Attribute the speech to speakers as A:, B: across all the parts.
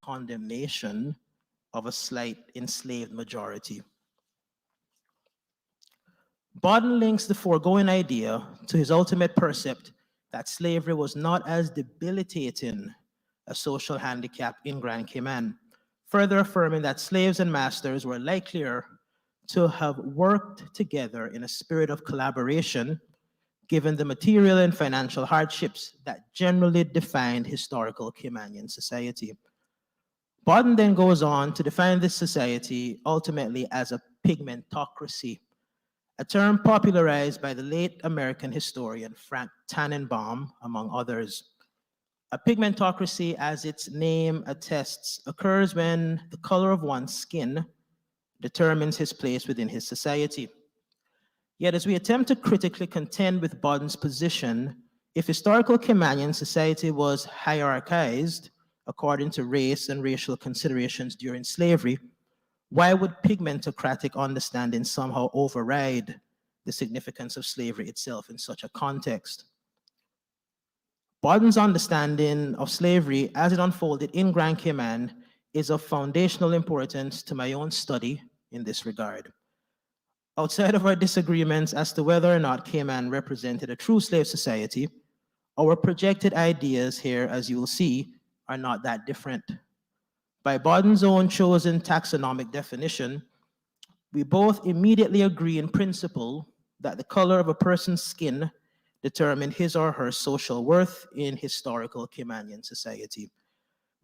A: condemnation of a slight enslaved majority. Bodden links the foregoing idea to his ultimate percept that slavery was not as debilitating a social handicap in Grand Cayman, further affirming that slaves and masters were likelier to have worked together in a spirit of collaboration, given the material and financial hardships that generally defined historical Caymanian society. Bodden then goes on to define this society ultimately as a pigmentocracy, a term popularized by the late American historian Frank Tannenbaum, among others. A pigmentocracy, as its name attests, occurs when the color of one's skin determines his place within his society. Yet, as we attempt to critically contend with Bodden's position, if historical Caymanian society was hierarchized according to race and racial considerations during slavery, why would pigmentocratic understanding somehow override the significance of slavery itself in such a context? Bodden's understanding of slavery as it unfolded in Grand Cayman is of foundational importance to my own study in this regard. Outside of our disagreements as to whether or not Cayman represented a true slave society, our projected ideas here, as you will see, are not that different. By Bodden's own chosen taxonomic definition, we both immediately agree in principle that the color of a person's skin determined his or her social worth in historical Caymanian society,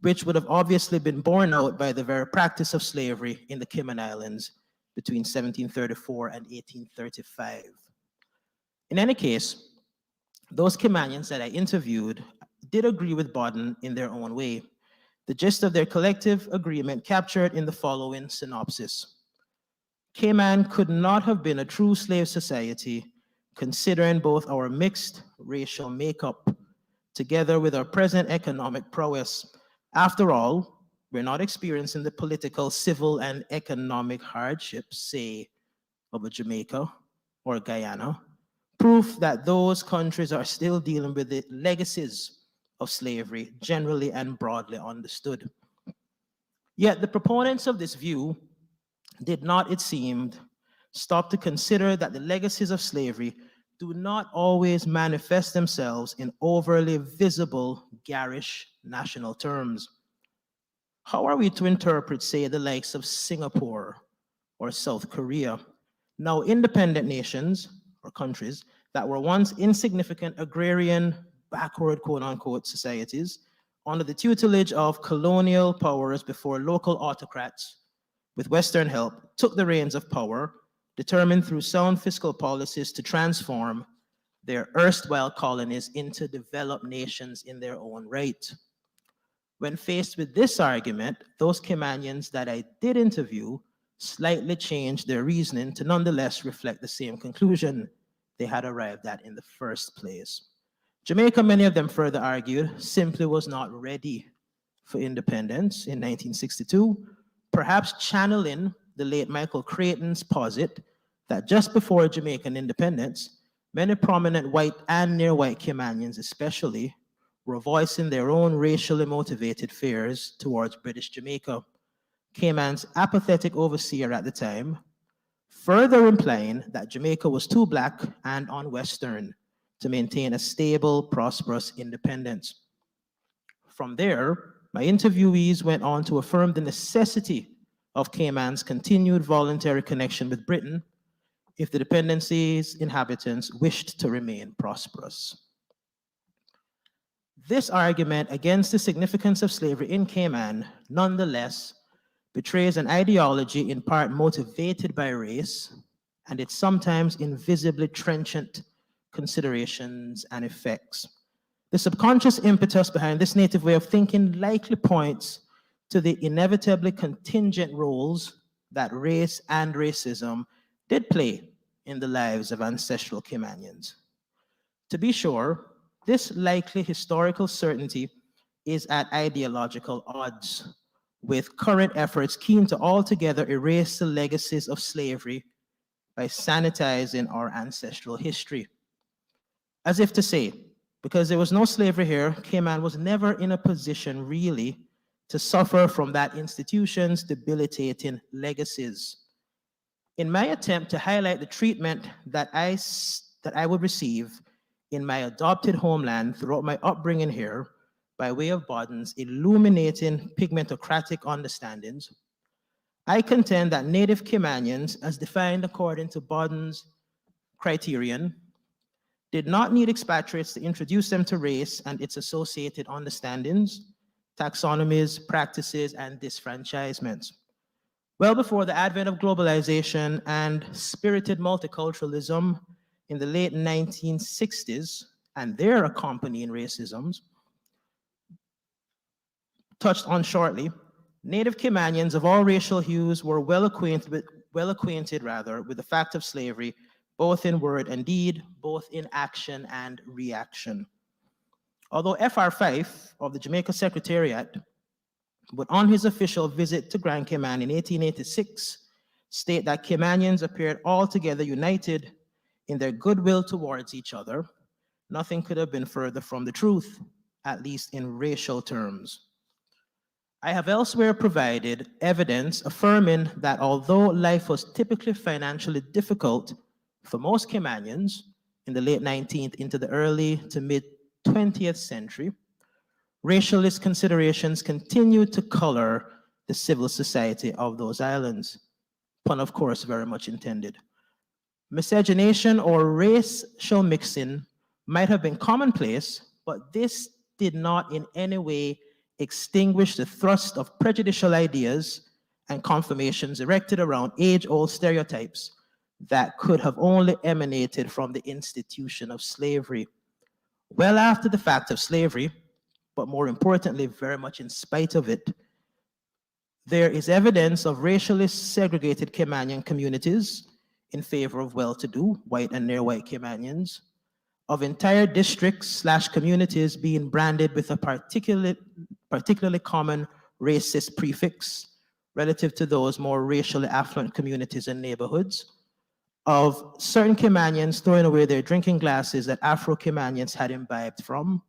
A: which would have obviously been borne out by the very practice of slavery in the Cayman Islands between 1734 and 1835. In any case, those Caymanians that I interviewed did agree with Bodden in their own way. The gist of their collective agreement captured in the following synopsis. Cayman could not have been a true slave society considering both our mixed racial makeup together with our present economic prowess. After all, we're not experiencing the political, civil, and economic hardships, say, of a Jamaica or Guyana, proof that those countries are still dealing with the legacies of slavery, generally and broadly understood. Yet the proponents of this view did not, it seemed, stop to consider that the legacies of slavery do not always manifest themselves in overly visible, garish national terms. How are we to interpret, say, the likes of Singapore or South Korea, now independent nations or countries that were once insignificant agrarian, backward, quote-unquote, societies under the tutelage of colonial powers before local autocrats, with Western help, took the reins of power, determined through sound fiscal policies to transform their erstwhile colonies into developed nations in their own right. When faced with this argument, those Caymanians that I did interview slightly changed their reasoning to nonetheless reflect the same conclusion they had arrived at in the first place. Jamaica, many of them further argued, simply was not ready for independence in 1962, perhaps channeling the late Michael Creighton's posit that just before Jamaican independence, many prominent white and near-white Caymanians especially were voicing their own racially motivated fears towards British Jamaica, Cayman's apathetic overseer at the time, further implying that Jamaica was too black and un-Western to maintain a stable, prosperous independence. From there, my interviewees went on to affirm the necessity of Cayman's continued voluntary connection with Britain if the dependency's inhabitants wished to remain prosperous. This argument against the significance of slavery in Cayman, nonetheless, betrays an ideology in part motivated by race and its sometimes invisibly trenchant considerations and effects. The subconscious impetus behind this native way of thinking likely points to the inevitably contingent roles that race and racism did play in the lives of ancestral Caymanians. To be sure, this likely historical certainty is at ideological odds with current efforts keen to altogether erase the legacies of slavery by sanitizing our ancestral history. As if to say, because there was no slavery here, Cayman was never in a position really to suffer from that institution's debilitating legacies. In my attempt to highlight the treatment that I would receive in my adopted homeland throughout my upbringing here, by way of Bodden's illuminating pigmentocratic understandings, I contend that native Caymanians, as defined according to Bodden's criterion, did not need expatriates to introduce them to race and its associated understandings, taxonomies, practices, and disfranchisements. Well before the advent of globalization and spirited multiculturalism in the late 1960s and their accompanying racisms, touched on shortly, native Caymanians of all racial hues were well acquainted with the fact of slavery, both in word and deed, both in action and reaction. Although F.R. Fife of the Jamaica Secretariat would on his official visit to Grand Cayman in 1886 state that Caymanians appeared altogether united in their goodwill towards each other, nothing could have been further from the truth, at least in racial terms. I have elsewhere provided evidence affirming that although life was typically financially difficult for most Caymanians in the late 19th into the early to mid 20th century, racialist considerations continued to color the civil society of those islands. Pun, of course, very much intended. Miscegenation or racial mixing might have been commonplace, but this did not in any way extinguish the thrust of prejudicial ideas and confirmations erected around age-old stereotypes that could have only emanated from the institution of slavery. Well after the fact of slavery, but more importantly, very much in spite of it, there is evidence of racially segregated Caymanian communities in favor of well-to-do white and near-white Caymanians, of entire districts/communities being branded with a particularly common racist prefix relative to those more racially affluent communities and neighborhoods, of certain Caymanians throwing away their drinking glasses that Afro-Caymanians had imbibed from,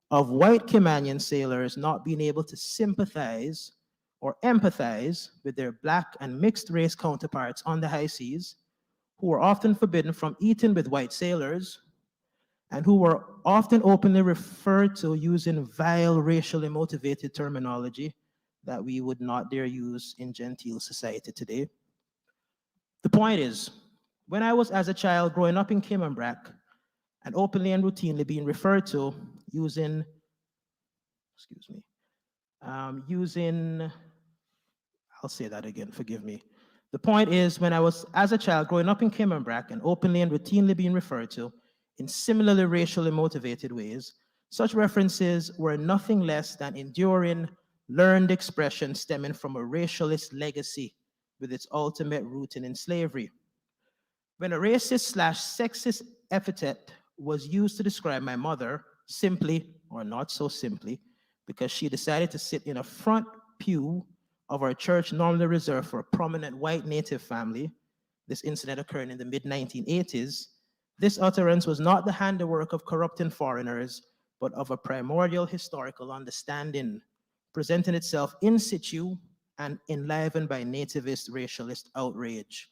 A: of white Caymanian sailors not being able to sympathize or empathize with their black and mixed race counterparts on the high seas, who were often forbidden from eating with white sailors, and who were often openly referred to using vile racially motivated terminology that we would not dare use in genteel society today. The point is, when I was as a child growing up in Cayman Brac and openly and routinely being referred to using, I'll say that again, forgive me. The point is, when I was as a child growing up in Cayman Brac and openly and routinely being referred to in similarly racially motivated ways, such references were nothing less than enduring, learned expressions stemming from a racialist legacy with its ultimate rooting in slavery. When a racist/sexist epithet was used to describe my mother, simply, or not so simply, because she decided to sit in a front pew of our church normally reserved for a prominent white native family, this incident occurring in the mid-1980s, this utterance was not the handiwork of corrupting foreigners, but of a primordial historical understanding, presenting itself in situ and enlivened by nativist racialist outrage.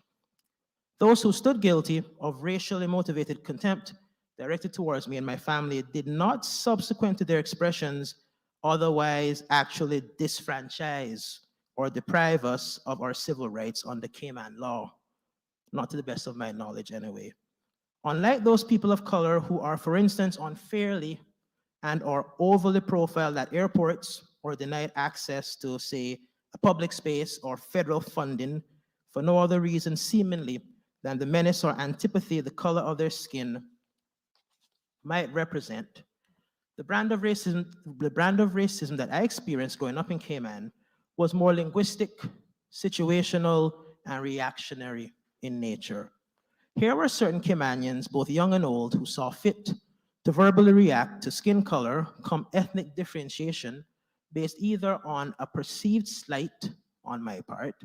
A: Those who stood guilty of racially motivated contempt directed towards me and my family did not, subsequent to their expressions, otherwise actually disfranchise or deprive us of our civil rights under Cayman law. Not to the best of my knowledge anyway. Unlike those people of color who are, for instance, unfairly and or overly profiled at airports or denied access to, say, a public space or federal funding for no other reason seemingly than the menace or antipathy the color of their skin might represent. The brand of racism that I experienced growing up in Cayman was more linguistic, situational, and reactionary in nature. Here were certain Caymanians, both young and old, who saw fit to verbally react to skin color, come ethnic differentiation, based either on a perceived slight on my part,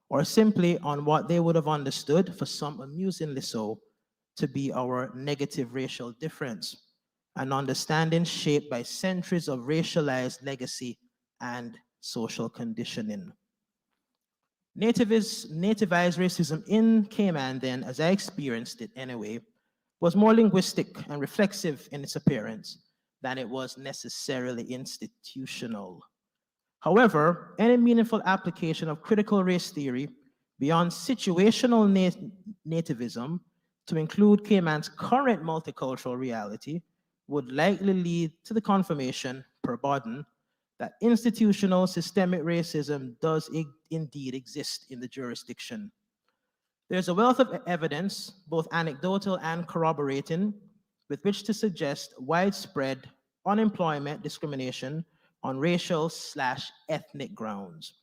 A: or simply on what they would have understood, for some amusingly so, to be our negative racial difference, an understanding shaped by centuries of racialized legacy and social conditioning. Nativized racism in Cayman, then, as I experienced it anyway, was more linguistic and reflexive in its appearance than it was necessarily institutional. However, any meaningful application of critical race theory beyond situational nativism to include Cayman's current multicultural reality would likely lead to the confirmation, per Bodden, that institutional systemic racism does indeed exist in the jurisdiction. There's a wealth of evidence, both anecdotal and corroborating, with which to suggest widespread unemployment discrimination on racial/ethnic grounds,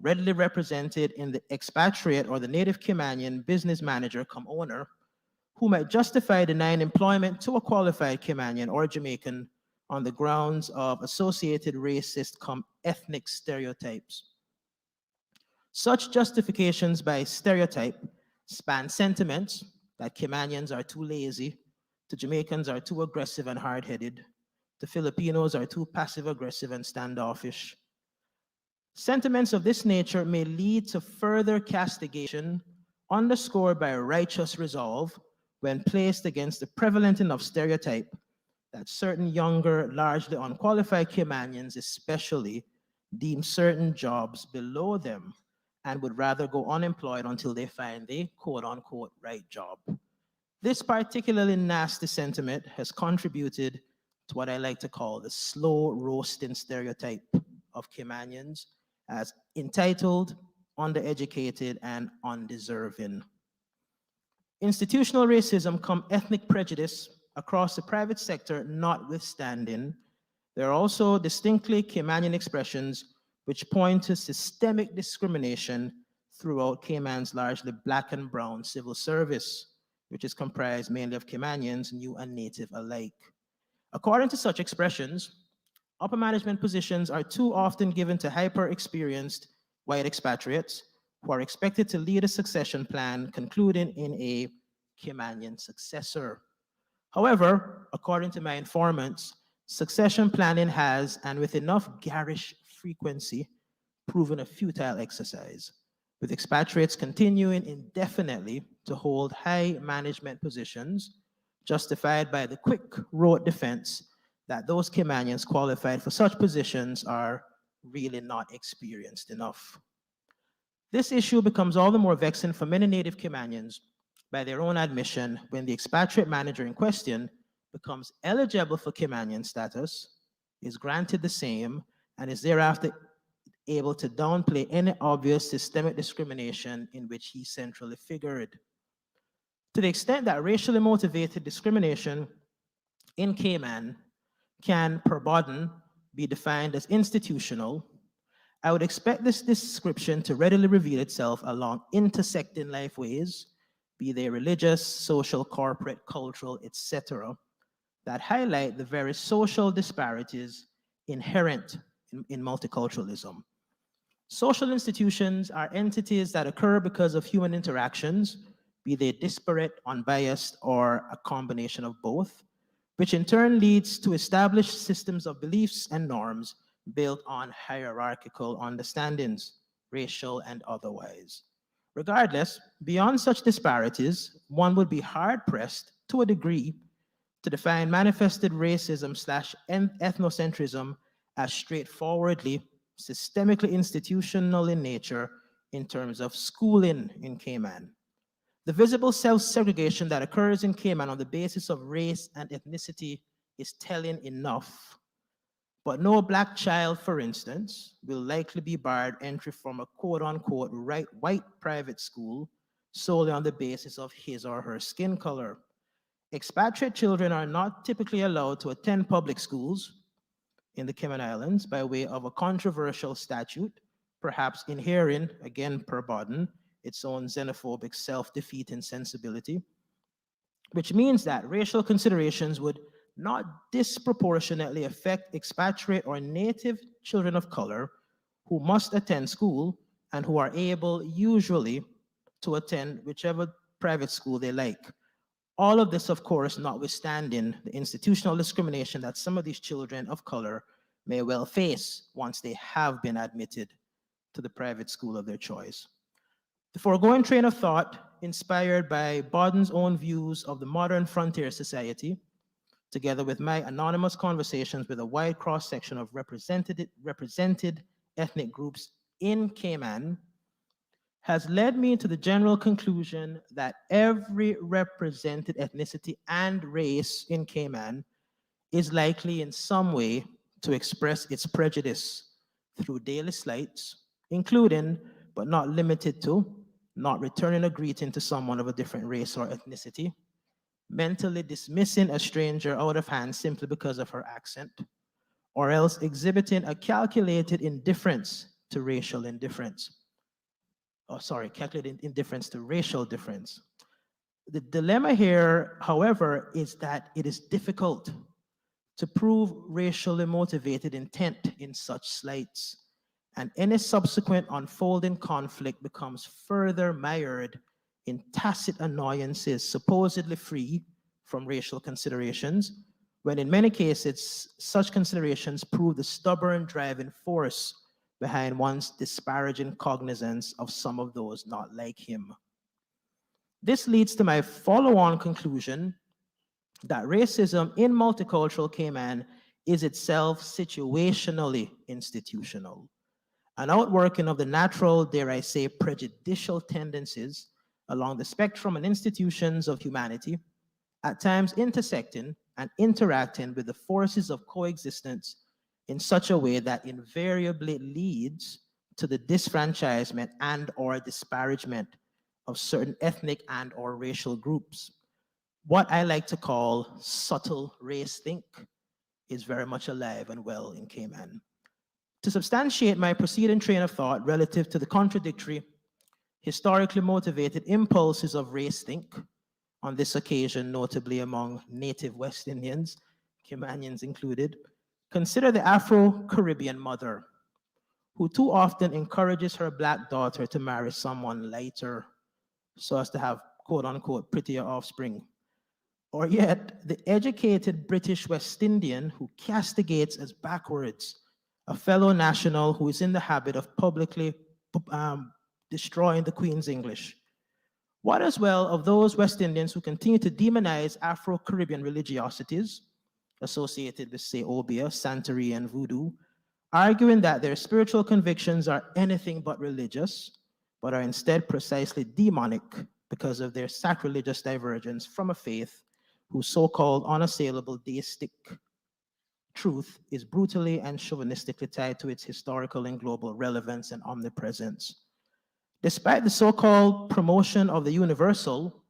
A: readily represented in the expatriate or the native Caymanian business manager come owner, who might justify denying employment to a qualified Caymanian or Jamaican on the grounds of associated racist come ethnic stereotypes. Such justifications by stereotype span sentiments that Caymanians are too lazy, to Jamaicans are too aggressive and hard-headed, to Filipinos are too passive-aggressive and standoffish. Sentiments of this nature may lead to further castigation underscored by a righteous resolve when placed against the prevalent enough stereotype that certain younger, largely unqualified Caymanians especially deem certain jobs below them and would rather go unemployed until they find the quote-unquote right job. This particularly nasty sentiment has contributed to what I like to call the slow roasting stereotype of Caymanians as entitled, undereducated, and undeserving. Institutional racism come ethnic prejudice across the private sector notwithstanding, there are also distinctly Caymanian expressions which point to systemic discrimination throughout Cayman's largely black and brown civil service, which is comprised mainly of Caymanians, new and native alike. According to such expressions, upper management positions are too often given to hyper-experienced white expatriates who are expected to lead a succession plan concluding in a Caymanian successor. However, according to my informants, succession planning has, and with enough garish frequency, proven a futile exercise, with expatriates continuing indefinitely to hold high management positions, justified by the quick rote defense that those Caymanians qualified for such positions are really not experienced enough. This issue becomes all the more vexing for many native Caymanians by their own admission when the expatriate manager in question becomes eligible for Caymanian status, is granted the same, and is thereafter able to downplay any obvious systemic discrimination in which he centrally figured. To the extent that racially motivated discrimination in Cayman can, per Bodden, be defined as institutional, I would expect this description to readily reveal itself along intersecting lifeways, be they religious, social, corporate, cultural, etc., that highlight the very social disparities inherent in multiculturalism. Social institutions are entities that occur because of human interactions, be they disparate, unbiased, or a combination of both, which in turn leads to established systems of beliefs and norms built on hierarchical understandings, racial and otherwise. Regardless, beyond such disparities, one would be hard-pressed to a degree to define manifested racism slash ethnocentrism as straightforwardly, systemically institutional in nature in terms of schooling in Cayman. The visible self-segregation that occurs in Cayman on the basis of race and ethnicity is telling enough. But no black child, for instance, will likely be barred entry from a quote-unquote white private school solely on the basis of his or her skin color. Expatriate children are not typically allowed to attend public schools in the Cayman Islands by way of a controversial statute, perhaps inhering, again per Bodden, its own xenophobic self-defeating sensibility, which means that racial considerations would not disproportionately affect expatriate or native children of color who must attend school and who are able usually to attend whichever private school they like. All of this, of course, notwithstanding the institutional discrimination that some of these children of color may well face once they have been admitted to the private school of their choice. The foregoing train of thought, inspired by Bodden's own views of the modern frontier society, together with my anonymous conversations with a wide cross section of represented ethnic groups in Cayman, has led me to the general conclusion that every represented ethnicity and race in Cayman is likely in some way to express its prejudice through daily slights, including, but not limited to, not returning a greeting to someone of a different race or ethnicity, mentally dismissing a stranger out of hand simply because of her accent, or else exhibiting a calculated indifference to racial indifference. Oh, sorry, calculated indifference to racial difference. The dilemma here, however, is that it is difficult to prove racially motivated intent in such slights, and any subsequent unfolding conflict becomes further mired in tacit annoyances supposedly free from racial considerations, when in many cases such considerations prove the stubborn driving force behind one's disparaging cognizance of some of those not like him. This leads to my follow-on conclusion that racism in multicultural Cayman is itself situationally institutional, an outworking of the natural, dare I say, prejudicial tendencies along the spectrum and institutions of humanity, at times intersecting and interacting with the forces of coexistence in such a way that invariably leads to the disfranchisement and or disparagement of certain ethnic and or racial groups. What I like to call subtle race think is very much alive and well in Cayman. To substantiate my preceding train of thought relative to the contradictory, historically motivated impulses of race think, on this occasion notably among native West Indians, Caymanians included, consider the Afro-Caribbean mother, who too often encourages her black daughter to marry someone lighter so as to have quote unquote prettier offspring. Or yet, the educated British West Indian who castigates as backwards a fellow national who is in the habit of publicly destroying the Queen's English. What as well of those West Indians who continue to demonize Afro-Caribbean religiosities associated with, say, Obeah, Santeria, and Voodoo, arguing that their spiritual convictions are anything but religious, but are instead precisely demonic because of their sacrilegious divergence from a faith whose so-called unassailable deistic truth is brutally and chauvinistically tied to its historical and global relevance and omnipresence. Despite the so-called promotion of the universal,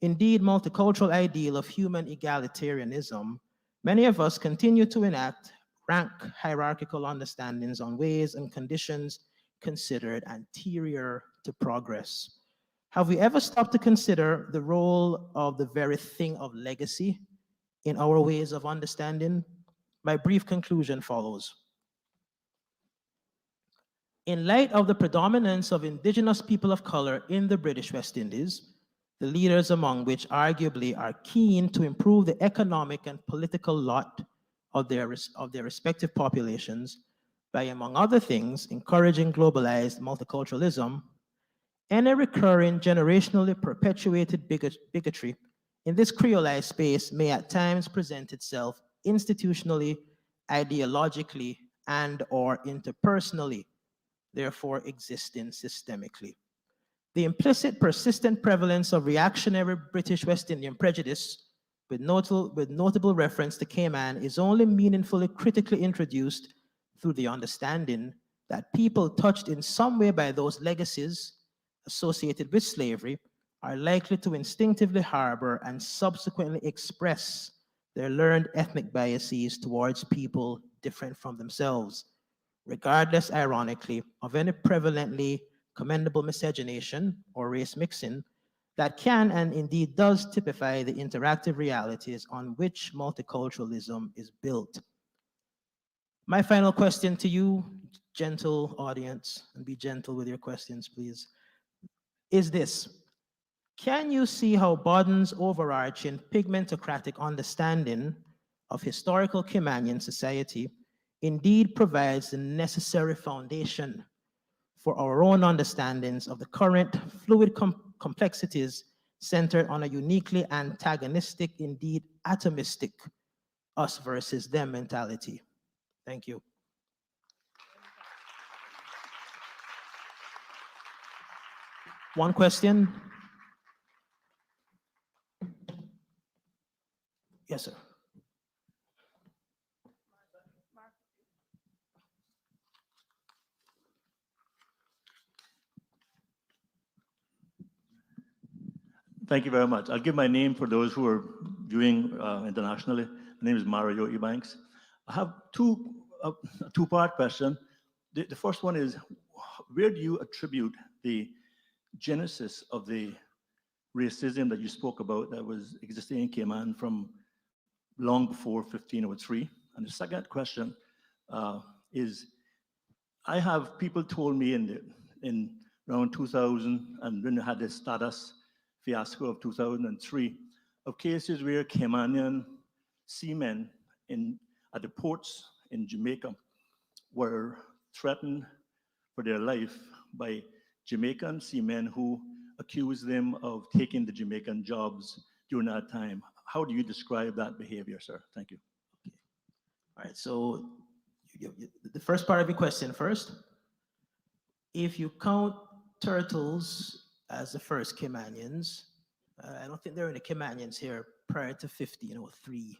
A: indeed multicultural ideal of human egalitarianism, many of us continue to enact rank hierarchical understandings on ways and conditions considered anterior to progress. Have we ever stopped to consider the role of the very thing of legacy in our ways of understanding? My brief conclusion follows. In light of the predominance of indigenous people of color in the British West Indies, the leaders among which arguably are keen to improve the economic and political lot of their respective populations by, among other things, encouraging globalized multiculturalism, any recurring generationally perpetuated bigotry in this creolized space may at times present itself institutionally, ideologically, and or interpersonally, therefore existing systemically. The implicit persistent prevalence of reactionary British West Indian prejudice with notable reference to Cayman is only meaningfully critically introduced through the understanding that people touched in some way by those legacies associated with slavery are likely to instinctively harbor and subsequently express their learned ethnic biases towards people different from themselves, regardless, ironically, of any prevalently commendable miscegenation or race mixing that can and indeed does typify the interactive realities on which multiculturalism is built. My final question to you, gentle audience, and be gentle with your questions, please, is this. Can you see how Bodden's overarching pigmentocratic understanding of historical Caymanian society indeed provides the necessary foundation for our own understandings of the current fluid complexities centered on a uniquely antagonistic, indeed atomistic, us versus them mentality. Thank you. One question? Yes, sir.
B: Thank you very much. I'll give my name for those who are viewing internationally. My name is Mario Ebanks. I have a two-part question. The first one is, where do you attribute the genesis of the racism that you spoke about that was existing in Cayman from long before 1503? And the second question is, I have people told me in around 2000 and when we had the status fiasco of 2003 of cases where Caymanian seamen at the ports in Jamaica were threatened for their life by Jamaican seamen who accused them of taking the Jamaican jobs during that time. How do you describe that behavior, sir? Thank you.
A: All right, so the first part of your question first. If you count turtles as the first Caymanians, I don't think there are any Caymanians here prior to 1503.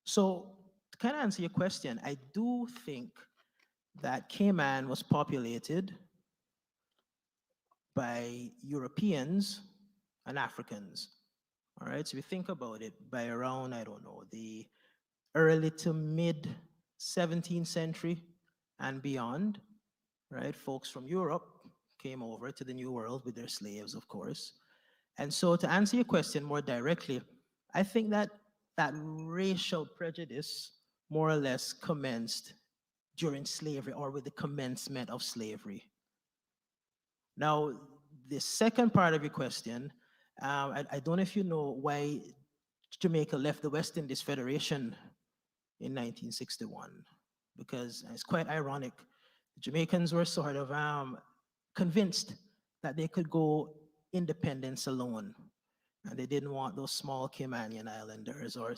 A: So to kind of answer your question, I do think that Cayman was populated by Europeans and Africans. All right, so if you think about it, by around, I don't know, the early to mid 17th century and beyond, right, folks from Europe came over to the New World with their slaves, of course. And so to answer your question more directly, I think that that racial prejudice more or less commenced during slavery or with the commencement of slavery. Now, the second part of your question, I don't know if you know why Jamaica left the West Indies Federation in 1961, because it's quite ironic. The Jamaicans were sort of convinced that they could go independence alone, and they didn't want those small Caymanian islanders or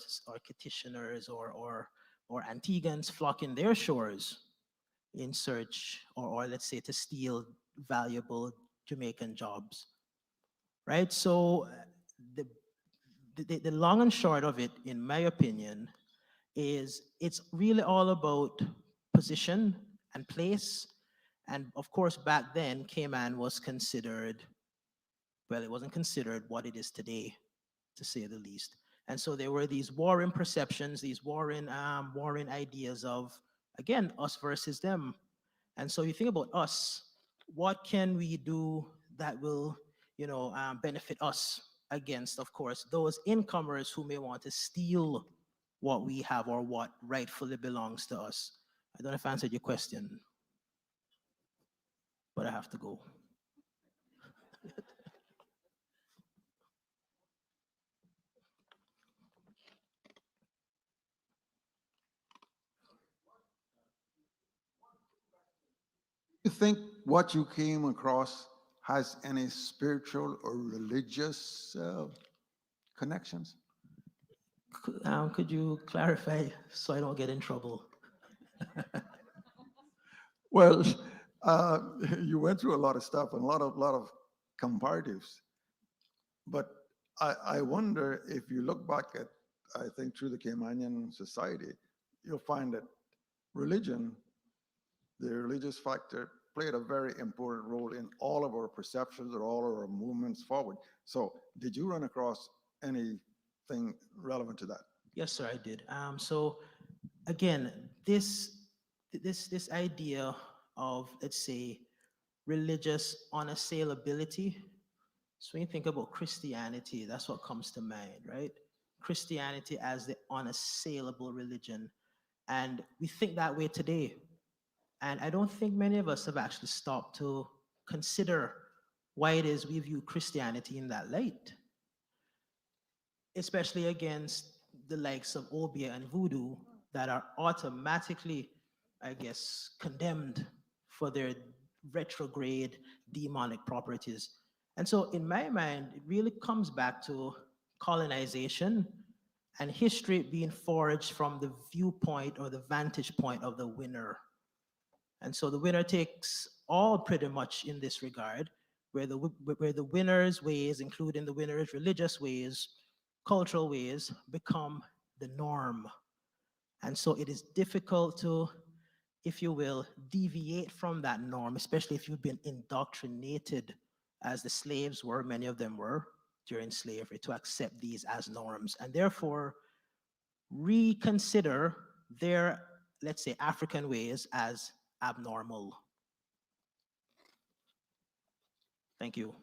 A: Kitchener's or Antiguans flocking their shores in search or let's say to steal valuable Jamaican jobs, right? So the, the long and short of it, in my opinion, is it's really all about position and place. And of course, back then, Cayman was considered, well, it wasn't considered what it is today, to say the least. And so there were these warring perceptions, these warring ideas of, again, us versus them. And so you think about us, what can we do that will, benefit us against, of course, those incomers who may want to steal what we have or what rightfully belongs to us. I don't know if I answered your question, but I have to go.
C: You think what you came across has any spiritual or religious connections?
A: Could you clarify so I don't get in trouble?
C: Well, uh, you went through a lot of stuff and a lot of comparatives, but I wonder if you look back at, I think through the Caymanian society, you'll find that religion, the religious factor, played a very important role in all of our perceptions or all of our movements forward. So, did you run across anything relevant to that?
A: Yes, sir, I did. So again, this idea of, let's say, religious unassailability. So when you think about Christianity, that's what comes to mind, right? Christianity as the unassailable religion. And we think that way today. And I don't think many of us have actually stopped to consider why it is we view Christianity in that light, especially against the likes of Obia and Voodoo, that are automatically, I guess, condemned for their retrograde demonic properties. And so, in my mind, it really comes back to colonization and history being forged from the viewpoint or the vantage point of the winner. And so the winner takes all pretty much in this regard, where the winner's ways, including the winner's religious ways, cultural ways, become the norm. And so it is difficult to, if you will, deviate from that norm, especially if you've been indoctrinated, as the slaves were, many of them were during slavery, to accept these as norms. And therefore, reconsider their, let's say, African ways as abnormal. Thank you.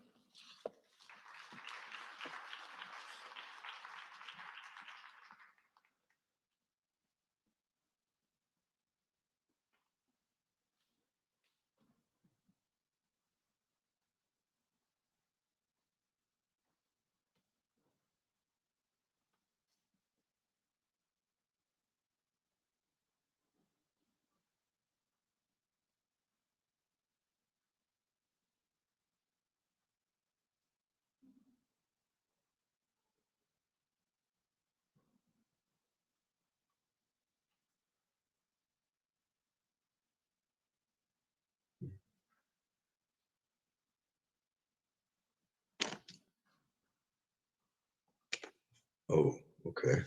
D: Oh, okay.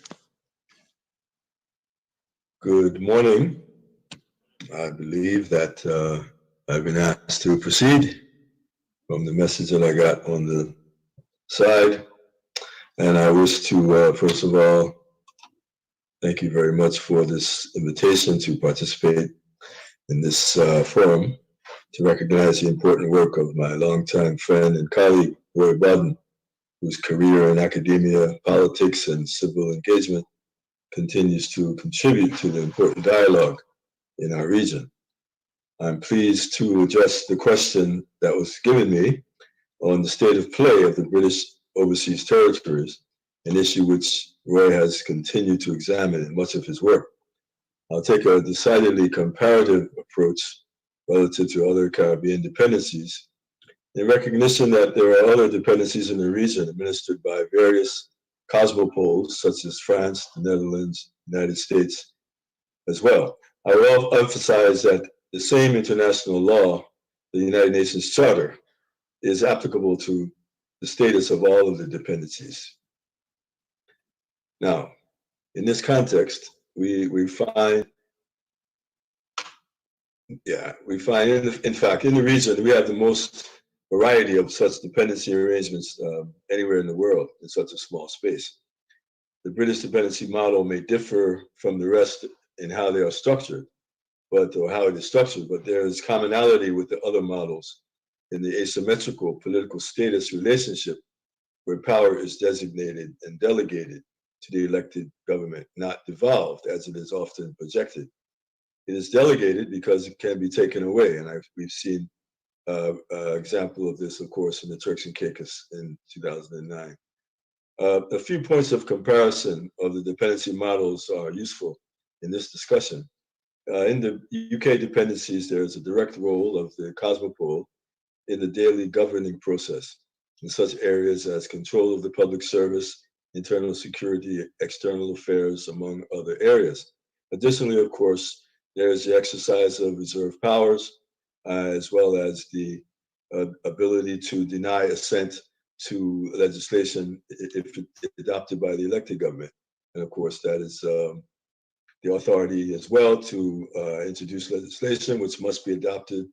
D: Good morning. I believe that I've been asked to proceed from the message that I got on the side. And I wish to, first of all, thank you very much for this invitation to participate in this forum to recognize the important work of my longtime friend and colleague, Roy Bodden, whose career in academia, politics, and civil engagement continues to contribute to the important dialogue in our region. I'm pleased to address the question that was given me on the state of play of the British overseas territories, an issue which Roy has continued to examine in much of his work. I'll take a decidedly comparative approach relative to other Caribbean dependencies, in recognition that there are other dependencies in the region administered by various cosmopoles, such as France, the Netherlands, United States as well. I will emphasize that the same international law, the United Nations Charter, is applicable to the status of all of the dependencies. Now, in this context, we find in fact, in the region, we have the most variety of such dependency arrangements anywhere in the world in such a small space. The British dependency model may differ from the rest in how they are structured, or how it is structured, but there is commonality with the other models in the asymmetrical political status relationship where power is designated and delegated to the elected government, not devolved as it is often projected. It is delegated because it can be taken away, and we've seen example of this, of course, in the Turks and Caicos in 2009. A few points of comparison of the dependency models are useful in this discussion. In the UK dependencies, there is a direct role of the cosmopole in the daily governing process in such areas as control of the public service, internal security, external affairs, among other areas. Additionally, of course, there is the exercise of reserve powers, as well as the ability to deny assent to legislation if adopted by the elected government. And of course, that is the authority as well to introduce legislation which must be adopted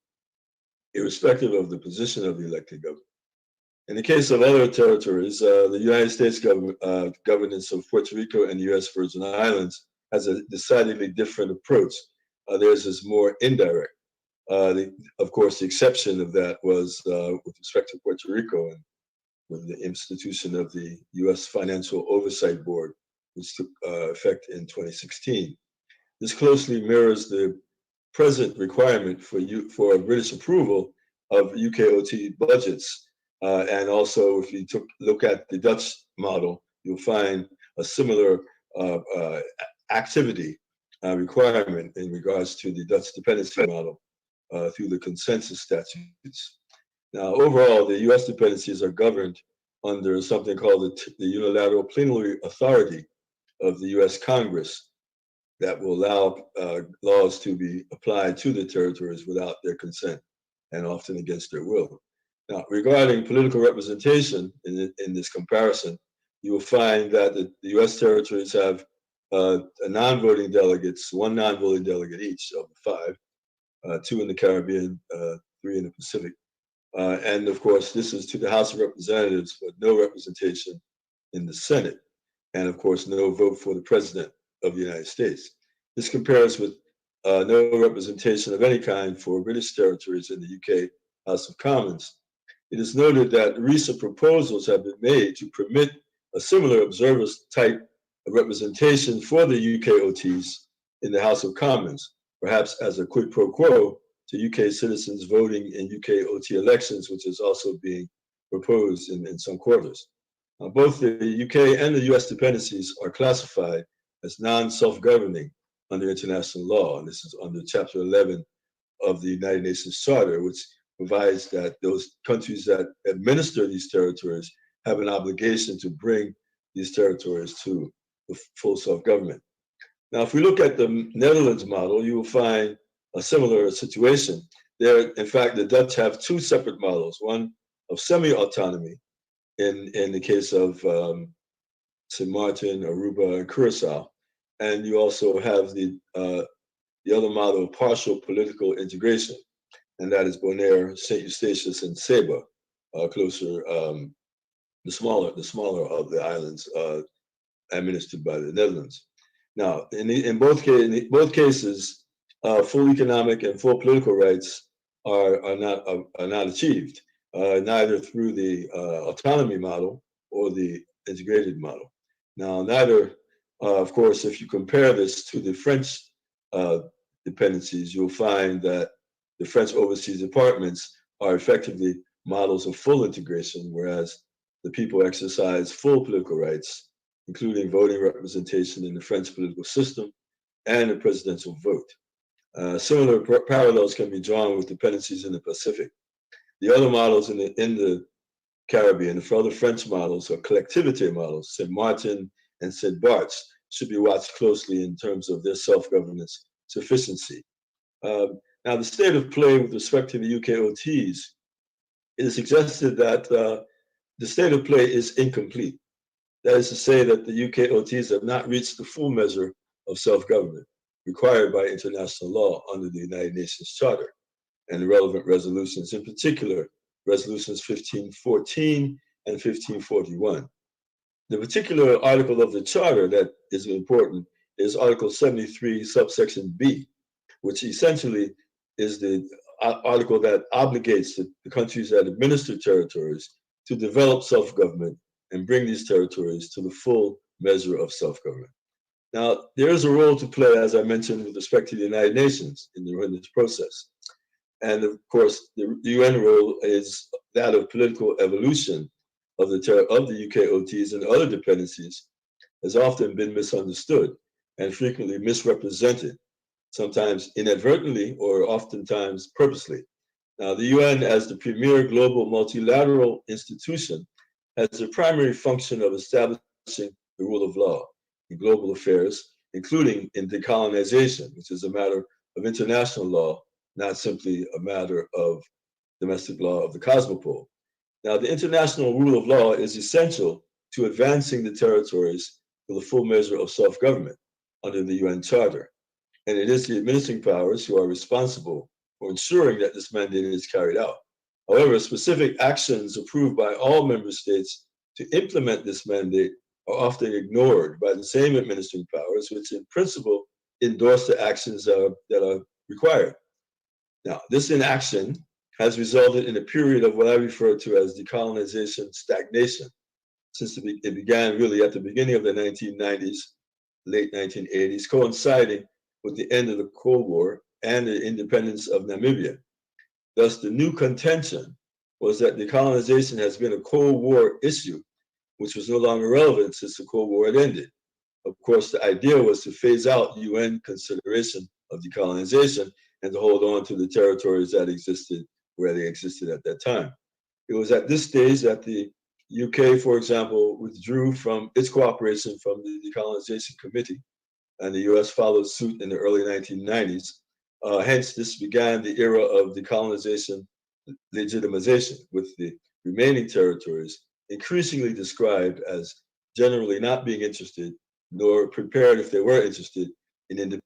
D: irrespective of the position of the elected government. In the case of other territories, the United States governance of Puerto Rico and the US Virgin Islands has a decidedly different approach. Theirs is more indirect. Of course, the exception of that was with respect to Puerto Rico and with the institution of the US Financial Oversight Board, which took effect in 2016. This closely mirrors the present requirement for British approval of UKOT budgets. And also, if you look at the Dutch model, you'll find a similar activity requirement in regards to the Dutch dependency model through the consensus statutes. Now, overall, the U.S. dependencies are governed under something called the unilateral plenary authority of the U.S. Congress that will allow laws to be applied to the territories without their consent and often against their will. Now, regarding political representation in this comparison, you will find that the U.S. territories have non-voting delegates, one non-voting delegate each of the 5, 2 in the Caribbean, 3 in the Pacific. And of course, this is to the House of Representatives, but no representation in the Senate. And of course, no vote for the President of the United States. This compares with no representation of any kind for British territories in the UK House of Commons. It is noted that recent proposals have been made to permit a similar observers type of representation for the UK OTs in the House of Commons, perhaps as a quid pro quo to UK citizens voting in UK OT elections, which is also being proposed in some quarters. Both the UK and the US dependencies are classified as non-self-governing under international law. And this is under Chapter 11 of the United Nations Charter, which provides that those countries that administer these territories have an obligation to bring these territories to the full self-government. Now, if we look at the Netherlands model, you will find a similar situation. There, in fact, the Dutch have 2 separate models, one of semi-autonomy in the case of St. Martin, Aruba, and Curacao. And you also have the other model of partial political integration, and that is Bonaire, St. Eustatius, and Saba, closer, the smaller of the islands administered by the Netherlands. Now, in both cases, full economic and full political rights are not achieved, neither through the autonomy model or the integrated model. Now, neither, of course, if you compare this to the French dependencies, you'll find that the French overseas departments are effectively models of full integration, whereas the people exercise full political rights, including voting representation in the French political system and the presidential vote. Similar parallels can be drawn with dependencies in the Pacific. The other models in the Caribbean, the other French models, are collectivity models. St. Martin and St. Bart's should be watched closely in terms of their self-governance sufficiency. Now, the state of play with respect to the UK OTs, it is suggested that the state of play is incomplete. That is to say that the UK OTs have not reached the full measure of self-government required by international law under the United Nations Charter and the relevant resolutions, in particular, resolutions 1514 and 1541. The particular article of the Charter that is important is Article 73, subsection B, which essentially is the article that obligates the countries that administer territories to develop self-government and bring these territories to the full measure of self-government. Now, there is a role to play, as I mentioned, with respect to the United Nations in this process. And of course, the UN role is that of political evolution of the UK OTs and other dependencies has often been misunderstood and frequently misrepresented, sometimes inadvertently or oftentimes purposely. Now, the UN, as the premier global multilateral institution, has the primary function of establishing the rule of law in global affairs, including in decolonization, which is a matter of international law, not simply a matter of domestic law of the cosmopole. Now, the international rule of law is essential to advancing the territories to the full measure of self-government under the UN Charter. And it is the administering powers who are responsible for ensuring that this mandate is carried out. However, specific actions approved by all member states to implement this mandate are often ignored by the same administering powers, which in principle endorse the actions that are required. Now, this inaction has resulted in a period of what I refer to as decolonization stagnation, since it began really at the beginning of the 1990s, late 1980s, coinciding with the end of the Cold War and the independence of Namibia. Thus, the new contention was that decolonization has been a Cold War issue, which was no longer relevant since the Cold War had ended. Of course, the idea was to phase out UN consideration of decolonization and to hold on to the territories that existed where they existed at that time. It was at this stage that the UK, for example, withdrew from its cooperation from the Decolonization Committee, and the US followed suit in the early 1990s. Hence, this began the era of decolonization legitimization, with the remaining territories increasingly described as generally not being interested nor prepared, if they were interested, in independence.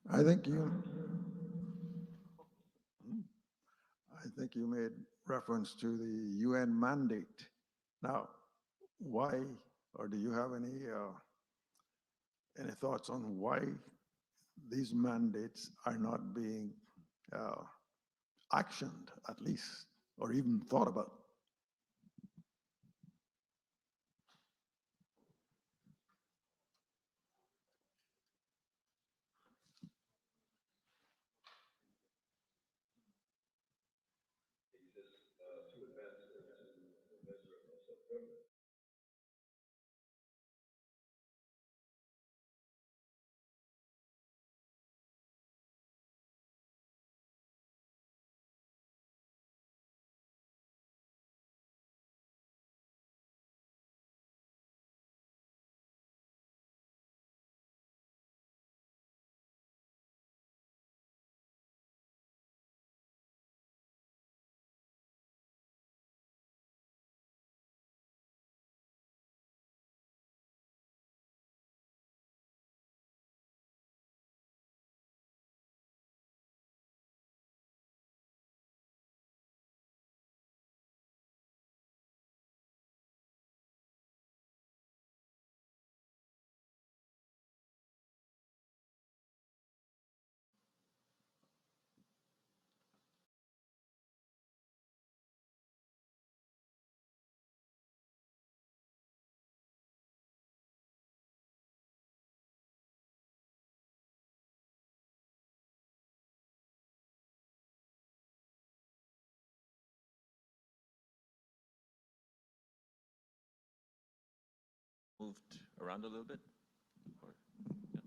C: I think you, I think you made reference to the UN mandate. Now, why, or do you have any thoughts on why these mandates are not being uh, actioned, at least, or even thought about?
E: Moved around a little bit? Or, yeah.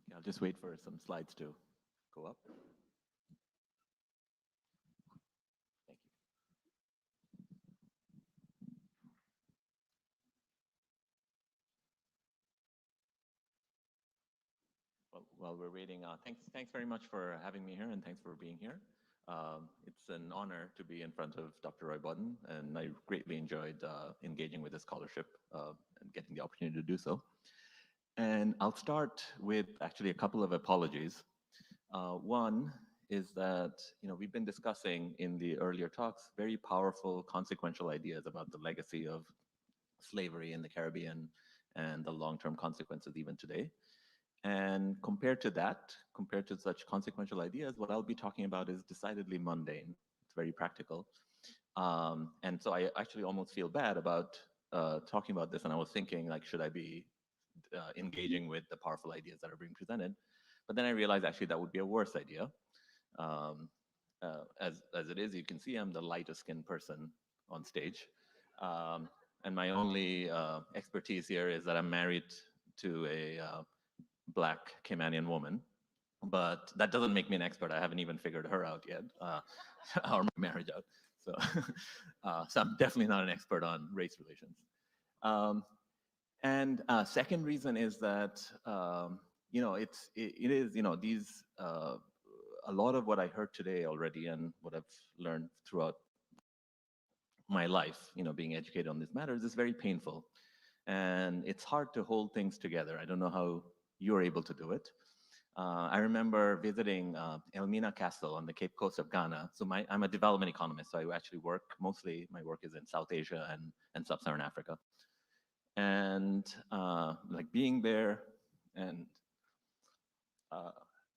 E: Yeah, I'll just wait for some slides to go up. Thank you. Well, while we're waiting, thanks very much for having me here, and thanks for being here. It's an honor to be in front of Dr. Roy Bodden, and I greatly enjoyed engaging with the scholarship and getting the opportunity to do so. And I'll start with actually a couple of apologies. One is that we've been discussing in the earlier talks very powerful, consequential ideas about the legacy of slavery in the Caribbean and the long-term consequences even today. And compared to such consequential ideas, what I'll be talking about is decidedly mundane. It's very practical. And so I actually almost feel bad about talking about this. And I was thinking, like, should I be engaging with the powerful ideas that are being presented? But then I realized actually that would be a worse idea. As it is, you can see I'm the lightest skinned person on stage. And my only expertise here is that I'm married to a Black Caymanian woman, but that doesn't make me an expert. I haven't even figured her out yet, or my marriage out. So, so I'm definitely not an expert on race relations. And second reason is that it is these a lot of what I heard today already and what I've learned throughout my life, being educated on these matters, is very painful, and it's hard to hold things together. I don't know how you're able to do it. I remember visiting Elmina Castle on the Cape Coast of Ghana. So I'm a development economist, so I actually my work is in South Asia and Sub-Saharan Africa. And like being there and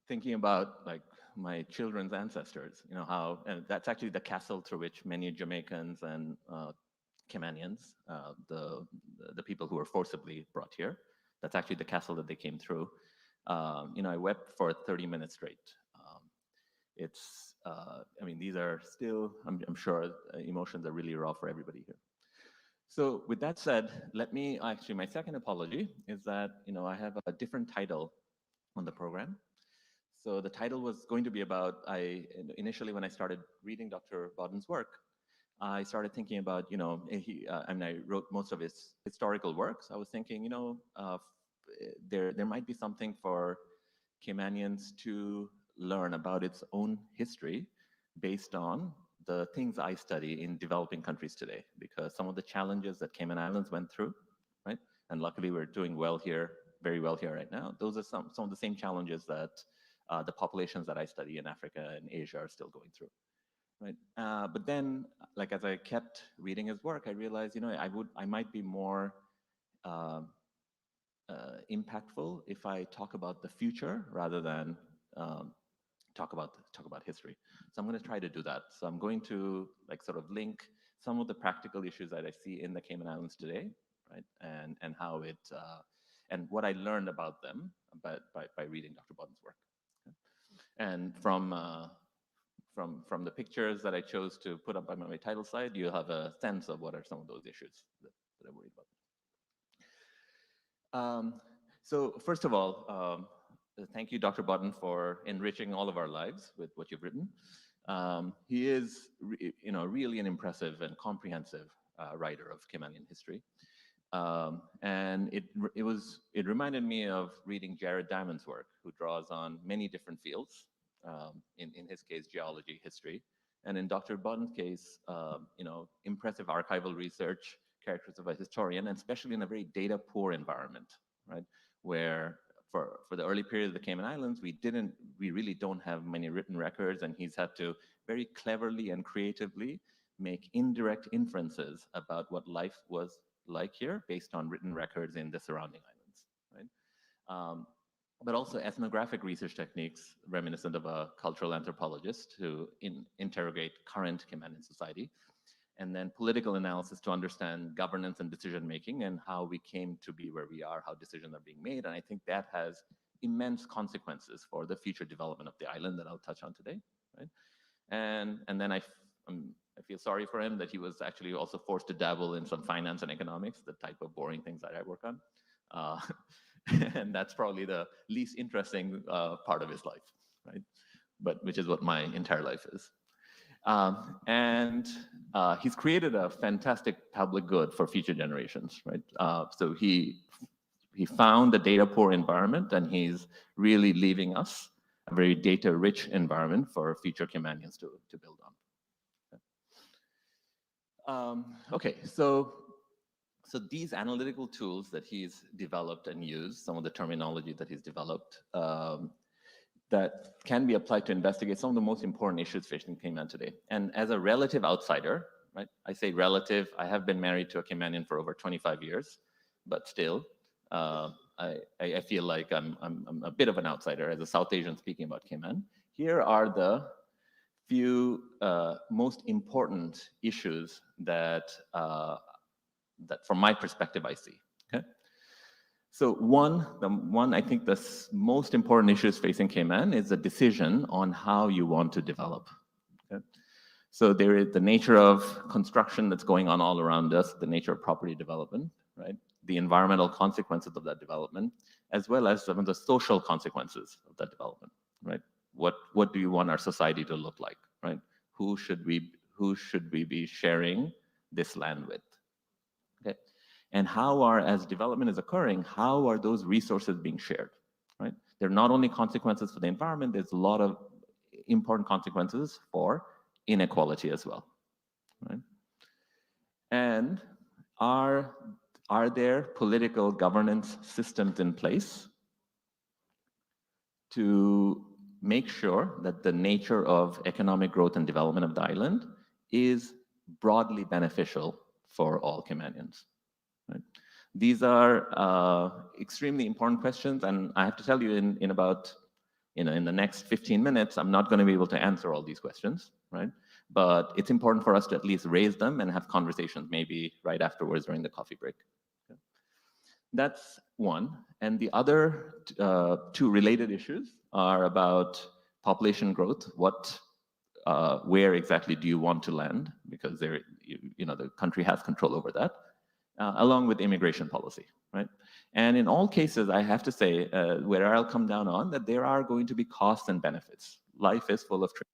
E: thinking about like my children's ancestors, and that's actually the castle through which many Jamaicans and Caymanians, the people who were forcibly brought here, that's actually the castle that they came through. I wept for 30 minutes straight. These are still, I'm sure, emotions are really raw for everybody here. So with that said, my second apology is that, I have a different title on the program. So the title was going to be about, initially when I started reading Dr. Bodden's work, I started thinking about, I wrote most of his historical works. I was thinking, there might be something for Caymanians to learn about its own history based on the things I study in developing countries today, because some of the challenges that Cayman Islands went through, right? And luckily we're doing well here, very well here right now. Those are some of the same challenges that the populations that I study in Africa and Asia are still going through. Right. But then, like as I kept reading his work, I realized, I might be more impactful if I talk about the future rather than talk about history. So I'm going to try to do that. So I'm going to sort of link some of the practical issues that I see in the Cayman Islands today, right, and how it and what I learned about them by reading Dr. Bodden's work. Okay. And from the pictures that I chose to put up on my title slide, you have a sense of what are some of those issues that I'm worried about. So first of all, thank you, Dr. Bodden, for enriching all of our lives with what you've written. He is, really an impressive and comprehensive writer of Caymanian history. And it reminded me of reading Jared Diamond's work, who draws on many different fields. In his case, geology, history, and in Dr. Bodden's case, impressive archival research, characters of a historian, and especially in a very data-poor environment, right, where for the early period of the Cayman Islands, we really don't have many written records, and he's had to very cleverly and creatively make indirect inferences about what life was like here based on written records in the surrounding islands, right? But also ethnographic research techniques reminiscent of a cultural anthropologist to interrogate current Caymanian society, and then political analysis to understand governance and decision making and how we came to be where we are, how decisions are being made. And I think that has immense consequences for the future development of the island that I'll touch on today, right? And then I feel sorry for him that he was actually also forced to dabble in some finance and economics, the type of boring things that I work on. And that's probably the least interesting part of his life, right? But which is what my entire life is. And he's created a fantastic public good for future generations, right? So he found a data-poor environment, and he's really leaving us a very data-rich environment for future Caymanians to build on. Okay, so these analytical tools that he's developed and used, some of the terminology that he's developed, that can be applied to investigate some of the most important issues facing Cayman today. And as a relative outsider, right? I say relative, I have been married to a Caymanian for over 25 years, but still, I feel like I'm a bit of an outsider as a South Asian speaking about Cayman. Here are the few most important issues that from my perspective I see. Okay. So I think the most important issues facing Cayman is the decision on how you want to develop. Okay? So there is the nature of construction that's going on all around us, the nature of property development, right? The environmental consequences of that development, as well as some of the social consequences of that development, right? What do you want our society to look like, right? Who should we be sharing this land with? Okay. And as development is occurring, how are those resources being shared, right? There are not only consequences for the environment, there's a lot of important consequences for inequality as well, right? And are there political governance systems in place to make sure that the nature of economic growth and development of the island is broadly beneficial for all Caymanians? Right? These are extremely important questions, and I have to tell you, in about in the next 15 minutes, I'm not going to be able to answer all these questions, right? But it's important for us to at least raise them and have conversations, maybe right afterwards during the coffee break. Okay. That's one, and the other two related issues are about population growth. Where exactly do you want to land? Because the country has control over that. Along with immigration policy, right? And in all cases, I have to say, where I'll come down on, that there are going to be costs and benefits. Life is full of trade.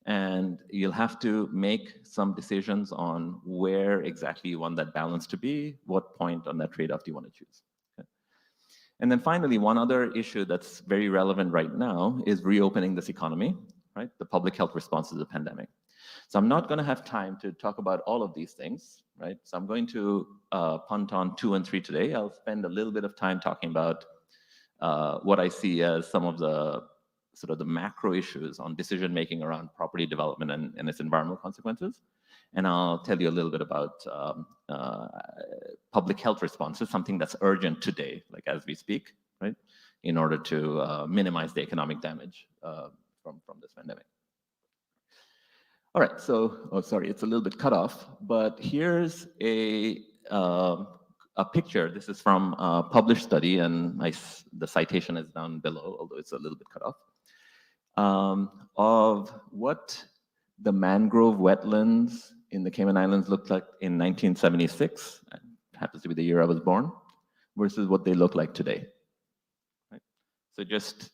E: And you'll have to make some decisions on where exactly you want that balance to be, what point on that trade-off do you want to choose. Okay. And then finally, one other issue that's very relevant right now is reopening this economy, right? The public health response to the pandemic. So I'm not going to have time to talk about all of these things, right? So I'm going to punt on 2 and 3 today. I'll spend a little bit of time talking about what I see as some of the sort of the macro issues on decision making around property development and its environmental consequences. And I'll tell you a little bit about public health responses, something that's urgent today, like as we speak, right, in order to minimize the economic damage from this pandemic. All right, so, oh, sorry, it's a little bit cut off, but here's a picture. This is from a published study, and the citation is down below, although it's a little bit cut off, of what the mangrove wetlands in the Cayman Islands looked like in 1976, happens to be the year I was born, versus what they look like today. Right? So just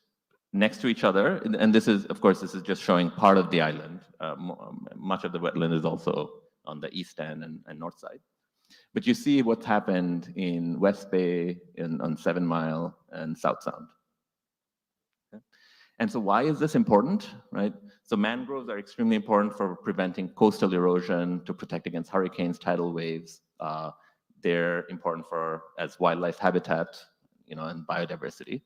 E: next to each other, and this is, of course, this is just showing part of the island. Much of the wetland is also on the east end and north side. But you see what's happened in West Bay, on 7 Mile, and South Sound. Okay? And so why is this important, right? So mangroves are extremely important for preventing coastal erosion, to protect against hurricanes, tidal waves. They're important as wildlife habitat, and biodiversity.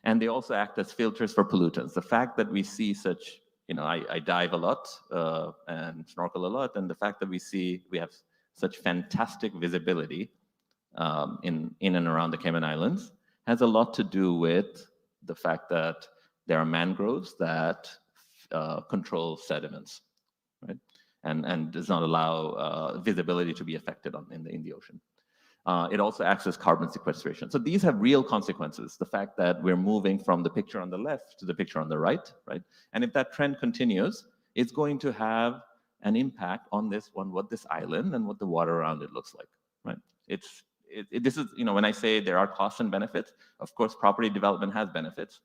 E: And they also act as filters for pollutants. The fact that we see such, I dive a lot and snorkel a lot, and the fact that we have such fantastic visibility in and around the Cayman Islands has a lot to do with the fact that there are mangroves that control sediments, right? And does not allow visibility to be affected in the ocean. It also acts as carbon sequestration. So these have real consequences. The fact that we're moving from the picture on the left to the picture on the right, right? And if that trend continues, it's going to have an impact on what this island and what the water around it looks like, right? This is, when I say there are costs and benefits, of course, property development has benefits,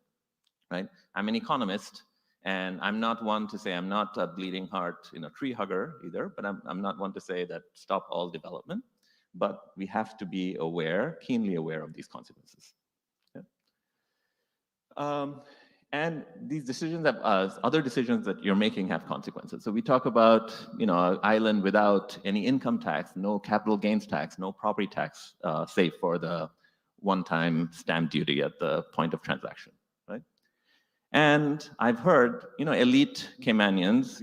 E: right? I'm an economist, and I'm not one to say, I'm not a bleeding heart, tree hugger either, but I'm not one to say that stop all development. But we have to be keenly aware of these consequences. Yeah. And these decisions have, other decisions that you're making have consequences. So we talk about, an island without any income tax, no capital gains tax, no property tax, save for the one-time stamp duty at the point of transaction, right? And I've heard, elite Caymanians,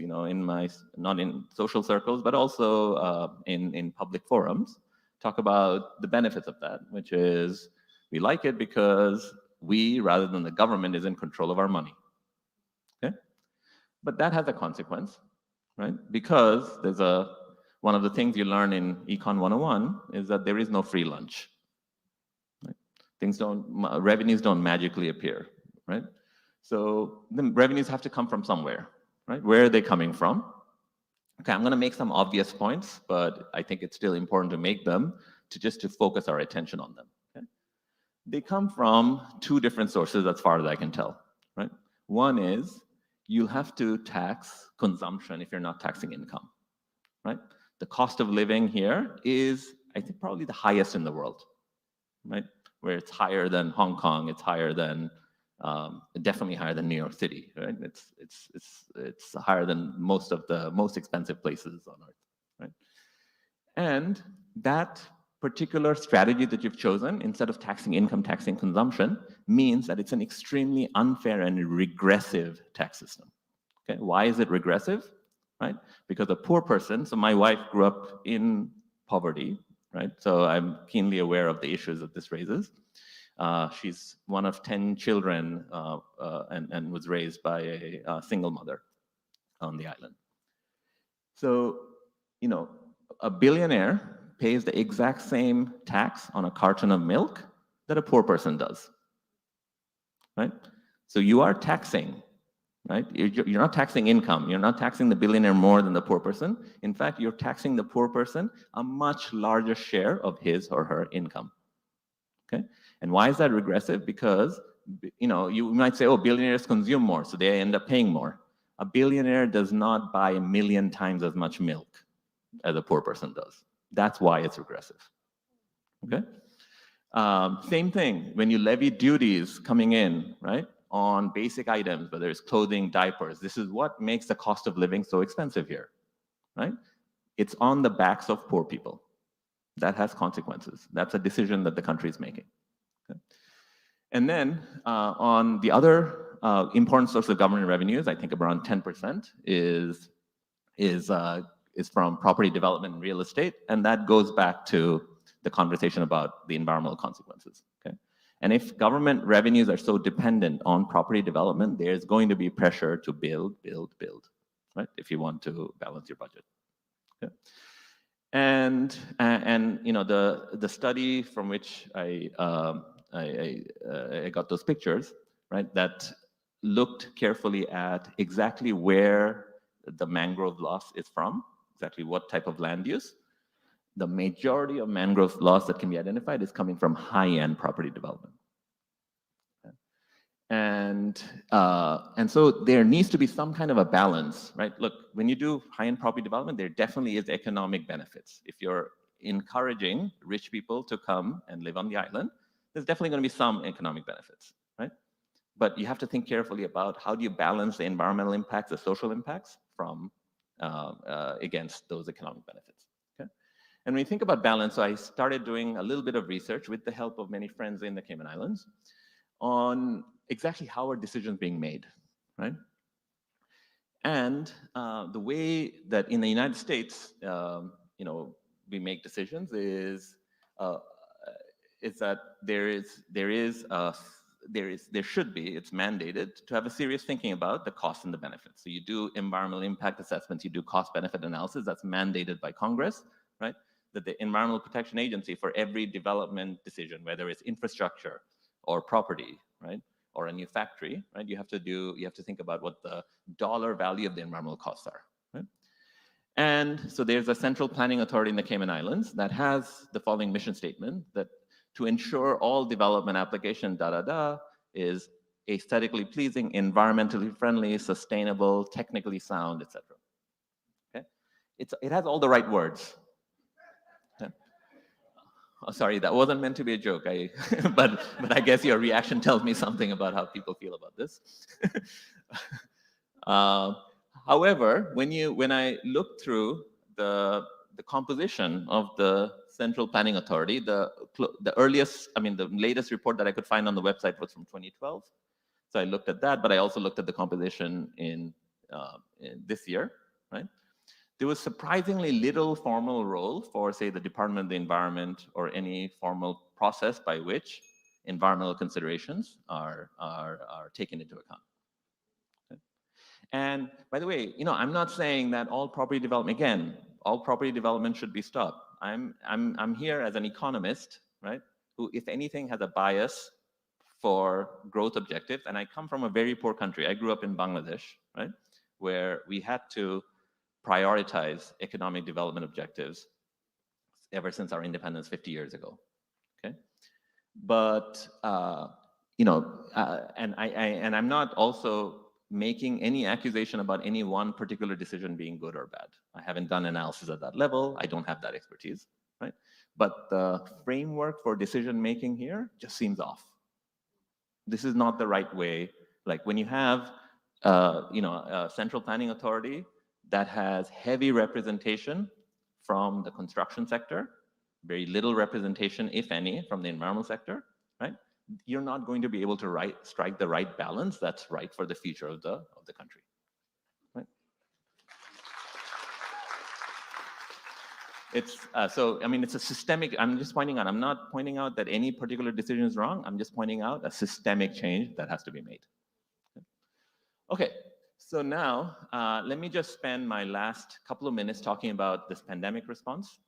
E: not in social circles, but also in public forums, talk about the benefits of that, which is we like it because we, rather than the government, is in control of our money. Okay? But that has a consequence, right? Because one of the things you learn in Econ 101 is that there is no free lunch. Right? Revenues don't magically appear, right? So the revenues have to come from somewhere, right? Where are they coming from? Okay, I'm going to make some obvious points, but I think it's still important to make them to focus our attention on them. Okay? They come from 2 different sources, as far as I can tell. Right? One is you'll have to tax consumption if you're not taxing income. Right? The cost of living here is, I think, probably the highest in the world. Right? Where it's higher than Hong Kong, it's higher than definitely higher than New York City, right? It's higher than most of the most expensive places on earth, right? And that particular strategy that you've chosen, instead of taxing income, taxing consumption, means that it's an extremely unfair and regressive tax system. Okay, why is it regressive? Right? Because a poor person. So my wife grew up in poverty, right? So I'm keenly aware of the issues that this raises. She's one of 10 children and was raised by a single mother on the island. So, a billionaire pays the exact same tax on a carton of milk that a poor person does, right? So you are taxing, right? You're not taxing income. You're not taxing the billionaire more than the poor person. In fact, you're taxing the poor person a much larger share of his or her income, okay? And why is that regressive? Because, you might say, oh, billionaires consume more, so they end up paying more. A billionaire does not buy 1 million times as much milk as a poor person does. That's why it's regressive, okay? Same thing, when you levy duties coming in, right, on basic items, whether it's clothing, diapers, this is what makes the cost of living so expensive here, right? It's on the backs of poor people. That has consequences. That's a decision that the country is making. Okay? And then on the other important source of government revenues, I think around 10% is from property development and real estate, and that goes back to the conversation about the environmental consequences. Okay, and if government revenues are so dependent on property development, there's going to be pressure to build, right? If you want to balance your budget. Okay. And you know, the study from which I got those pictures, right, that looked carefully at exactly where the mangrove loss is from, exactly what type of land use. The majority of mangrove loss that can be identified is coming from high-end property development. And so there needs to be some kind of a balance, right? Look, when you do high-end property development, there definitely is economic benefits. If you're encouraging rich people to come and live on the island, there's definitely going to be some economic benefits, right? But you have to think carefully about how do you balance the environmental impacts, the social impacts from against those economic benefits. Okay? And when you think about balance, so I started doing a little bit of research with the help of many friends in the Cayman Islands on exactly how are decisions being made, right? And the way that in the United States, you know, we make decisions is that there should be, it's mandated to have a serious thinking about the costs and the benefits. So you do environmental impact assessments, you do cost benefit analysis, that's mandated by Congress, right? That the Environmental Protection Agency for every development decision, whether it's infrastructure or property, right? Or a new factory, right? You have to think about what the dollar value of the environmental costs are, right? And so there's a central planning authority in the Cayman Islands that has the following mission statement that to ensure all development application is aesthetically pleasing, environmentally friendly, sustainable, technically sound, etc. Okay, it has all the right words. Okay. Oh, sorry, that wasn't meant to be a joke. But I guess your reaction tells me something about how people feel about this. However, when I looked through the composition of the Central Planning Authority, the latest report that I could find on the website was from 2012. So I looked at that, but I also looked at the composition in this year, right? There was surprisingly little formal role for, say, the Department of the Environment or any formal process by which environmental considerations are taken into account. Okay. And by the way, you know, I'm not saying that all property development, again, all property development should be stopped. I'm here as an economist, right, who, if anything, has a bias for growth objectives. And I come from a very poor country. I grew up in Bangladesh, right, where we had to prioritize economic development objectives ever since our independence 50 years ago. Okay, but you know, and I'm not also making any accusation about any one particular decision being good or bad. I haven't done analysis at that level. I don't have that expertise, right? But the framework for decision making here just seems off. This is not the right way. Like when you have you know, a central planning authority that has heavy representation from the construction sector, very little representation, if any, from the environmental sector, right? You're not going to be able to strike the right balance that's right for the future of the country, right? It's so, I mean, it's a systemic, I'm just pointing out, I'm not pointing out that any particular decision is wrong. I'm just pointing out a systemic change that has to be made. Okay, so now let me just spend my last couple of minutes talking about this pandemic response.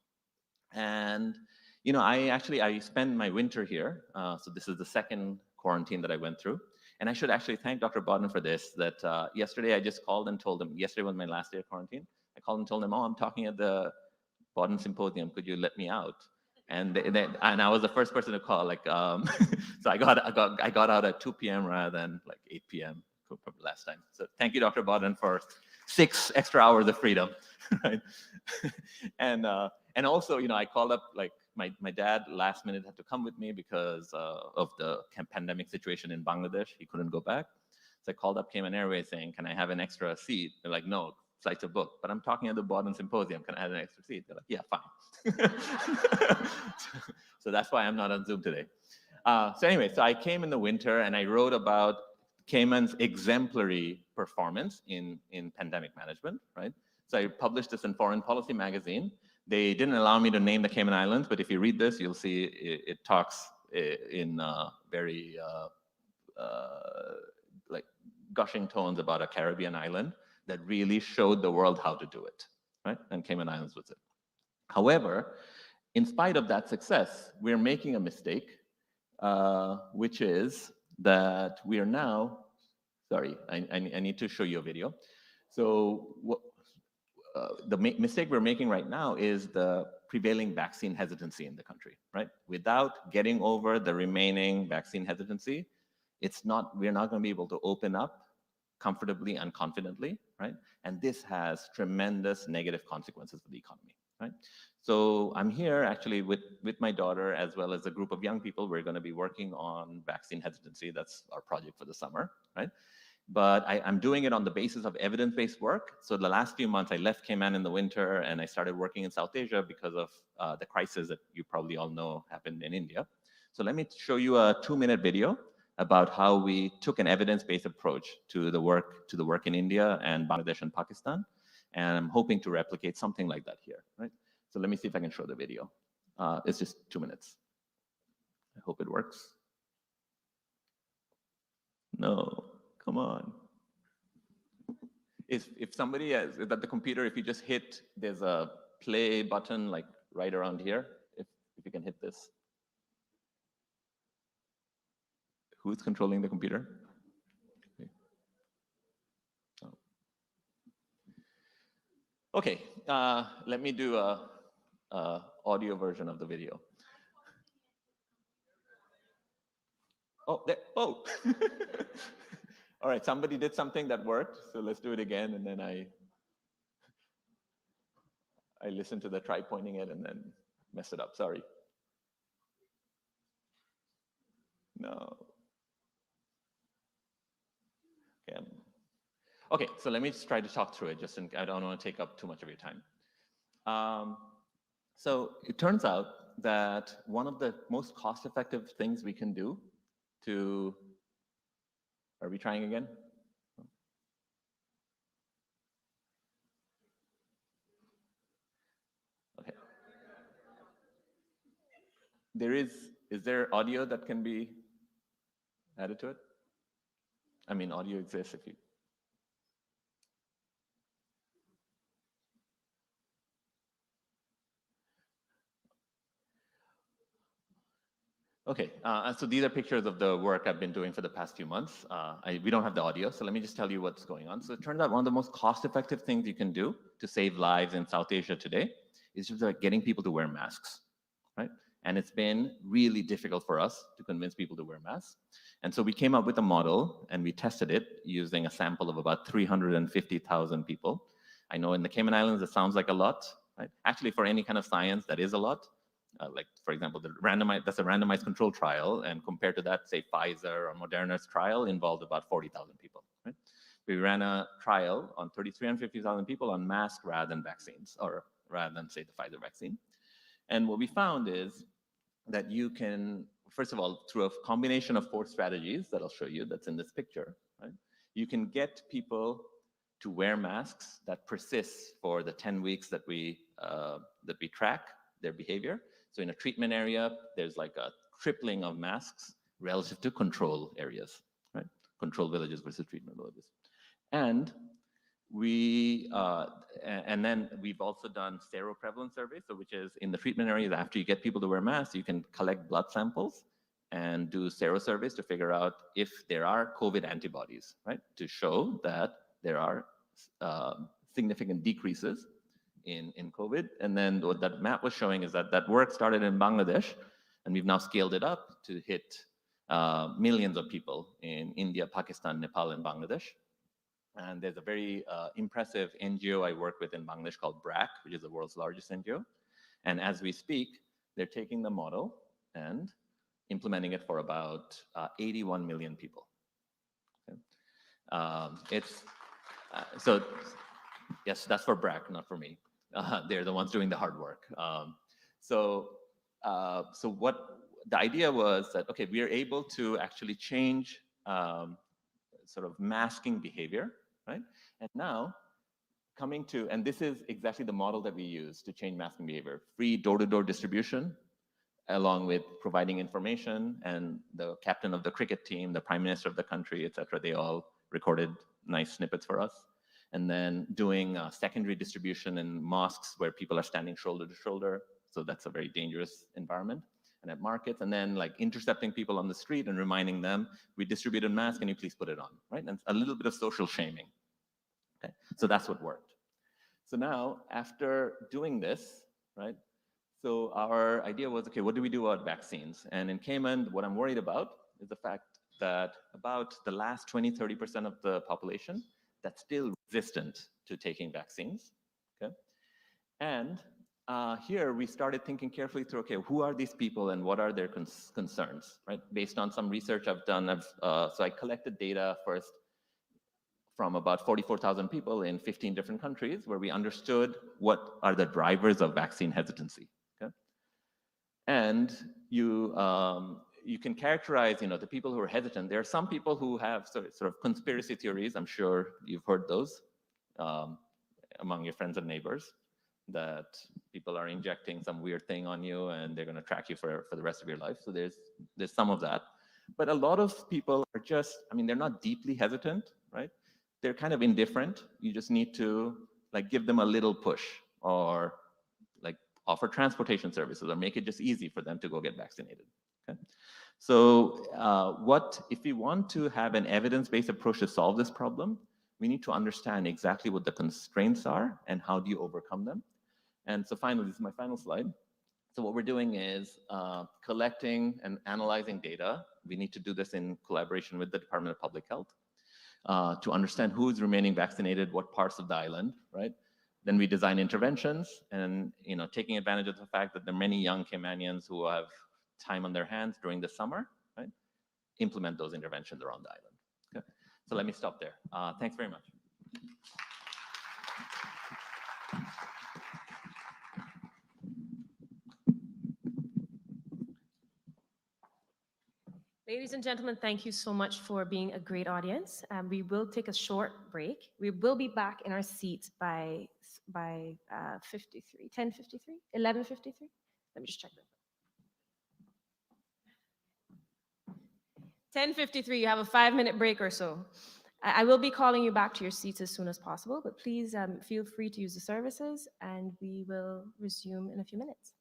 E: And, you know, I spend my winter here. So this is the second quarantine that I went through. And I should actually thank Dr. Bodden for this, that yesterday I just called and told him, yesterday was my last day of quarantine. I called and told him, oh, I'm talking at the Bodden Symposium, could you let me out? And and I was the first person to call, like, so I got out at 2 p.m. rather than like 8 p.m. last time. So thank you, Dr. Bodden, for 6 extra hours of freedom, right? And also, you know, I called up, like, my dad last minute had to come with me because of the pandemic situation in Bangladesh. He couldn't go back. So I called up Cayman Airways saying, can I have an extra seat? They're like, no, flights are booked. But I'm talking at the Bodden Symposium. Can I have an extra seat? They're like, yeah, fine. So that's why I'm not on Zoom today. So anyway, so I came in the winter and I wrote about Cayman's exemplary performance in pandemic management, right? So I published this in Foreign Policy magazine. They didn't allow me to name the Cayman Islands, but if you read this, you'll see it talks in very like gushing tones about a Caribbean island that really showed the world how to do it, right? And Cayman Islands was it. However, in spite of that success, we're making a mistake, which is that we are now, sorry, I need to show you a video. So the mistake we're making right now is the prevailing vaccine hesitancy in the country, right? Without getting over the remaining vaccine hesitancy, we're not going to be able to open up comfortably and confidently, right? And this has tremendous negative consequences for the economy, right? So I'm here actually with my daughter as well as a group of young people. We're going to be working on vaccine hesitancy. That's our project for the summer, right? But I'm doing it on the basis of evidence-based work. So the last few months, I left Cayman in the winter and I started working in South Asia because of the crisis that you probably all know happened in India. So let me show you a 2-minute video about how we took an evidence-based approach to the work in India and Bangladesh and Pakistan. And I'm hoping to replicate something like that here, right? So let me see if I can show the video. It's just 2 minutes. I hope it works. No. Come on. If somebody is at the computer, if you just hit, there's a play button like right around here. If you can hit this. Who's controlling the computer? Okay. Oh. Okay, let me do a audio version of the video. Oh, there, oh. All right, somebody did something that worked, so let's do it again, and then I listened to the try pointing it and then mess it up, sorry. No. Okay, okay, so let me just try to talk through it, I don't want to take up too much of your time. So it turns out that one of the most cost-effective things we can do to, are we trying again? Okay. Is there audio that can be added to it? I mean, audio exists if you. Okay, so these are pictures of the work I've been doing for the past few months. We don't have the audio, so let me just tell you what's going on. So it turns out one of the most cost-effective things you can do to save lives in South Asia today is just like getting people to wear masks, right? And it's been really difficult for us to convince people to wear masks. And so we came up with a model and we tested it using a sample of about 350,000 people. I know in the Cayman Islands, it sounds like a lot, right? Actually, for any kind of science, that is a lot. Like, for example, that's a randomized control trial, and compared to that, say, Pfizer or Moderna's trial involved about 40,000 people, right? We ran a trial on 350,000 people on masks rather than vaccines, or rather than, say, the Pfizer vaccine. And what we found is that you can, first of all, through a combination of 4 strategies that I'll show you, that's in this picture, right? You can get people to wear masks that persists for the 10 weeks that we track their behavior. So in a treatment area, there's like a tripling of masks relative to control areas, right? Control villages versus treatment villages. And then we've also done seroprevalence surveys, so which is in the treatment areas, after you get people to wear masks, you can collect blood samples and do serosurveys to figure out if there are COVID antibodies, right? To show that there are significant decreases in COVID. And then what that map was showing is that work started in Bangladesh, and we've now scaled it up to hit millions of people in India, Pakistan, Nepal, and Bangladesh. And there's a very impressive NGO I work with in Bangladesh called BRAC, which is the world's largest NGO. And as we speak, they're taking the model and implementing it for about 81 million people. Okay. So yes, that's for BRAC, not for me. They're the ones doing the hard work. So what the idea was that, okay, we are able to actually change sort of masking behavior, right? And now coming to, and this is exactly the model that we use to change masking behavior, free door-to-door distribution, along with providing information, and the captain of the cricket team, the prime minister of the country, et cetera, they all recorded nice snippets for us. And then doing secondary distribution in mosques where people are standing shoulder to shoulder. So that's a very dangerous environment. And at markets, and then like intercepting people on the street and reminding them, we distributed masks, can you please put it on, right? And a little bit of social shaming. Okay, so that's what worked. So now, after doing this, right, so our idea was, okay, what do we do about vaccines? And in Cayman, what I'm worried about is the fact that about the last 20, 30% of the population that's still resistant to taking vaccines, okay? And here we started thinking carefully through, okay, who are these people and what are their concerns, right? Based on some research I've done, so I collected data first from about 44,000 people in 15 different countries where we understood what are the drivers of vaccine hesitancy, okay? And you can characterize, the people who are hesitant. There are some people who have sort of conspiracy theories. I'm sure you've heard those among your friends and neighbors, that people are injecting some weird thing on you and they're going to track you for the rest of your life. So there's some of that. But a lot of people are just, they're not deeply hesitant, right? They're kind of indifferent. You just need to like give them a little push, or like offer transportation services, or make it just easy for them to go get vaccinated. Okay. So if we want to have an evidence-based approach to solve this problem, we need to understand exactly what the constraints are and how do you overcome them. And so finally, this is my final slide. So what we're doing is collecting and analyzing data. We need to do this in collaboration with the Department of Public Health to understand who's remaining vaccinated, what parts of the island, right? Then we design interventions, and taking advantage of the fact that there are many young Caymanians who have time on their hands during the summer, right? Implement those interventions around the island. Okay. So let me stop there. Thanks very much.
F: Ladies and gentlemen, thank you so much for being a great audience. We will take a short break. We will be back in our seats by 53, 10:53, 11:53. Let me just check that. 10:53, you have a 5-minute break or so. I will be calling you back to your seats as soon as possible, but please feel free to use the services, and we will resume in a few minutes.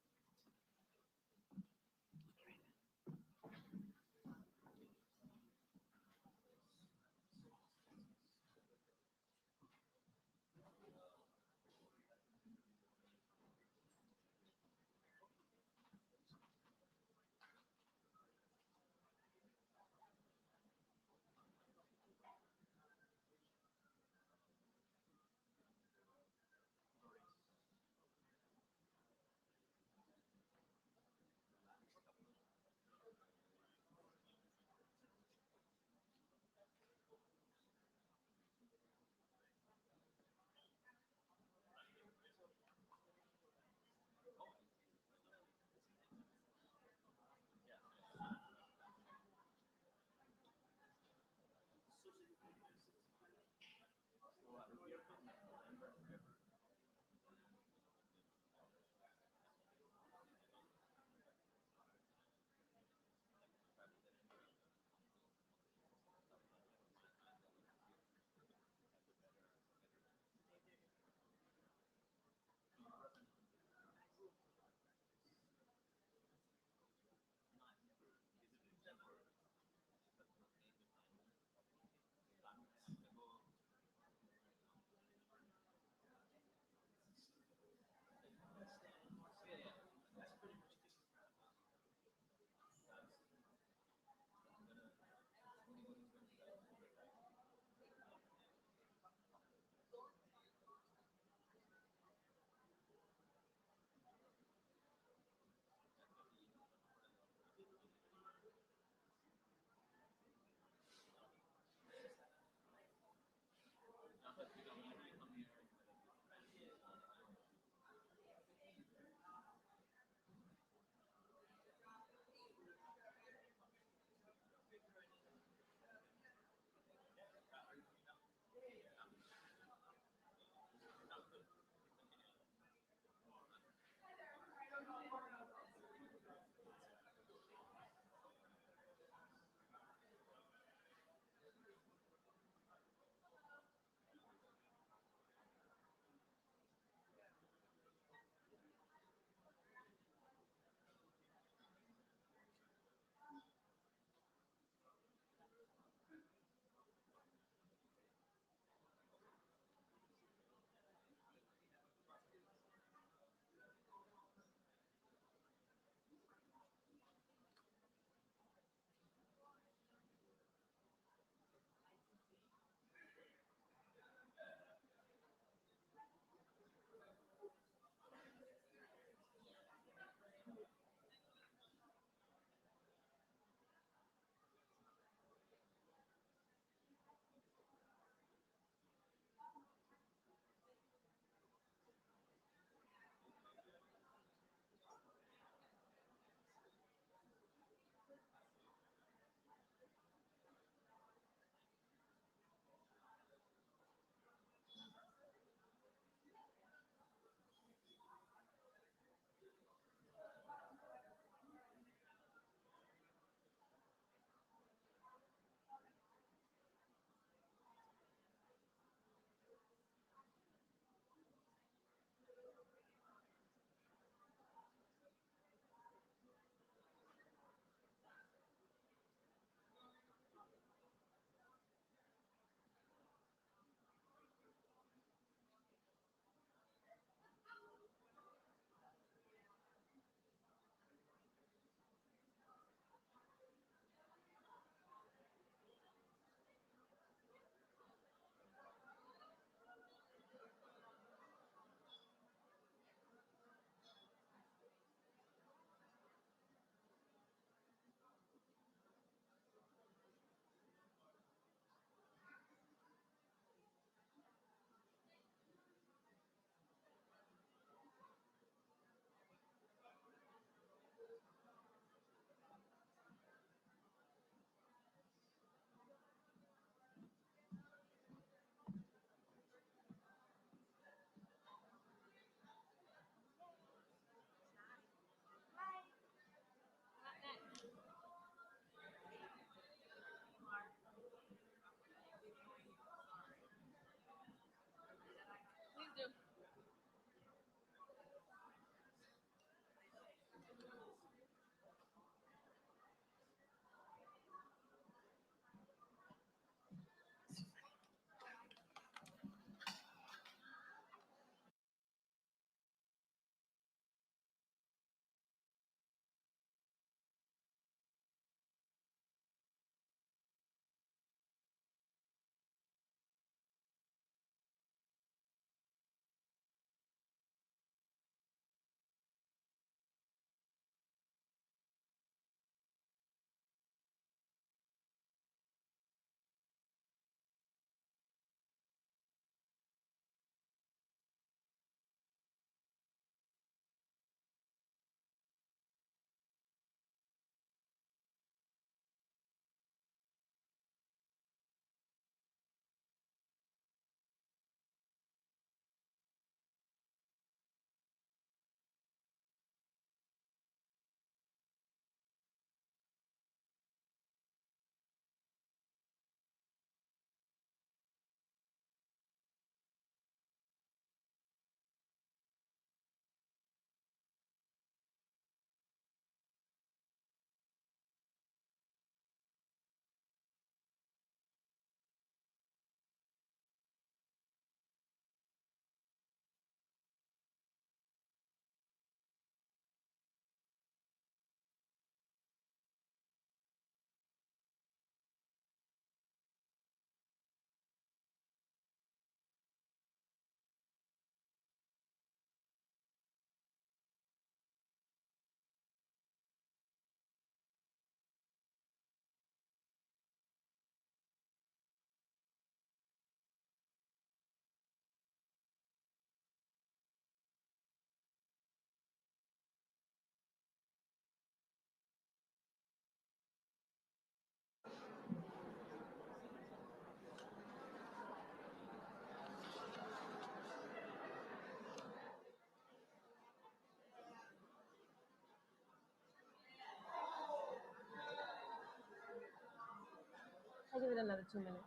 F: I'll give it another 2 minutes.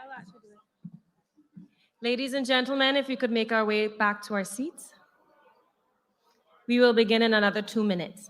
F: I'll actually do it. Ladies and gentlemen, if we could make our way back to our seats, we will begin in another 2 minutes.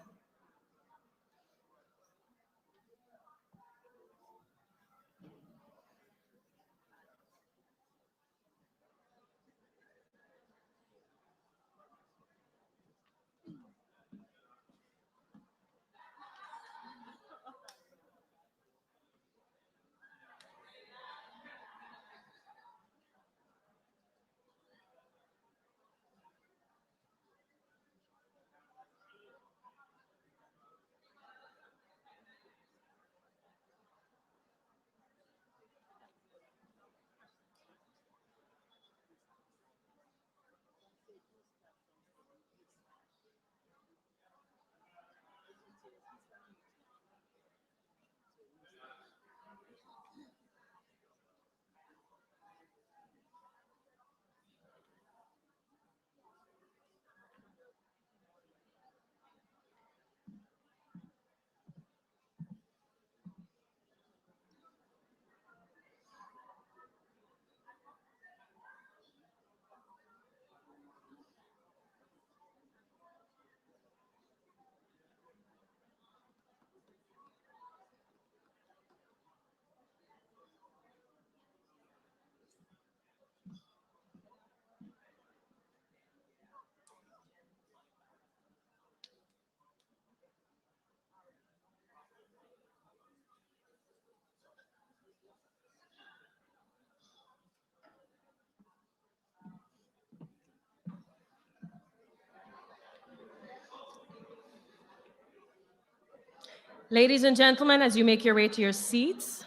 F: Ladies and gentlemen, as you make your way to your seats,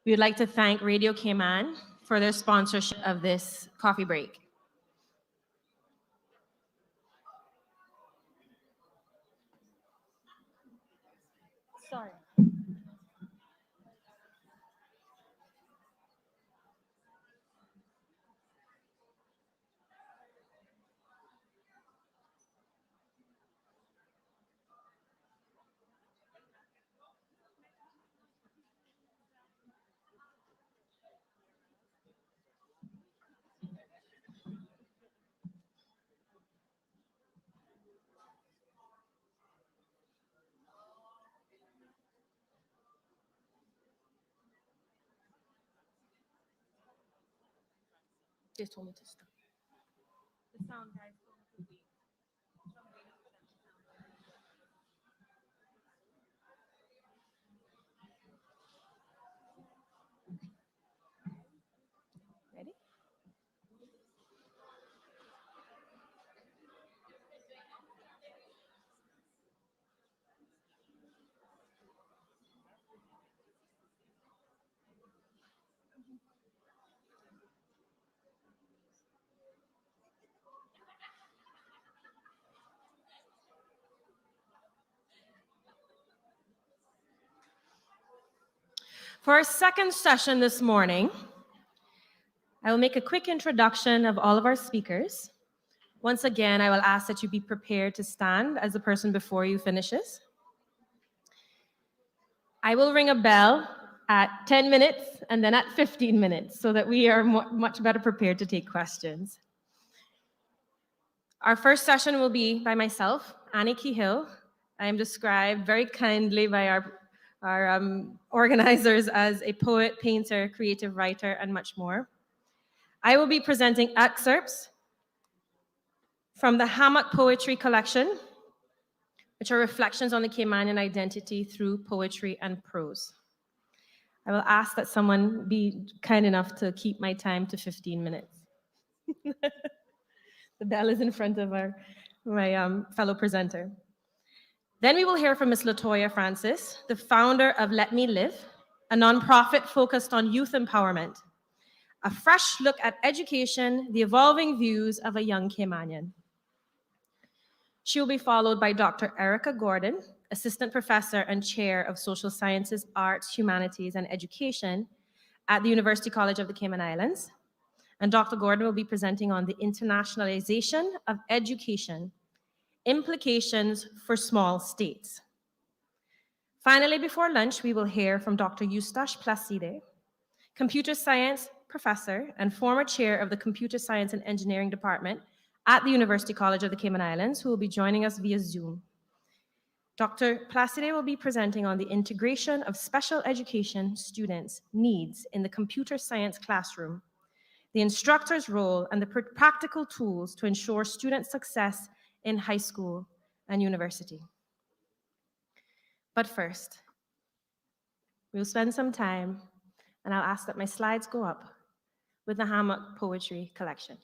F: we would like to thank Radio Cayman for their sponsorship of this coffee break. Sorry. They told me to stop. The sound guys told me to leave. Ready? For our second session this morning, I will make a quick introduction of all of our speakers. Once again, I will ask that you be prepared to stand as the person before you finishes. I will ring a bell at 10 minutes and then at 15 minutes so that we are much better prepared to take questions. Our first session will be by myself, Annie Kehill. I am described very kindly by our organizers as a poet, painter, creative writer, and much more. I will be presenting excerpts from the Hammock Poetry Collection, which are reflections on the Caymanian identity through poetry and prose. I will ask that someone be kind enough to keep my time to 15 minutes. The bell is in front of my fellow presenter. Then we will hear from Ms. Latoya Francis, the founder of Let Me Live, a nonprofit focused on youth empowerment. A fresh look at education, the evolving views of a young Caymanian. She will be followed by Dr. Erica Gordon, Assistant Professor and Chair of Social Sciences, Arts, Humanities, and Education at the University College of the Cayman Islands. And Dr. Gordon will be presenting on the internationalization of education, implications for small states. Finally, before lunch, we will hear from Dr. Eustache Placide, computer science professor and former chair of the Computer Science and Engineering Department at the University College of the Cayman Islands, who will be joining us via Zoom. Dr. Placide will be presenting on the integration of special education students' needs in the computer science classroom, the instructor's role, and the practical tools to ensure student success in high school and university. But first, we'll spend some time, and I'll ask that my slides go up, with the Hammock Poetry Collection.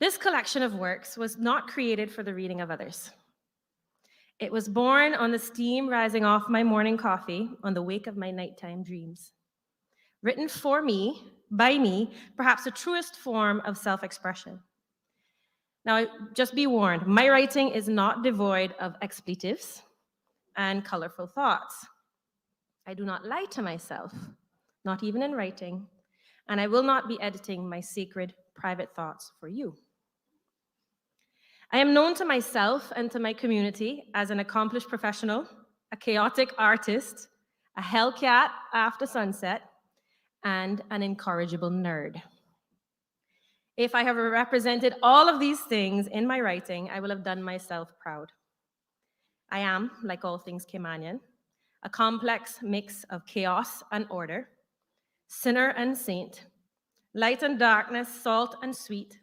F: This collection of works was not created for the reading of others. It was born on the steam rising off my morning coffee on the wake of my nighttime dreams. Written for me, by me, perhaps the truest form of self-expression. Now, just be warned, my writing is not devoid of expletives and colorful thoughts. I do not lie to myself, not even in writing, and I will not be editing my sacred private thoughts for you. I am known to myself and to my community as an accomplished professional, a chaotic artist, a hellcat after sunset, and an incorrigible nerd. If I have represented all of these things in my writing, I will have done myself proud. I am, like all things Caymanian, a complex mix of chaos and order, sinner and saint, light and darkness, salt and sweet.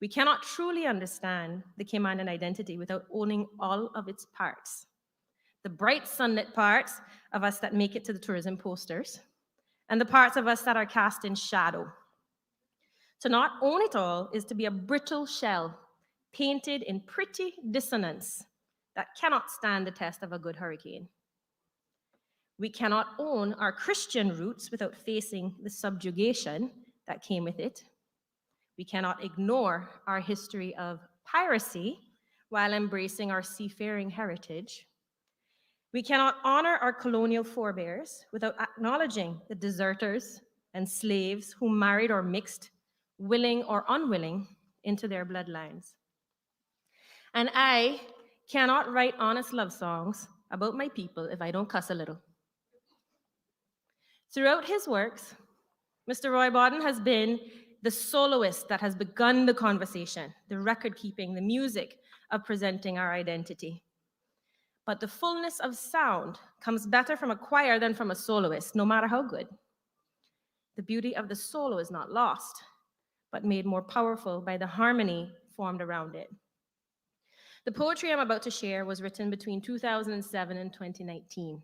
F: We cannot truly understand the Caymanian identity without owning all of its parts. The bright sunlit parts of us that make it to the tourism posters, and the parts of us that are cast in shadow. To not own it all is to be a brittle shell, painted in pretty dissonance that cannot stand the test of a good hurricane. We cannot own our Christian roots without facing the subjugation that came with it. We cannot ignore our history of piracy while embracing our seafaring heritage. We cannot honor our colonial forebears without acknowledging the deserters and slaves who married or mixed, willing or unwilling, into their bloodlines. And I cannot write honest love songs about my people if I don't cuss a little. Throughout his works, Mr. Roy Bodden has been the soloist that has begun the conversation, the record keeping, the music of presenting our identity. But the fullness of sound comes better from a choir than from a soloist, no matter how good. The beauty of the solo is not lost, but made more powerful by the harmony formed around it. The poetry I'm about to share was written between 2007 and 2019.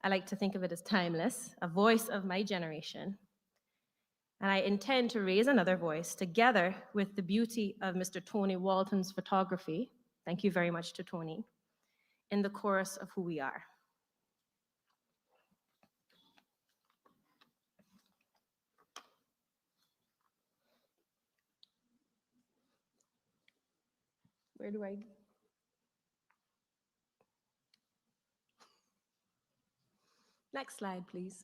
F: I like to think of it as timeless, a voice of my generation. And I intend to raise another voice together with the beauty of Mr. Tony Walton's photography. Thank you very much to Tony. In the chorus of who we are. Where do I? Next slide, please.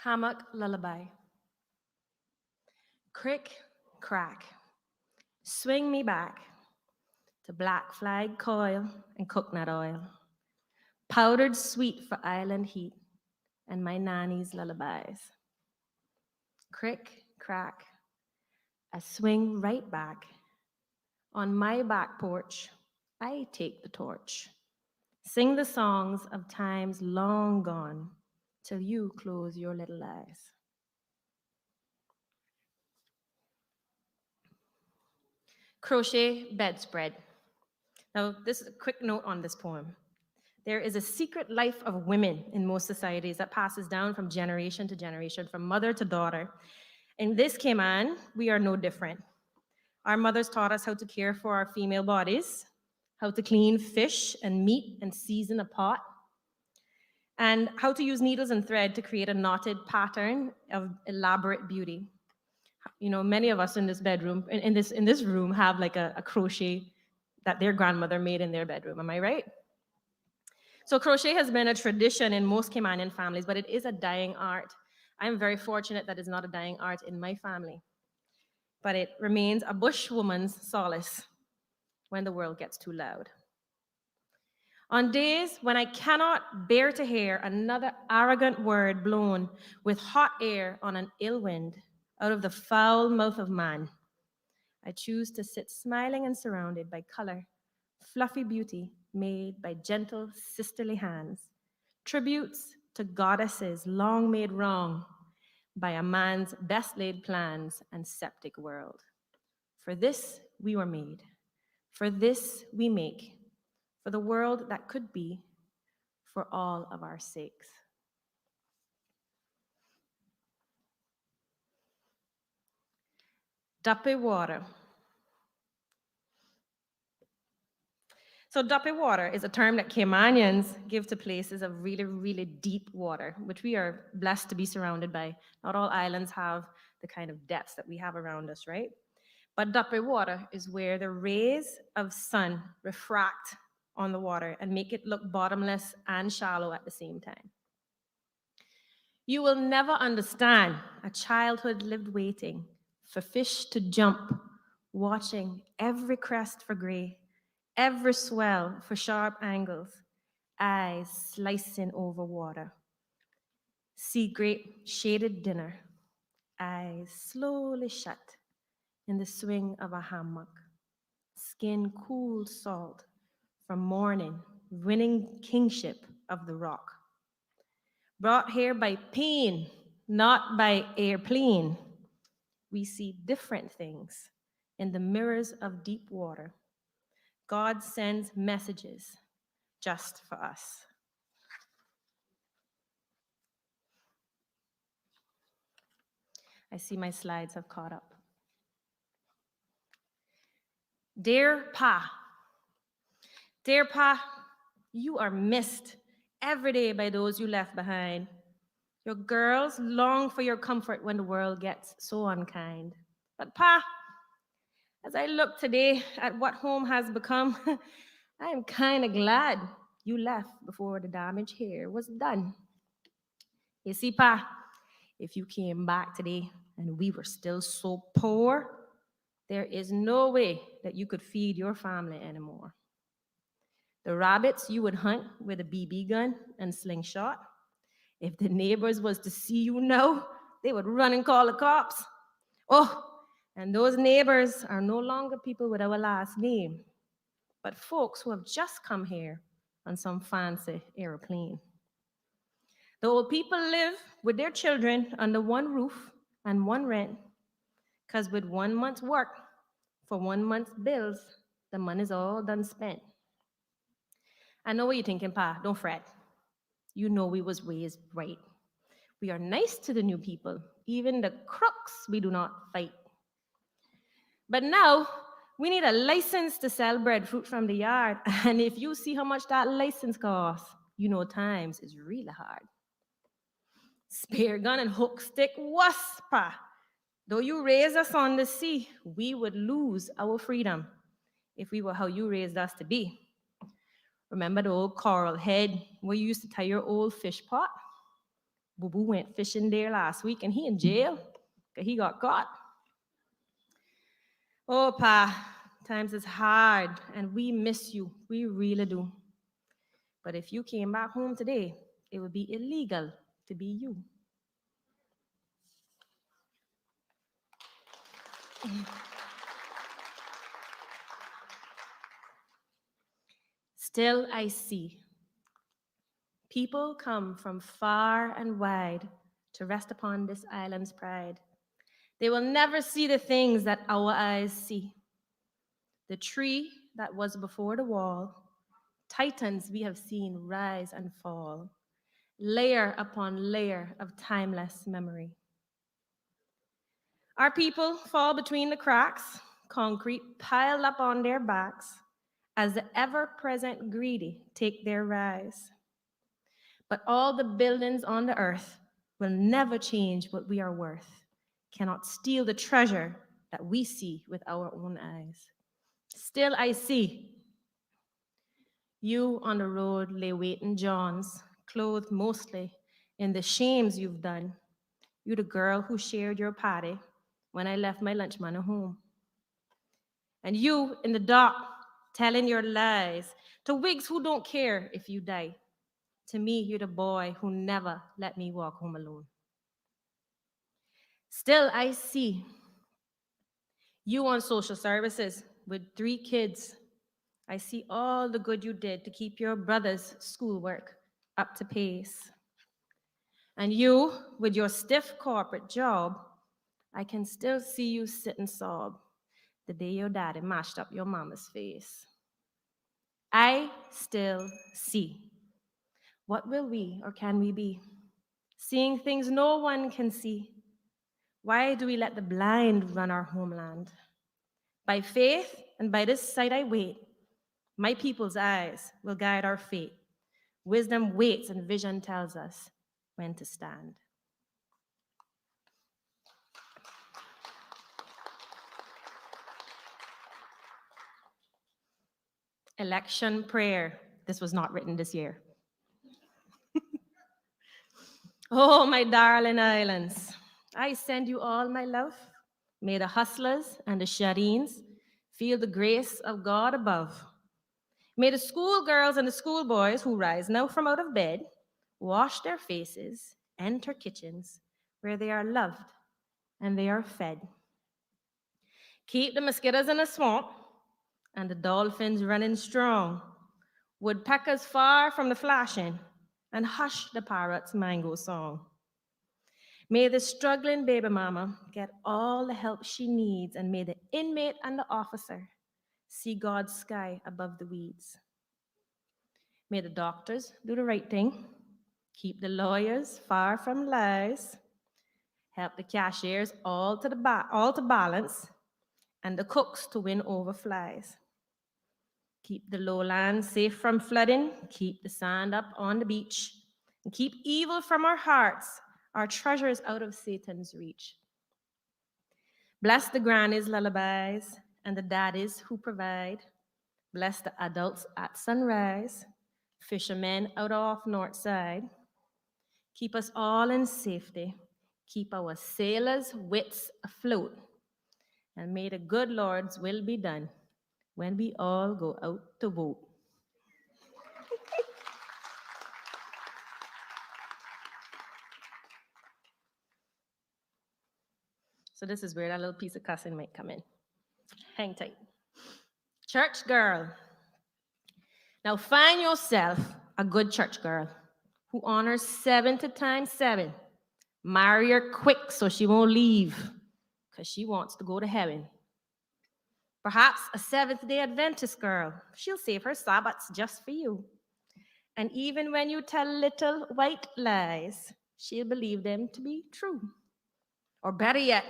F: Hammock Lullaby. Crick, crack, swing me back to black flag coil and coconut oil, powdered sweet for island heat, and my nanny's lullabies. Crick, crack, I swing right back On my back porch, I take the torch. Sing the songs of times long gone till you close your little eyes. Crochet bedspread. Now, this is a quick note on this poem. There is a secret life of women in most societies that passes down from generation to generation, from mother to daughter. In this Cayman, we are no different. Our mothers taught us how to care for our female bodies, how to clean fish and meat and season a pot, and how to use needles and thread to create a knotted pattern of elaborate beauty. You know, many of us in this bedroom, in this room, have like a crochet that their grandmother made in their bedroom. Am I right? So crochet has been a tradition in most Caymanian families, but it is a dying art. I'm very fortunate that it's not a dying art in my family, but it remains a bushwoman's solace when the world gets too loud. On days when I cannot bear to hear another arrogant word blown with hot air on an ill wind out of the foul mouth of man, I choose to sit smiling and surrounded by color, fluffy beauty made by gentle sisterly hands, tributes to goddesses long made wrong by a man's best laid plans and septic world. For this we were made, for this we make, for the world that could be, for all of our sakes. Dape water. So dape water is a term that Caymanians give to places of really, really deep water, which we are blessed to be surrounded by. Not all islands have the kind of depths that we have around us, right? But dape water is where the rays of sun refract on the water and make it look bottomless and shallow at the same time. You will never understand a childhood lived waiting for fish to jump, watching every crest for gray, every swell for sharp angles, eyes slicing over water. Sea grape shaded dinner, eyes slowly shut in the swing of a hammock, skin cool salt from morning, winning kingship of the rock. Brought here by pain, not by airplane, we see different things in the mirrors of deep water. God sends messages just for us. I see my slides have caught up. Dear Pa, you are missed every day by those you left behind. Your girls long for your comfort when the world gets so unkind. But Pa, as I look today at what home has become, I am kind of glad you left before the damage here was done. You see, Pa, if you came back today and we were still so poor, there is no way that you could feed your family anymore. The rabbits you would hunt with a BB gun and slingshot, if the neighbors was to see you now, they would run and call the cops. Oh, and those neighbors are no longer people with our last name, but folks who have just come here on some fancy airplane. The old people live with their children under one roof and one rent, because with 1 month's work for 1 month's bills, the money's all done spent. I know what you're thinking, Pa, don't fret. You know we was raised right. We are nice to the new people. Even the crooks we do not fight. But now, we need a license to sell breadfruit from the yard. And if you see how much that license costs, you know times is really hard. Spear gun and hook stick waspa. Though you raised us on the sea, we would lose our freedom if we were how you raised us to be. Remember the old coral head where you used to tie your old fish pot? Boo Boo went fishing there last week and he in jail because he got caught. Oh, Pa, times is hard and we miss you. We really do. But if you came back home today, it would be illegal to be you. Still I see people come from far and wide to rest upon this island's pride. They will never see the things that our eyes see. The tree that was before the wall, titans we have seen rise and fall, layer upon layer of timeless memory. Our people fall between the cracks, concrete piled up on their backs, as the ever-present greedy take their rise. But all the buildings on the earth will never change what we are worth, cannot steal the treasure that we see with our own eyes. Still I see you on the road lay waiting Johns, clothed mostly in the shames you've done. You the girl who shared your party when I left my lunch money home. And you in the dark telling your lies to wigs who don't care if you die. To me, you're the boy who never let me walk home alone. Still, I see you on social services with 3 kids. I see all the good you did to keep your brother's schoolwork up to pace. And you, with your stiff corporate job, I can still see you sit and sob the day your daddy mashed up your mama's face. I still see. What will we or can we be? Seeing things no one can see. Why do we let the blind run our homeland? By faith and by this sight I wait, my people's eyes will guide our fate. Wisdom waits and vision tells us when to stand. Election prayer. This was not written this year. Oh, my darling islands, I send you all my love. May the hustlers and the shut-ins feel the grace of God above. May the schoolgirls and the schoolboys who rise now from out of bed wash their faces, enter kitchens where they are loved and they are fed. Keep the mosquitoes in the swamp and the dolphins running strong. Woodpeckers far from the flashing and hush the parrot's mango song. May the struggling baby mama get all the help she needs, and may the inmate and the officer see God's sky above the weeds. May the doctors do the right thing, keep the lawyers far from lies, help the cashiers all to balance, and the cooks to win over flies. Keep the lowlands safe from flooding, keep the sand up on the beach, and keep evil from our hearts, our treasures out of Satan's reach. Bless the grannies' lullabies and the daddies who provide. Bless the adults at sunrise, fishermen out off north side. Keep us all in safety. Keep our sailors' wits afloat. And may the good Lord's will be done when we all go out to vote. So this is where that little piece of cussing might come in. Hang tight. Church girl. Now find yourself a good church girl who honors 70 times 7. Marry her quick so she won't leave because she wants to go to heaven. Perhaps a Seventh-day Adventist girl. She'll save her Sabbaths just for you. And even when you tell little white lies, she'll believe them to be true. Or better yet,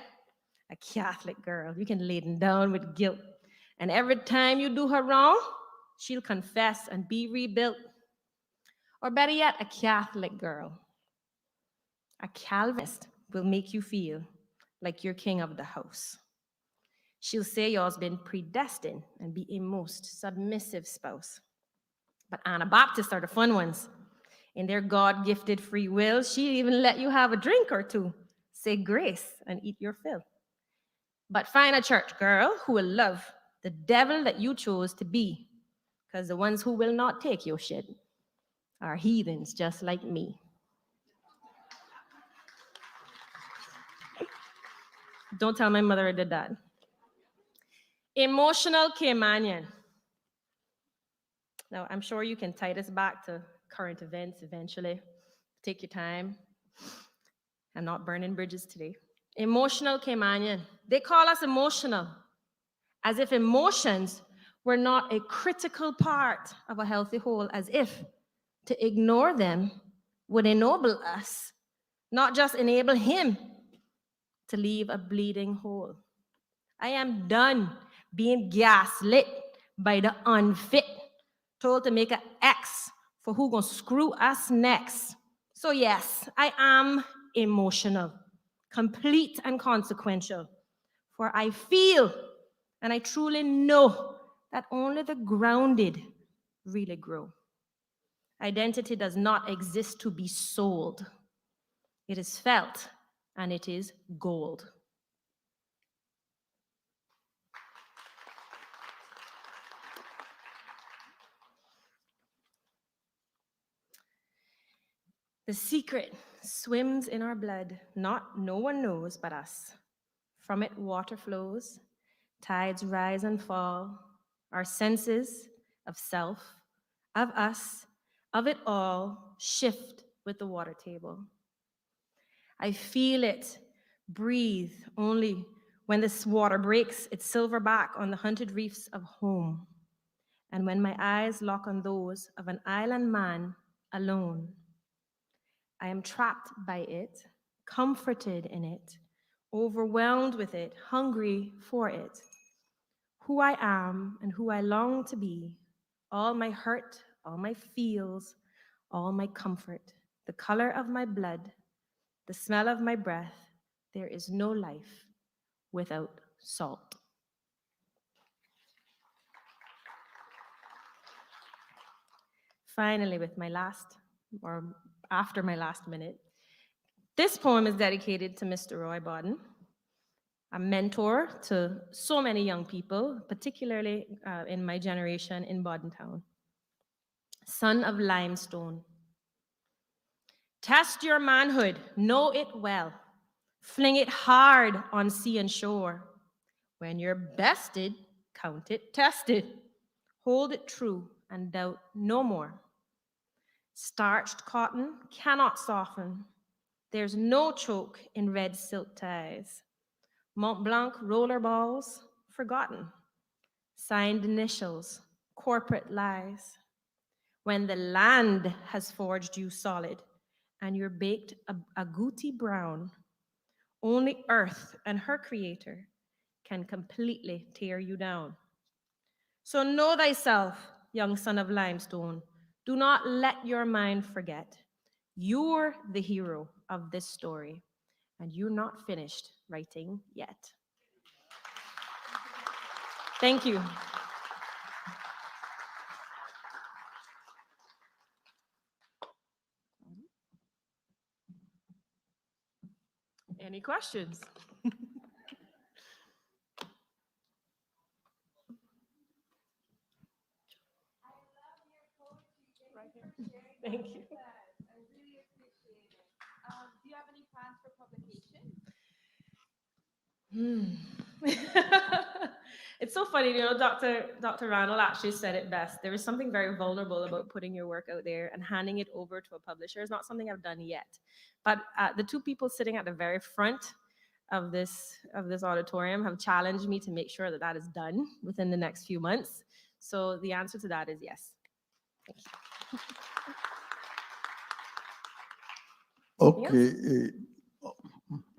F: a Catholic girl. You can laden down with guilt. And every time you do her wrong, she'll confess and be rebuilt. Or better yet, a Catholic girl. A Calvinist will make you feel like you're king of the house. She'll say yours been predestined and be a most submissive spouse. But Anabaptists are the fun ones. In their God-gifted free will, she'll even let you have a drink or two, say grace, and eat your fill. But find a church girl who will love the devil that you chose to be, because the ones who will not take your shit are heathens just like me. Don't tell my mother I did that. Emotional Caymanian. Now, I'm sure you can tie this back to current events eventually. Take your time. I'm not burning bridges today. Emotional Caymanian. They call us emotional, as if emotions were not a critical part of a healthy whole, as if to ignore them would ennoble us, not just enable him to leave a bleeding hole. I am done being gaslit by the unfit, told to make an X for who gonna screw us next. So yes, I am emotional, complete and consequential, for I feel and I truly know that only the grounded really grow. Identity does not exist to be sold. It is felt and it is gold. The secret swims in our blood, no one knows but us. From it water flows, tides rise and fall, our senses of self, of us, of it all shift with the water table. I feel it breathe only when this water breaks its silver back on the hunted reefs of home, and when my eyes lock on those of an island man alone. I am trapped by it, comforted in it, overwhelmed with it, hungry for it. Who I am and who I long to be, all my hurt, all my feels, all my comfort, the color of my blood, the smell of my breath, there is no life without salt. Finally, with my last, or after my last minute, this poem is dedicated to Mr. Roy Bodden, a mentor to so many young people, particularly in my generation in Bodden Town. Son of limestone. Test your manhood, know it well. Fling it hard on sea and shore. When you're bested, count it tested. Hold it true and doubt no more. Starched cotton cannot soften. There's no choke in red silk ties. Mont Blanc roller balls, forgotten. Signed initials, corporate lies. When the land has forged you solid and you're baked a gooty brown, only Earth and her creator can completely tear you down. So know thyself, young son of limestone. Do not let your mind forget. You're the hero of this story, and you're not finished writing yet. Thank you. Any questions? Thank you.
G: Do you have any plans for publication?
F: It's so funny, Dr. Randall actually said it best. There is something very vulnerable about putting your work out there and handing it over to a publisher. It's not something I've done yet. But the two people sitting at the very front of this auditorium have challenged me to make sure that that is done within the next few months. So the answer to that is yes. Thank you.
C: Okay.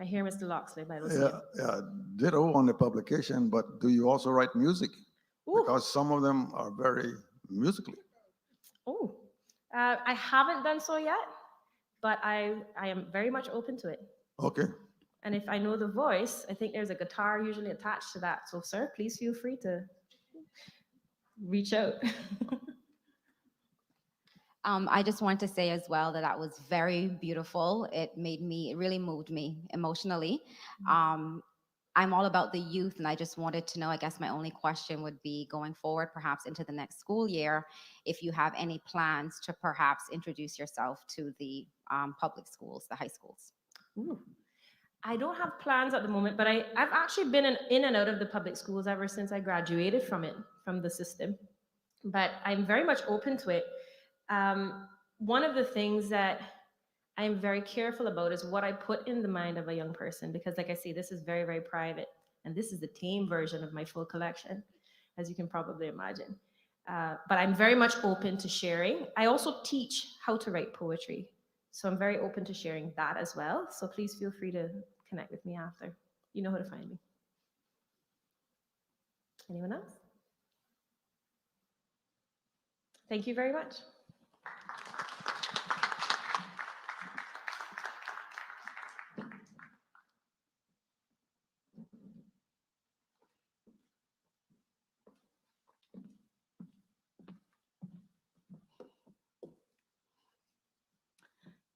F: I hear Mr. Loxley, but I don't see
C: Yeah,
F: him.
C: yeah, ditto on the publication, but do you also write music?
F: Ooh.
C: Because some of them are very musically.
F: Oh, I haven't done so yet, but I am very much open to it.
C: Okay.
F: And if I know the voice, I think there's a guitar usually attached to that. So, sir, please feel free to reach out.
G: I just want to say as well that that was very beautiful. It really moved me emotionally. I'm all about the youth, and I just wanted to know, I guess my only question would be going forward, perhaps into the next school year, if you have any plans to perhaps introduce yourself to the public schools, the high schools.
F: Ooh. I don't have plans at the moment, but I've actually been in and out of the public schools ever since I graduated from the system. but I'm very much open to it. One of the things that I'm very careful about is what I put in the mind of a young person, because like I say, this is very, very private. And this is the tame version of my full collection, as you can probably imagine. But I'm very much open to sharing. I also teach how to write poetry. So I'm very open to sharing that as well. So please feel free to connect with me after. You know how to find me. Anyone else? Thank you very much.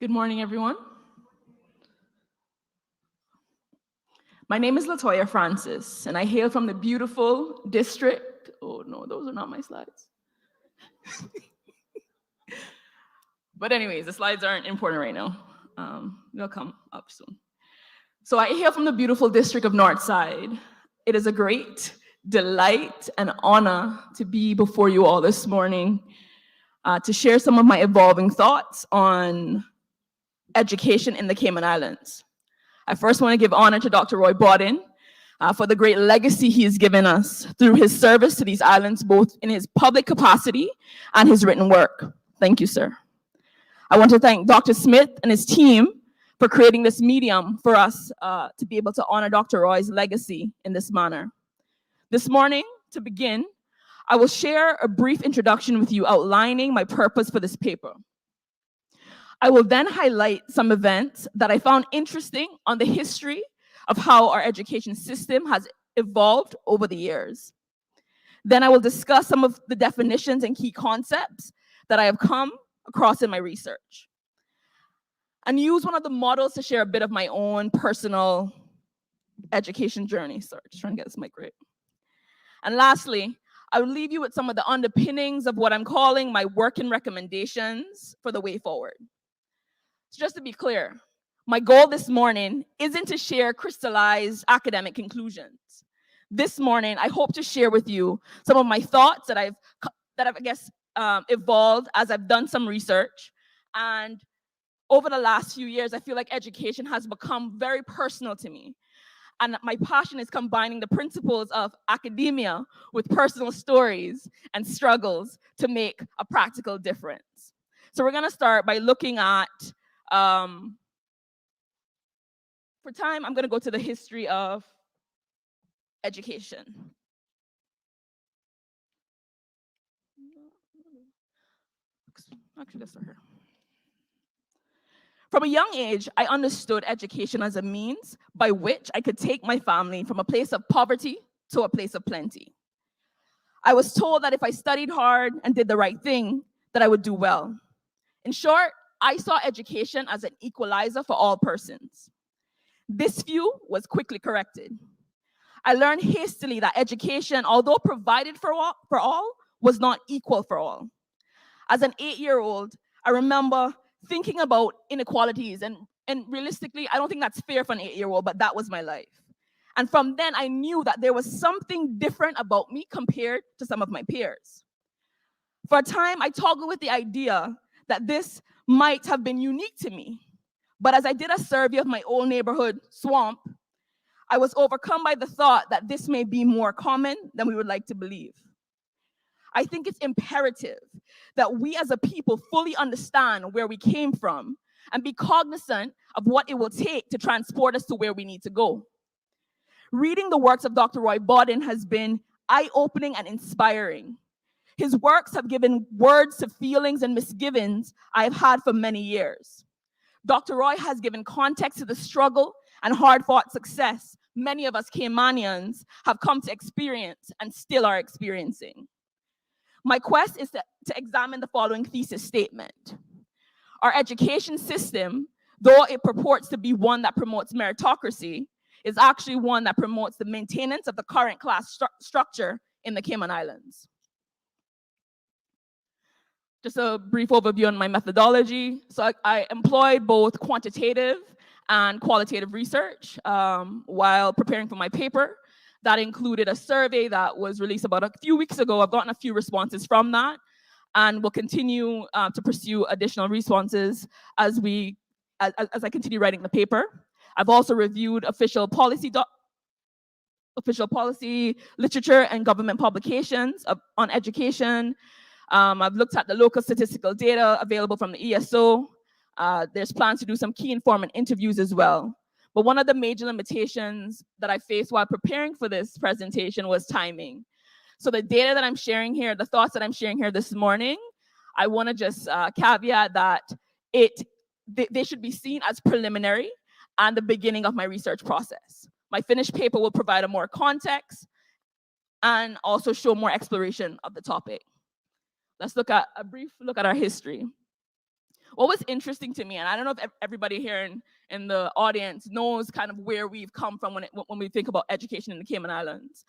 H: Good morning, everyone. My name is Latoya Francis, and I hail from the beautiful district. Oh no, those are not my slides. But anyways, the slides aren't important right now. They'll come up soon. So I hail from the beautiful district of Northside. It is a great delight and honor to be before you all this morning to share some of my evolving thoughts on education in the Cayman Islands. I first want to give honor to Dr. Roy Bodden for the great legacy he has given us through his service to these islands, both in his public capacity and his written work. Thank you, sir. I want to thank Dr. Smith and his team for creating this medium for us to be able to honor Dr. Roy's legacy in this manner. This morning, to begin, I will share a brief introduction with you outlining my purpose for this paper. I will then highlight some events that I found interesting on the history of how our education system has evolved over the years. Then I will discuss some of the definitions and key concepts that I have come across in my research, and use one of the models to share a bit of my own personal education journey. Sorry, just trying to get this mic right. And lastly, I will leave you with some of the underpinnings of what I'm calling my working recommendations for the way forward. So just to be clear, my goal this morning isn't to share crystallized academic conclusions. This morning, I hope to share with you some of my thoughts that I've I guess, evolved as I've done some research. And over the last few years, I feel like education has become very personal to me. And my passion is combining the principles of academia with personal stories and struggles to make a practical difference. So we're gonna start by looking at, for time, I'm gonna go to the history of education. Actually, let's start here. From a young age, I understood education as a means by which I could take my family from a place of poverty to a place of plenty. I was told that if I studied hard and did the right thing, that I would do well. In short, I saw education as an equalizer for all persons. This view was quickly corrected. I learned hastily that education, although provided for all, was not equal for all. As an 8-year-old, I remember thinking about inequalities, and realistically, I don't think that's fair for an 8-year-old, but that was my life. And from then, I knew that there was something different about me compared to some of my peers. For a time, I toggled with the idea that this might have been unique to me. But as I did a survey of my old neighborhood, Swamp, I was overcome by the thought that this may be more common than we would like to believe. I think it's imperative that we as a people fully understand where we came from and be cognizant of what it will take to transport us to where we need to go. Reading the works of Dr. Roy Bodden has been eye-opening and inspiring. His works have given words to feelings and misgivings I have had for many years. Dr. Roy has given context to the struggle and hard-fought success many of us Caymanians have come to experience and still are experiencing. My quest is to examine the following thesis statement. Our education system, though it purports to be one that promotes meritocracy, is actually one that promotes the maintenance of the current class structure in the Cayman Islands. Just a brief overview on my methodology. So I employed both quantitative and qualitative research while preparing for my paper. That included a survey that was released about a few weeks ago. I've gotten a few responses from that, and will continue to pursue additional responses as I continue writing the paper. I've also reviewed official policy literature and government publications on education. I've looked at the local statistical data available from the ESO. There's plans to do some key informant interviews as well. But one of the major limitations that I faced while preparing for this presentation was timing. So the data that I'm sharing here, the thoughts that I'm sharing here this morning, I want to just caveat that they should be seen as preliminary and the beginning of my research process. My finished paper will provide a more context and also show more exploration of the topic. Let's look at a brief look at our history. What was interesting to me, and I don't know if everybody here in the audience knows kind of where we've come from when we think about education in the Cayman Islands.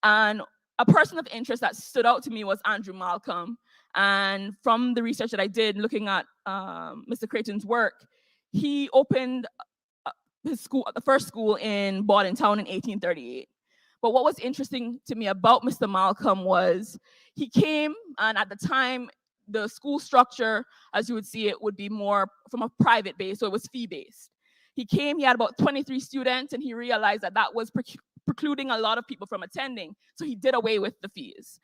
H: And a person of interest that stood out to me was Andrew Malcolm. And from the research that I did looking at Mr. Creighton's work, he opened his school, the first school in Bodden Town in 1838. But what was interesting to me about Mr. Malcolm was he came, and at the time, the school structure, as you would see it, would be more from a private base, so it was fee-based. He came, he had about 23 students, and he realized that that was precluding a lot of people from attending, so he did away with the fees.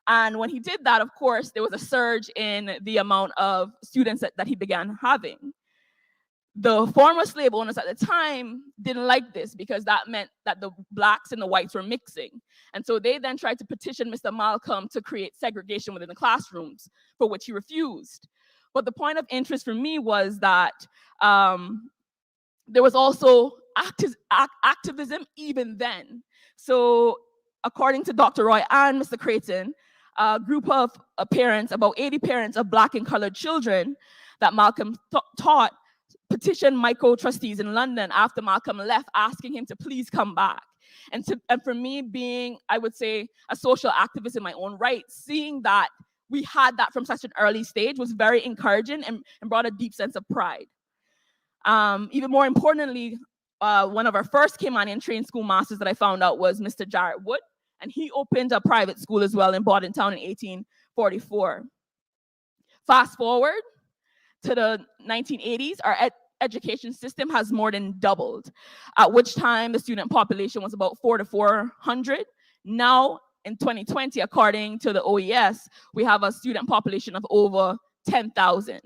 H: And when he did that, of course, there was a surge in the amount of students that he began having. The former slave owners at the time didn't like this because that meant that the blacks and the whites were mixing. And so they then tried to petition Mr. Malcolm to create segregation within the classrooms, for which he refused. But the point of interest for me was that there was also activism even then. So according to Dr. Roy and Mr. Creighton, a group of parents, about 80 parents of Black and colored children that Malcolm taught, petitioned Michael trustees in London after Malcolm left, asking him to please come back. And for me, being, I would say, a social activist in my own right, seeing that we had that from such an early stage was very encouraging and brought a deep sense of pride. Even more importantly, one of our first Caymanian trained schoolmasters that I found out was Mr. Jarrett Wood, and he opened a private school as well in Bodden Town in 1844. Fast forward to the 1980s, our education system has more than doubled, at which time the student population was about 400 to 400. Now, in 2020, according to the OES, we have a student population of over 10,000.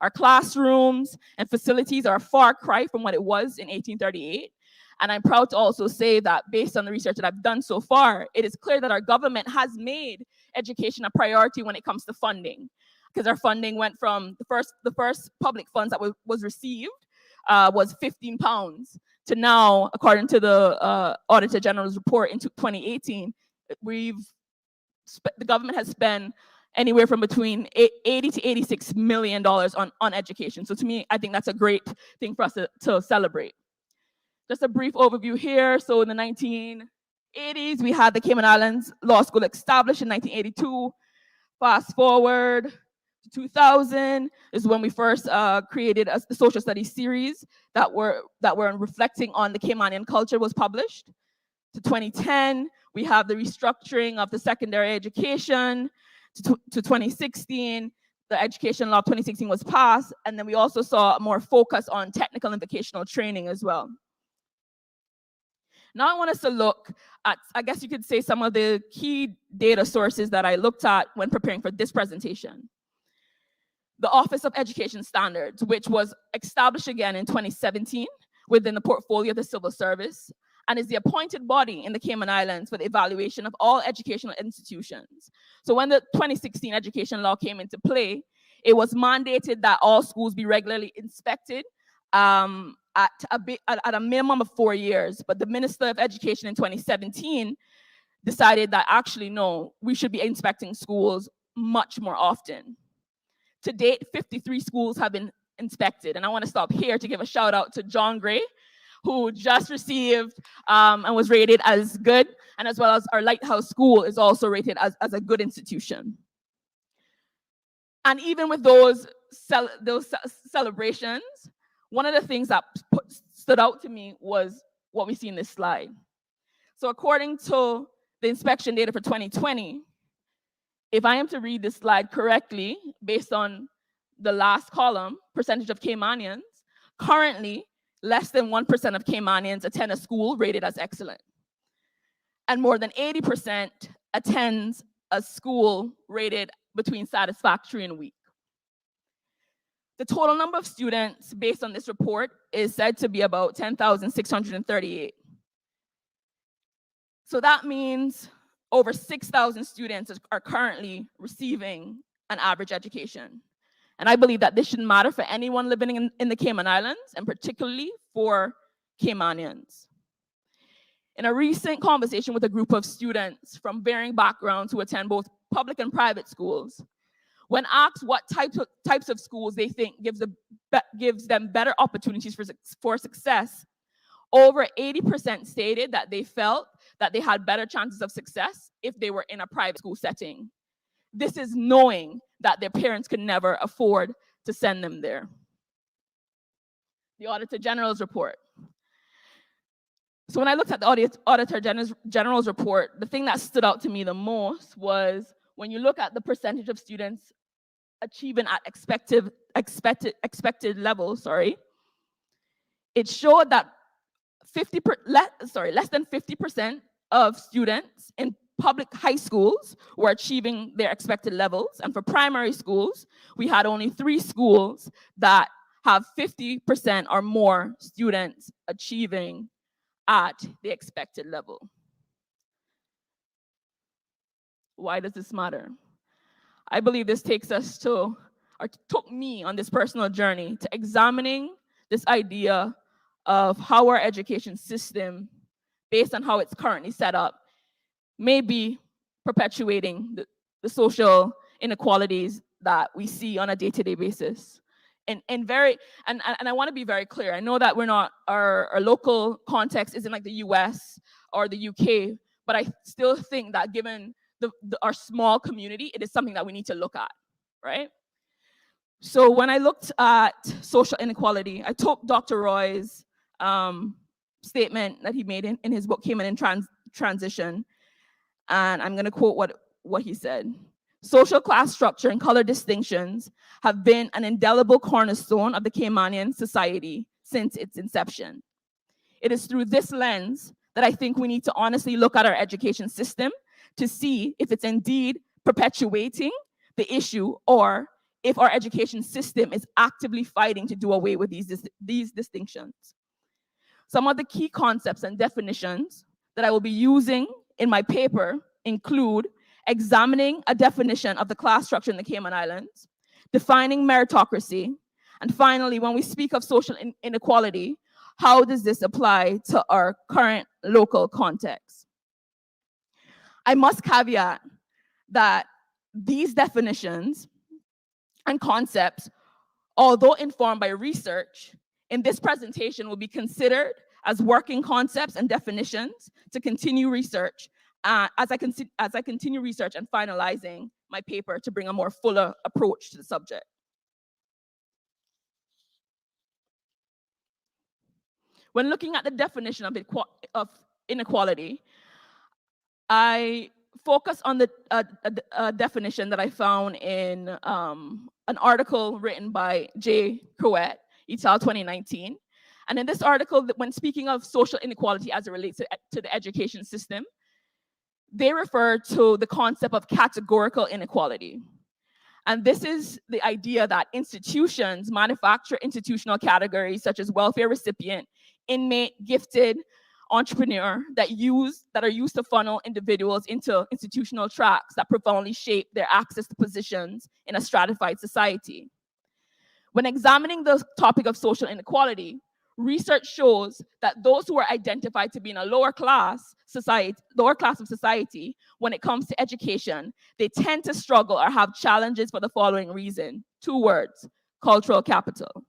H: Our classrooms and facilities are a far cry from what it was in 1838. And I'm proud to also say that based on the research that I've done so far, it is clear that our government has made education a priority when it comes to funding, because our funding went from the first public funds that was received was £15 to now, according to the Auditor General's report in 2018, the government has spent anywhere from between 80 to $86 million on education. So to me, I think that's a great thing for us to celebrate. Just a brief overview here. So in the 1980s, we had the Cayman Islands Law School established in 1982. Fast forward to 2000 is when we first created a social studies series that were reflecting on the Caymanian culture was published. To 2010, we have the restructuring of the secondary education. To 2016, the Education Law of 2016 was passed, and then we also saw more focus on technical and vocational training as well. Now I want us to look at, I guess you could say, some of the key data sources that I looked at when preparing for this presentation. The Office of Education Standards, which was established again in 2017 within the portfolio of the Civil Service, and is the appointed body in the Cayman Islands for the evaluation of all educational institutions. So when the 2016 education law came into play, it was mandated that all schools be regularly inspected at a minimum of 4 years. But the Minister of Education in 2017 decided that actually, no, we should be inspecting schools much more often. To date, 53 schools have been inspected. And I want to stop here to give a shout out to John Gray, who just received and was rated as good, and as well as our Lighthouse School is also rated as a good institution. And even with those celebrations, one of the things that stood out to me was what we see in this slide. So according to the inspection data for 2020, if I am to read this slide correctly, based on the last column, percentage of Caymanians, currently less than 1% of Caymanians attend a school rated as excellent. And more than 80% attends a school rated between satisfactory and weak. The total number of students based on this report is said to be about 10,638. So that means over 6,000 students are currently receiving an average education. And I believe that this shouldn't matter for anyone living in the Cayman Islands, and particularly for Caymanians. In a recent conversation with a group of students from varying backgrounds who attend both public and private schools, when asked what types of schools they think gives them better opportunities for success, over 80% stated that they felt that they had better chances of success if they were in a private school setting. This is knowing that their parents could never afford to send them there. The Auditor General's report. So when I looked at the Auditor General's report, the thing that stood out to me the most was when you look at the percentage of students achieving at expected levels, it showed that less than 50% of students in public high schools were achieving their expected levels. And for primary schools, we had only 3 schools that have 50% or more students achieving at the expected level. Why does this matter? I believe this takes us to, or took me on this personal journey to examining this idea of how our education system, based on how it's currently set up, may be perpetuating the social inequalities that we see on a day-to-day basis. And I want to be very clear. I know that we're not, our local context isn't like the US or the UK, but I still think that given our small community, it is something that we need to look at, right? So when I looked at social inequality, I took Dr. Roy's statement that he made in his book, Cayman in Transition, and I'm going to quote what he said. Social class structure and color distinctions have been an indelible cornerstone of the Caymanian society since its inception. It is through this lens that I think we need to honestly look at our education system to see if it's indeed perpetuating the issue or if our education system is actively fighting to do away with these distinctions. Some of the key concepts and definitions that I will be using in my paper include examining a definition of the class structure in the Cayman Islands, defining meritocracy, and finally, when we speak of social inequality, how does this apply to our current local context? I must caveat that these definitions and concepts, although informed by research, in this presentation will be considered as working concepts and definitions to continue research as I continue research and finalizing my paper to bring a more fuller approach to the subject. When looking at the definition of inequality, I focus on the definition that I found in an article written by J. Crowett, et al. 2019. And in this article, when speaking of social inequality as it relates to the education system, they refer to the concept of categorical inequality. And this is the idea that institutions manufacture institutional categories such as welfare recipient, inmate, gifted, entrepreneur that are used to funnel individuals into institutional tracks that profoundly shape their access to positions in a stratified society. When examining the topic of social inequality, research shows that those who are identified to be in a lower class of society, when it comes to education, they tend to struggle or have challenges for the following reason. 2 words: cultural capital.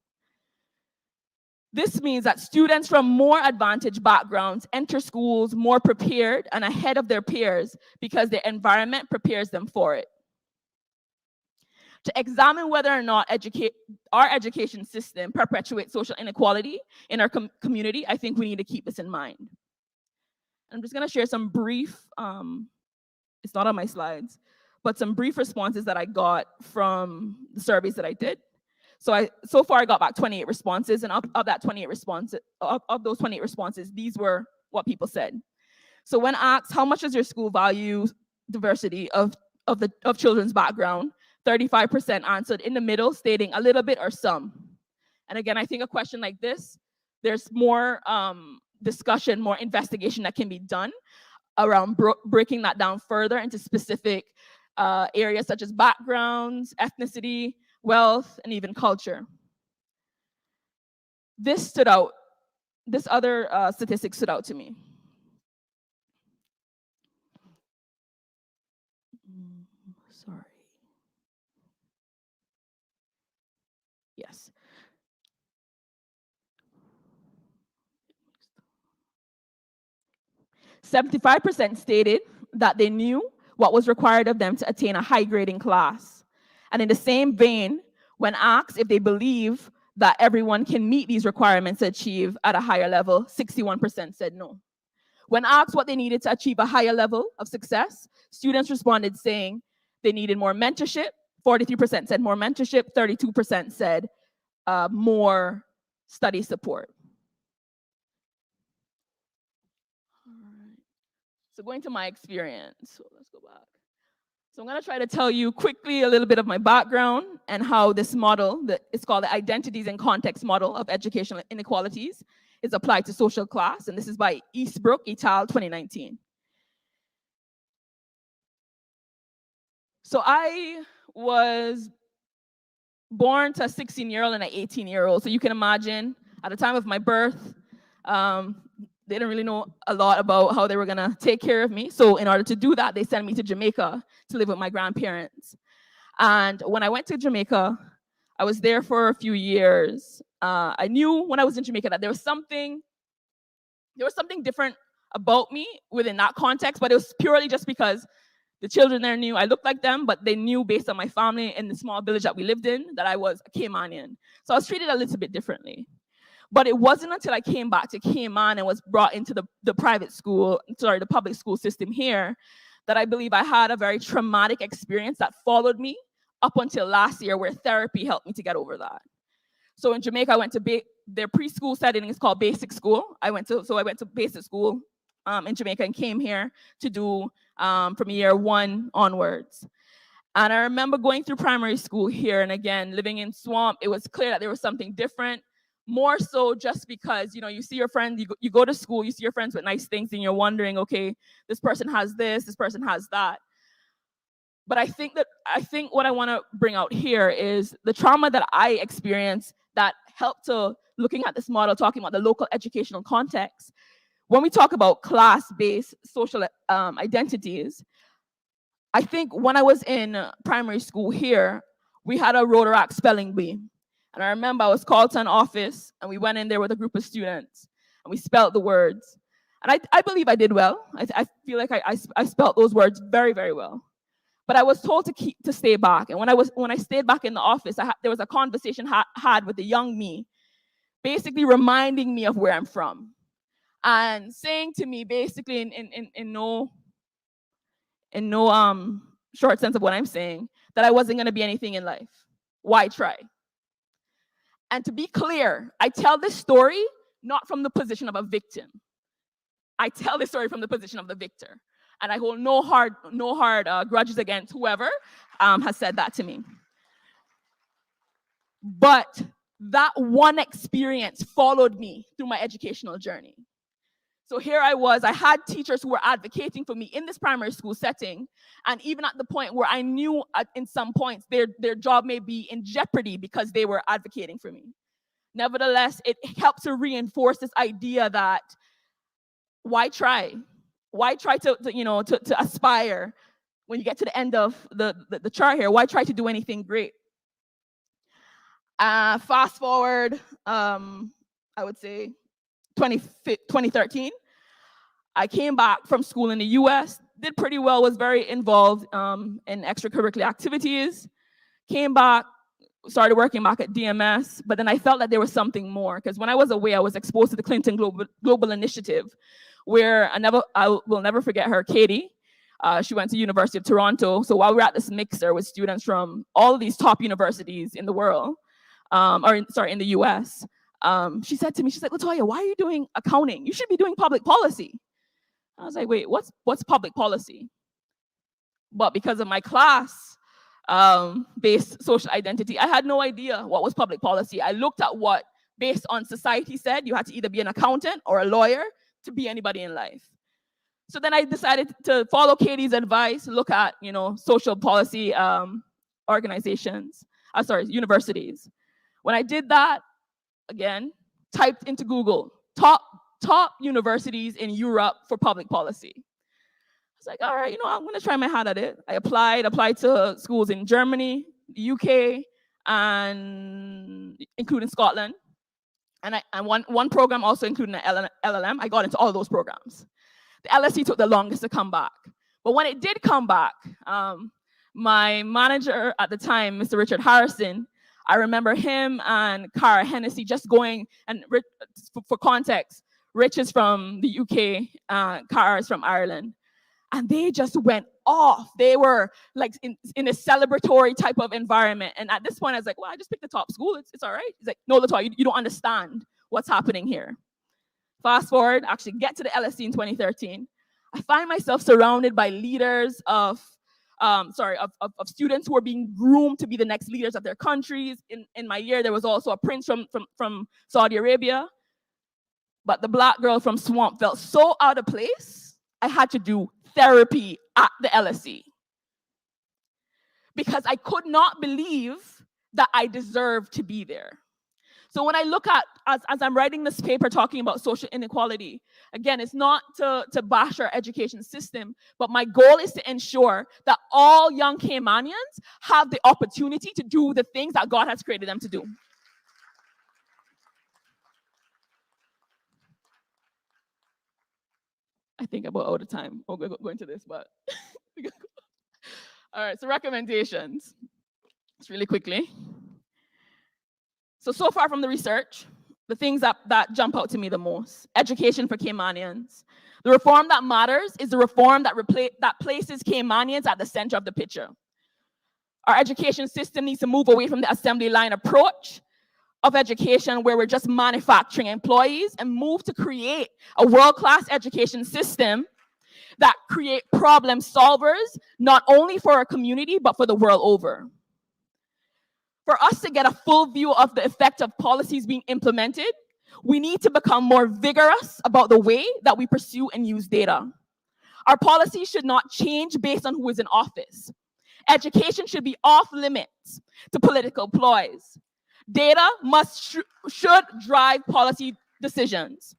H: This means that students from more advantaged backgrounds enter schools more prepared and ahead of their peers because their environment prepares them for it. To examine whether or not our education system perpetuates social inequality in our community, I think we need to keep this in mind. I'm just gonna share some brief, it's not on my slides, but some brief responses that I got from the surveys that I did. So far I got back 28 responses, and of those 28 responses, these were what people said. So when asked, how much does your school value diversity of children's background, 35% answered in the middle, stating a little bit or some. And again, I think a question like this, there's more discussion, more investigation that can be done around breaking that down further into specific areas such as backgrounds, ethnicity, wealth, and even culture. This other statistic stood out to me. Sorry. Yes. "75% stated that they knew what was required of them to attain a high grading class. And in the same vein, when asked if they believe that everyone can meet these requirements to achieve at a higher level, 61% said no. When asked what they needed to achieve a higher level of success, students responded saying they needed more mentorship. 43% said more mentorship, 32% said more study support. All right. So going to my experience, so let's go back. So I'm gonna try to tell you quickly a little bit of my background and how this model, it's called the Identities and Context Model of Educational Inequalities, is applied to social class, and this is by Eastbrook et al. 2019. So I was born to a 16-year-old and an 18-year-old. So you can imagine, at the time of my birth, they didn't really know a lot about how they were gonna take care of me. So in order to do that, they sent me to Jamaica to live with my grandparents. And when I went to Jamaica, I was there for a few years. I knew when I was in Jamaica that there was something different about me within that context, but it was purely just because the children there knew I looked like them, but they knew based on my family in the small village that we lived in that I was a Caymanian. So I was treated a little bit differently. But it wasn't until I came back to Cayman and was brought into the public school system here, that I believe I had a very traumatic experience that followed me up until last year, where therapy helped me to get over that. So in Jamaica, I went to their preschool setting is called basic school. I went to basic school in Jamaica and came here to do from year 1 onwards. And I remember going through primary school here, and again, living in Swamp, it was clear that there was something different. More so just because, you see your friends, you go to school, you see your friends with nice things, and you're wondering, okay, this person has this person has that. But I think what I want to bring out here is the trauma that I experienced that helped to looking at this model, talking about the local educational context. When we talk about class-based social identities, I think when I was in primary school here, we had a Rotaract spelling bee. And I remember I was called to an office, and we went in there with a group of students, and we spelled the words. And I believe I did well. I feel like I spelled those words very, very well. But I was told to stay back. And when I stayed back in the office, there was a conversation had with the young me, basically reminding me of where I'm from, and saying to me, basically in no short sense of what I'm saying, that I wasn't going to be anything in life. Why try? And to be clear, I tell this story not from the position of a victim. I tell this story from the position of the victor. And I hold no hard grudges against whoever has said that to me. But that one experience followed me through my educational journey. So here I was, I had teachers who were advocating for me in this primary school setting, and even at the point where I knew in some points their job may be in jeopardy because they were advocating for me. Nevertheless, it helped to reinforce this idea that why try? Why try to aspire when you get to the end of the chart here? Why try to do anything great? Fast forward, I would say 2013. I came back from school in the US, did pretty well, was very involved in extracurricular activities. Came back, started working back at DMS, but then I felt that there was something more, because when I was away, I was exposed to the Clinton Global Initiative, where I will never forget her, Katie. She went to University of Toronto. So while we were at this mixer with students from all of these top universities in the world, in the US, she said to me, she's like, Latoya, why are you doing accounting? You should be doing public policy. I was like, wait, what's public policy? But because of my class based social identity, I had no idea what was public policy. I looked at what, based on society, said you had to either be an accountant or a lawyer to be anybody in life. So then I decided to follow Katie's advice, look at, social policy organizations, universities. When I did that, again, typed into Google, top universities in Europe for public policy. I was like, all right, I'm gonna try my hand at it. I applied to schools in Germany, the UK, and including Scotland. And one program also including an LLM. I got into all of those programs. The LSE took the longest to come back. But when it did come back, my manager at the time, Mr. Richard Harrison, I remember him and Cara Hennessy just going, and for context, Rich is from the UK, Cara is from Ireland. And they just went off. They were like in a celebratory type of environment. And at this point, I was like, well, I just picked the top school. It's all right. He's like, no, Latoya, you don't understand what's happening here. Fast forward, actually get to the LSE in 2013. I find myself surrounded by leaders of students who are being groomed to be the next leaders of their countries. In my year, there was also a prince from Saudi Arabia. But the Black girl from Swamp felt so out of place, I had to do therapy at the LSE. Because I could not believe that I deserved to be there. So when I look at, as I'm writing this paper talking about social inequality, again, it's not to bash our education system, but my goal is to ensure that all young Caymanians have the opportunity to do the things that God has created them to do. I think about all the time. We'll go into this, but all right, so recommendations. Just really quickly. So far from the research, the things that jump out to me the most: education for Caymanians. The reform that matters is the reform that places Caymanians at the center of the picture. Our education system needs to move away from the assembly line approach of education where we're just manufacturing employees and move to create a world-class education system that create problem solvers, not only for our community, but for the world over. For us to get a full view of the effect of policies being implemented, we need to become more vigorous about the way that we pursue and use data. Our policies should not change based on who is in office. Education should be off limits to political ploys. Data should drive policy decisions.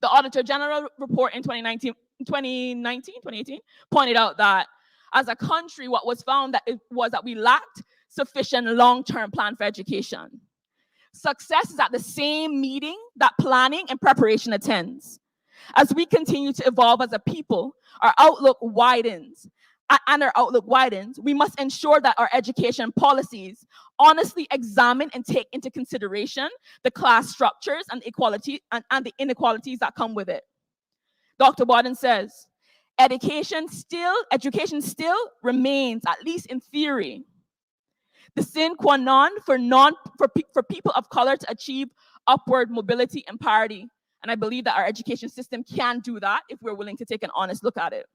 H: The Auditor General report in 2018 pointed out that as a country, what was found was that we lacked sufficient long-term plan for education. Success is at the same meeting that planning and preparation attends. As we continue to evolve as a people, our outlook widens. And our outlook widens, we must ensure that our education policies honestly examine and take into consideration the class structures and equality and the inequalities that come with it. Dr. Bodden says, education still remains, at least in theory, the sine qua non for people of color to achieve upward mobility and parity. And I believe that our education system can do that if we're willing to take an honest look at it.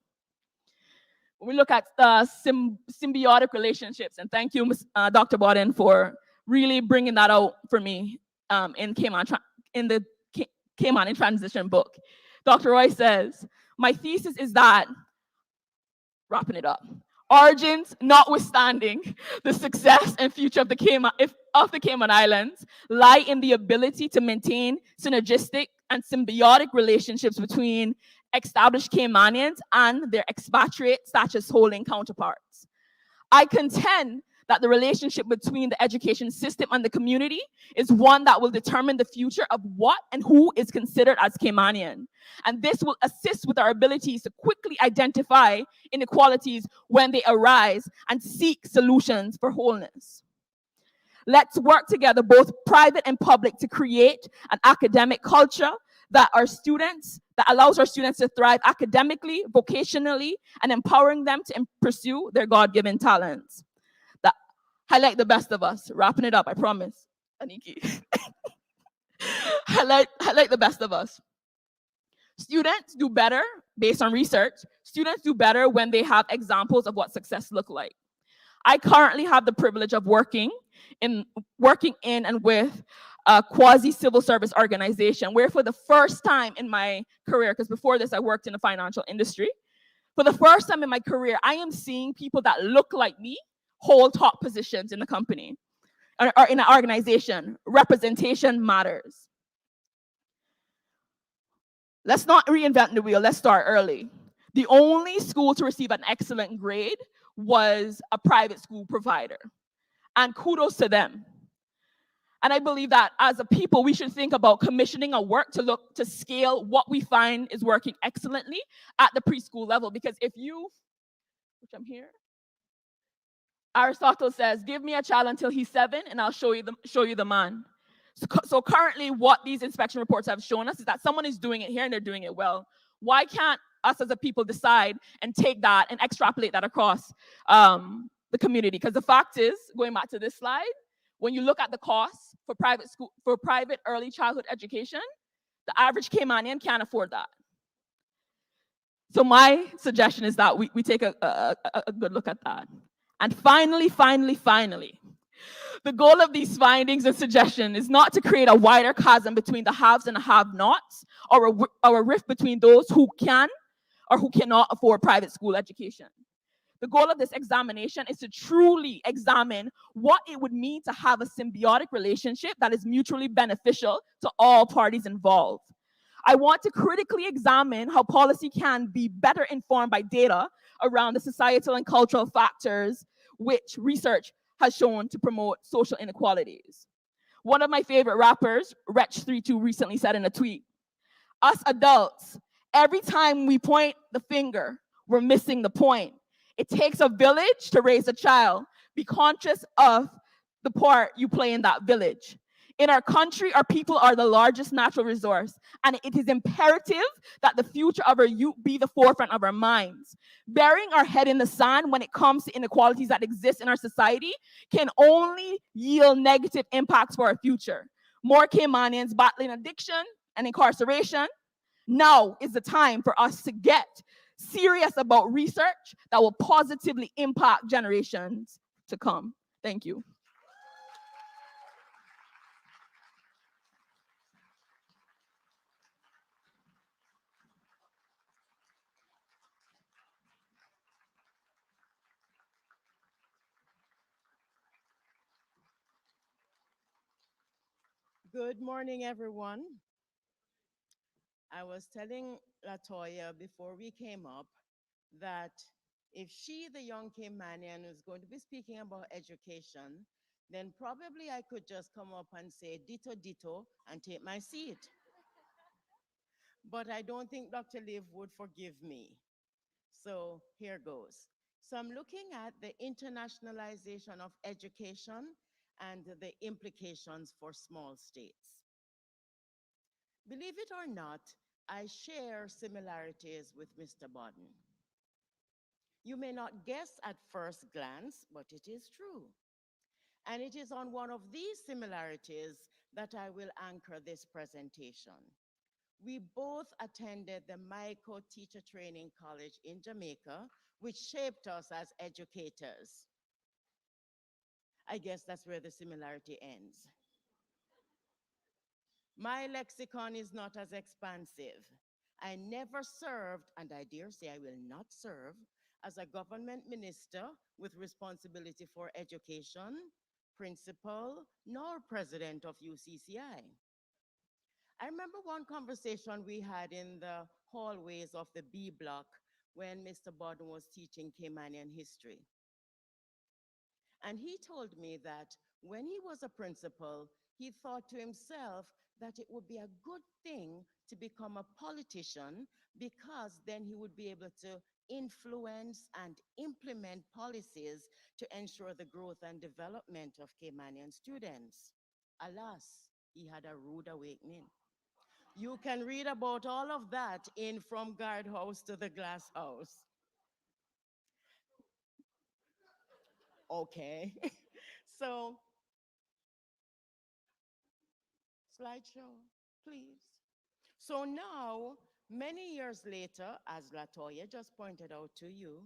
H: When we look at symbiotic relationships, and thank you, Dr. Bodden, for really bringing that out for me in the Cayman in Transition book. Dr. Roy says, my thesis is that, wrapping it up, origins notwithstanding, the success and future of the Cayman Islands lie in the ability to maintain synergistic and symbiotic relationships between established Caymanians and their expatriate status holding counterparts. I contend that the relationship between the education system and the community is one that will determine the future of what and who is considered as Caymanian. And this will assist with our abilities to quickly identify inequalities when they arise and seek solutions for wholeness. Let's work together, both private and public, to create an academic culture that our students that allows our students to thrive academically, vocationally, and empowering them to pursue their God-given talents. That highlight the best of us. Wrapping it up, I promise. Aniki. highlight the best of us. Students do better based on research. Students do better when they have examples of what success look like. I currently have the privilege of working in and with a quasi civil service organization where for the first time in my career, because before this I worked in the financial industry, for the first time in my career, I am seeing people that look like me hold top positions in the company or in an organization. Representation matters. Let's not reinvent the wheel. Let's start early. The only school to receive an excellent grade was a private school provider. And kudos to them. And I believe that as a people, we should think about commissioning a work to look to scale what we find is working excellently at the preschool level. Because if you, which I'm here, Aristotle says, give me a child until he's 7 and I'll show you the man. So currently what these inspection reports have shown us is that someone is doing it here and they're doing it well. Why can't us as a people decide and take that and extrapolate that across the community? Because the fact is, going back to this slide, when you look at the costs for private early childhood education, the average Caymanian can't afford that. So my suggestion is that we take a good look at that. And finally, the goal of these findings and suggestions is not to create a wider chasm between the haves and the have-nots, or a rift between those who can or who cannot afford private school education. The goal of this examination is to truly examine what it would mean to have a symbiotic relationship that is mutually beneficial to all parties involved. I want to critically examine how policy can be better informed by data around the societal and cultural factors which research has shown to promote social inequalities. One of my favorite rappers, Wretch32, recently said in a tweet, us adults, every time we point the finger, we're missing the point. It takes a village to raise a child. Be conscious of the part you play in that village. In our country, our people are the largest natural resource, and it is imperative that the future of our youth be the forefront of our minds. Burying our head in the sand when it comes to inequalities that exist in our society can only yield negative impacts for our future. More Caymanians battling addiction and incarceration. Now is the time for us to get serious about research that will positively impact generations to come. Thank you.
I: Good morning, everyone. I was telling Latoya before we came up that if she, the young Caymanian, is going to be speaking about education, then probably I could just come up and say ditto ditto and take my seat. But I don't think Dr. Liv would forgive me. So here goes. So I'm looking at the internationalization of education and the implications for small states. Believe it or not, I share similarities with Mr. Bodden. You may not guess at first glance, but it is true. And it is on one of these similarities that I will anchor this presentation. We both attended the MICO Teacher Training College in Jamaica, which shaped us as educators. I guess that's where the similarity ends. My lexicon is not as expansive. I never served, and I dare say I will not serve, as a government minister with responsibility for education, principal, nor president of UCCI. I remember one conversation we had in the hallways of the B block when Mr. Bodden was teaching Caymanian history. And he told me that when he was a principal, he thought to himself that it would be a good thing to become a politician because then he would be able to influence and implement policies to ensure the growth and development of Caymanian students. Alas, he had a rude awakening. You can read about all of that in From Guardhouse to the Glass House. Okay. So, slideshow, please. So now, many years later, as Latoya just pointed out to you,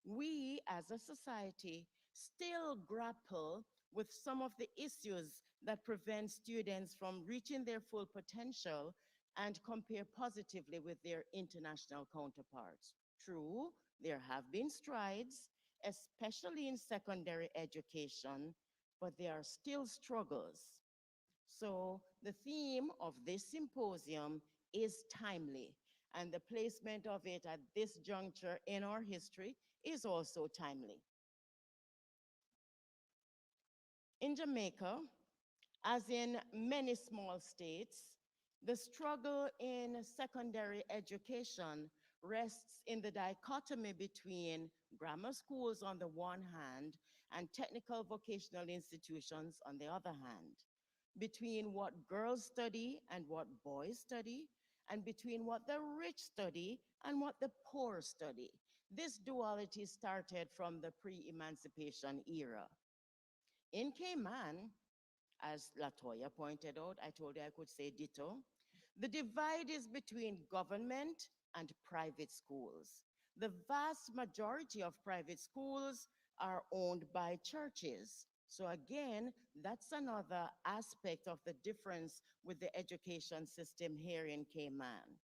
I: we as a society still grapple with some of the issues that prevent students from reaching their full potential and compare positively with their international counterparts. True, there have been strides, especially in secondary education, but there are still struggles. So the theme of this symposium is timely, and the placement of it at this juncture in our history is also timely. In Jamaica, as in many small states, the struggle in secondary education rests in the dichotomy between grammar schools on the one hand and technical vocational institutions on the other hand, between what girls study and what boys study, and between what the rich study and what the poor study. This duality started from the pre-emancipation era. In Cayman, as Latoya pointed out, I told you I could say ditto. The divide is between government and private schools. The vast majority of private schools are owned by churches. So again, that's another aspect of the difference with the education system here in Cayman.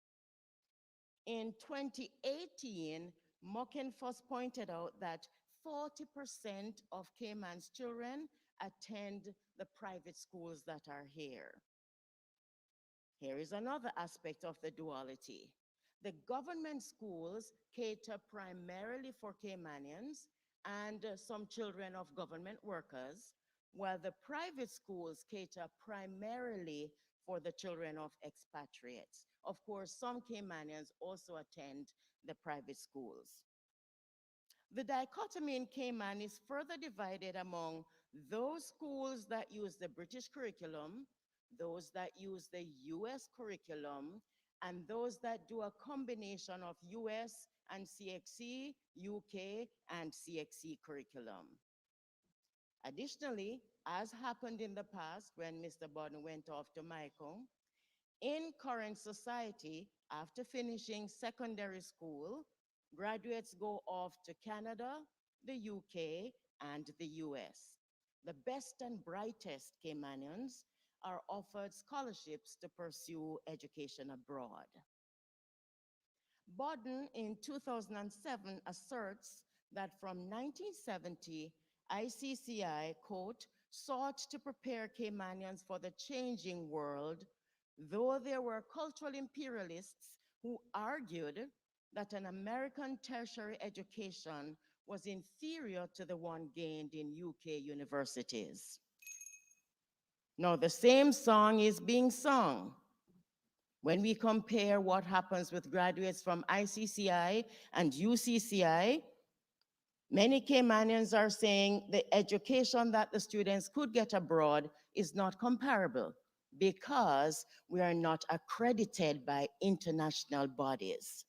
I: In 2018, Mockenfuss pointed out that 40% of Cayman's children attend the private schools that are here. Here is another aspect of the duality. The government schools cater primarily for Caymanians and some children of government workers, while the private schools cater primarily for the children of expatriates. Of course, some Caymanians also attend the private schools. The dichotomy in Cayman is further divided among those schools that use the British curriculum, those that use the US curriculum, and those that do a combination of US and CXC, UK and CXC curriculum. Additionally, as happened in the past when Mr. Bodden went off to Michael, in current society, after finishing secondary school, graduates go off to Canada, the UK, and the US. The best and brightest Caymanians are offered scholarships to pursue education abroad. Bodden in 2007 asserts that from 1970, ICCI, quote, sought to prepare Caymanians for the changing world, though there were cultural imperialists who argued that an American tertiary education was inferior to the one gained in UK universities. Now, the same song is being sung when we compare what happens with graduates from ICCI and UCCI. Many Caymanians are saying the education that the students could get abroad is not comparable because we are not accredited by international bodies.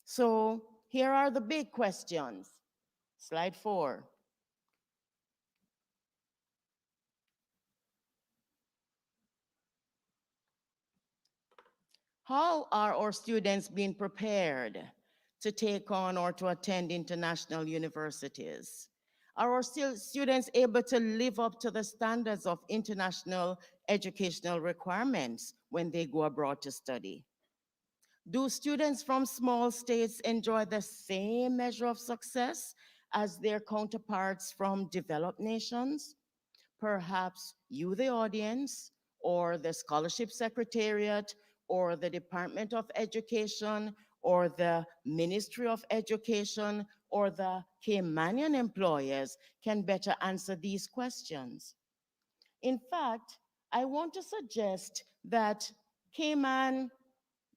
I: So here are the big questions. Slide 4. How are our students being prepared to take on or to attend international universities? Are our students able to live up to the standards of international educational requirements when they go abroad to study? Do students from small states enjoy the same measure of success as their counterparts from developed nations? Perhaps you, the audience, or the Scholarship Secretariat, or the Department of Education, or the Ministry of Education, or the Caymanian employers can better answer these questions. In fact, I want to suggest that Cayman,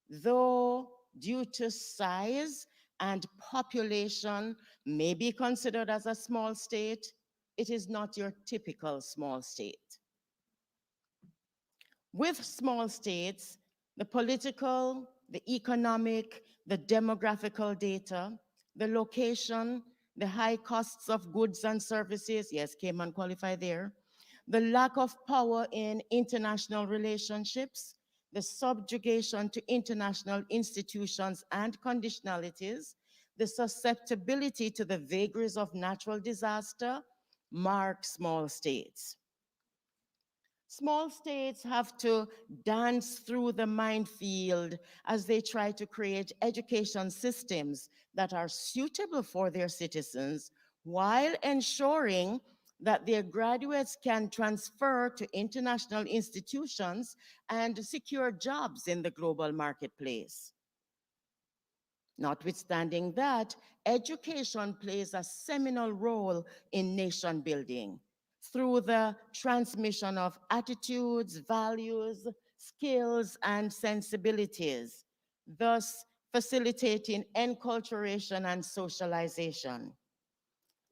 I: though due to size and population may be considered as a small state, it is not your typical small state. With small states, the political, the economic, the demographical data, the location, the high costs of goods and services, yes, Cayman qualify there, the lack of power in international relationships, the subjugation to international institutions and conditionalities, the susceptibility to the vagaries of natural disaster mark small states. Small states have to dance through the minefield as they try to create education systems that are suitable for their citizens while ensuring that their graduates can transfer to international institutions and secure jobs in the global marketplace. Notwithstanding that, education plays a seminal role in nation building through the transmission of attitudes, values, skills, and sensibilities, thus facilitating enculturation and socialization.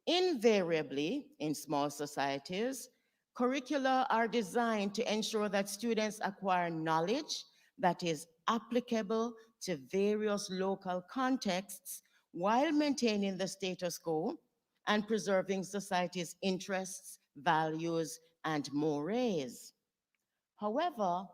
I: Invariably, in small societies, curricula are designed to ensure that students acquire knowledge that is applicable to various local contexts while maintaining the status quo and preserving society's interests, values, and mores. However,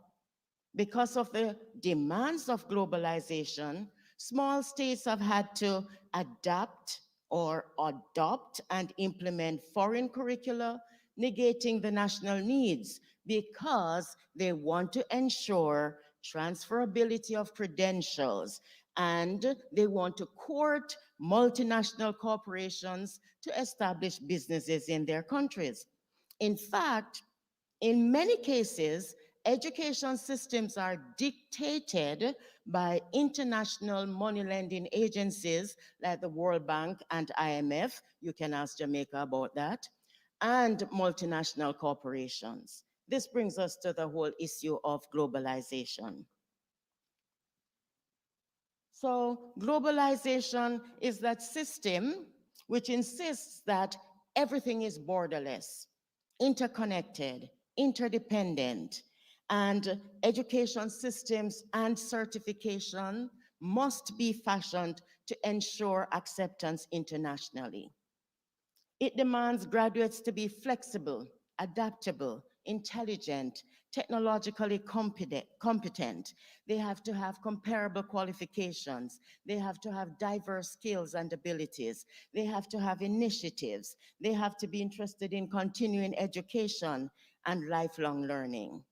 I: because of the demands of globalization, small states have had to adapt or adopt and implement foreign curricula, negating the national needs because they want to ensure transferability of credentials and they want to court multinational corporations to establish businesses in their countries. In fact, in many cases, education systems are dictated by international money lending agencies like the World Bank and IMF. You can ask Jamaica about that, and multinational corporations. This brings us to the whole issue of globalization. So, globalization is that system which insists that everything is borderless, interconnected, interdependent, and education systems and certification must be fashioned to ensure acceptance internationally. It demands graduates to be flexible, adaptable, intelligent, technologically competent. They have to have comparable qualifications. They have to have diverse skills and abilities. They have to have initiatives. They have to be interested in continuing education and lifelong learning.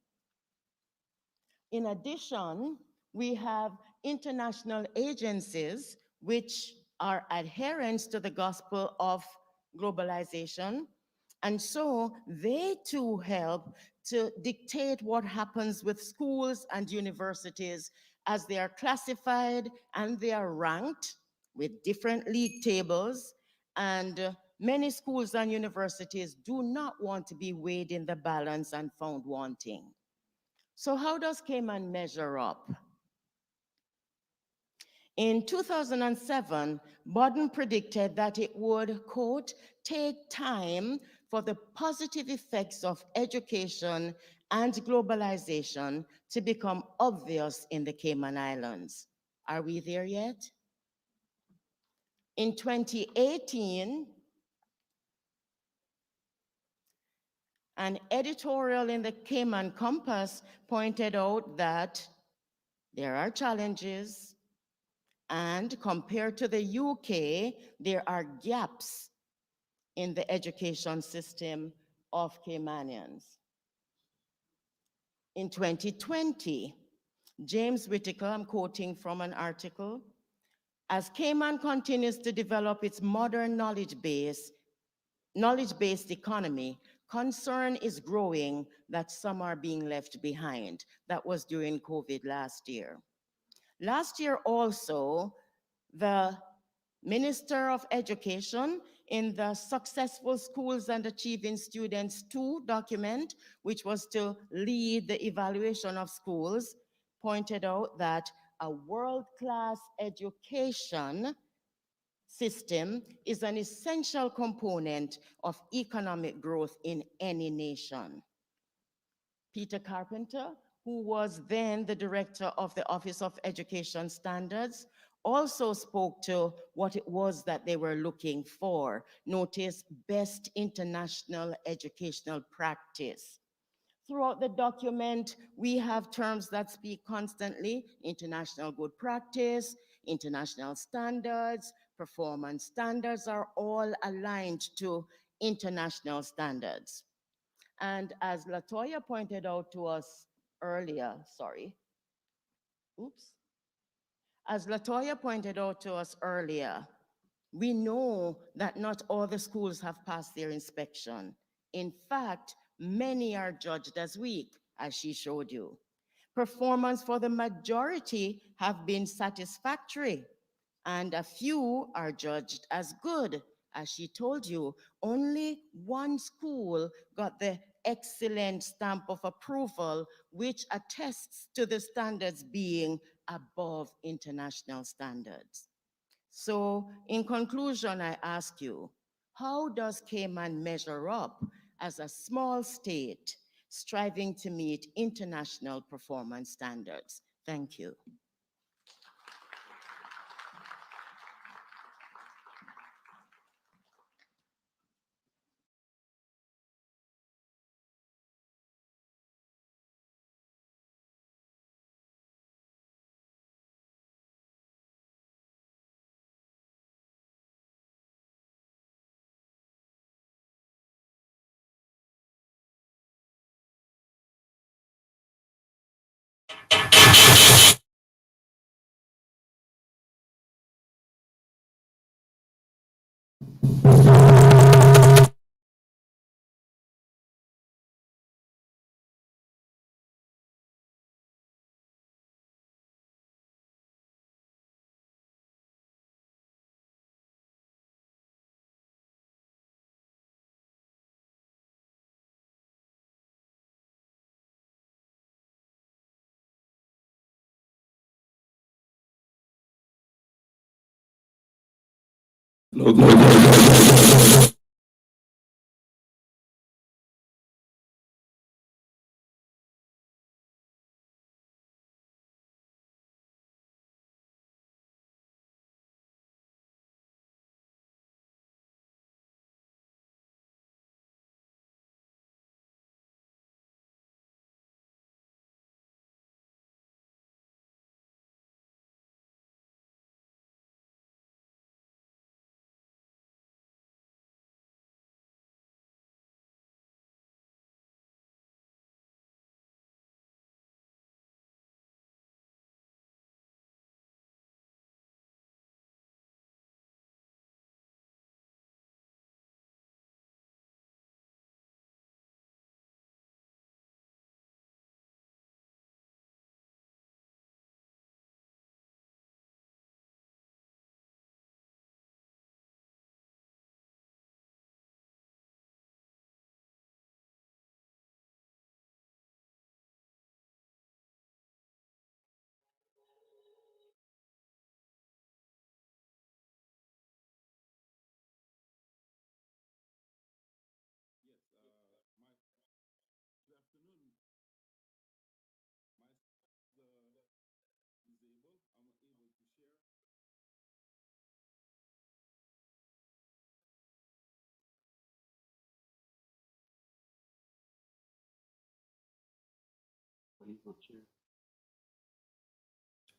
I: In addition, we have international agencies which are adherents to the gospel of globalization. And so they too help to dictate what happens with schools and universities as they are classified and they are ranked with different league tables. And many schools and universities do not want to be weighed in the balance and found wanting. So how does Cayman measure up? In 2007, Bodden predicted that it would, quote, take time for the positive effects of education and globalization to become obvious in the Cayman Islands. Are we there yet? In 2018, an editorial in the Cayman Compass pointed out that there are challenges, and compared to the UK, there are gaps in the education system of Caymanians. In 2020, James Whitaker, I'm quoting from an article, as Cayman continues to develop its modern knowledge-based economy, concern is growing that some are being left behind. That was during COVID last year. Last year also, the Minister of Education in the Successful Schools and Achieving Students 2 document, which was to lead the evaluation of schools, pointed out that a world-class education system is an essential component of economic growth in any nation. Peter Carpenter, who was then the director of the Office of Education Standards, also spoke to what it was that they were looking for. Notice best international educational practice. Throughout the document, we have terms that speak constantly: international good practice, international standards, performance standards are all aligned to international standards. And as Latoya pointed out to us earlier, sorry, oops. As Latoya pointed out to us earlier, we know that not all the schools have passed their inspection. In fact, many are judged as weak, as she showed you. Performance for the majority have been satisfactory, and a few are judged as good. As she told you, only one school got the excellent stamp of approval, which attests to the standards being above international standards. So, in conclusion, I ask you, how does Cayman measure up as a small state striving to meet international performance standards? Thank you.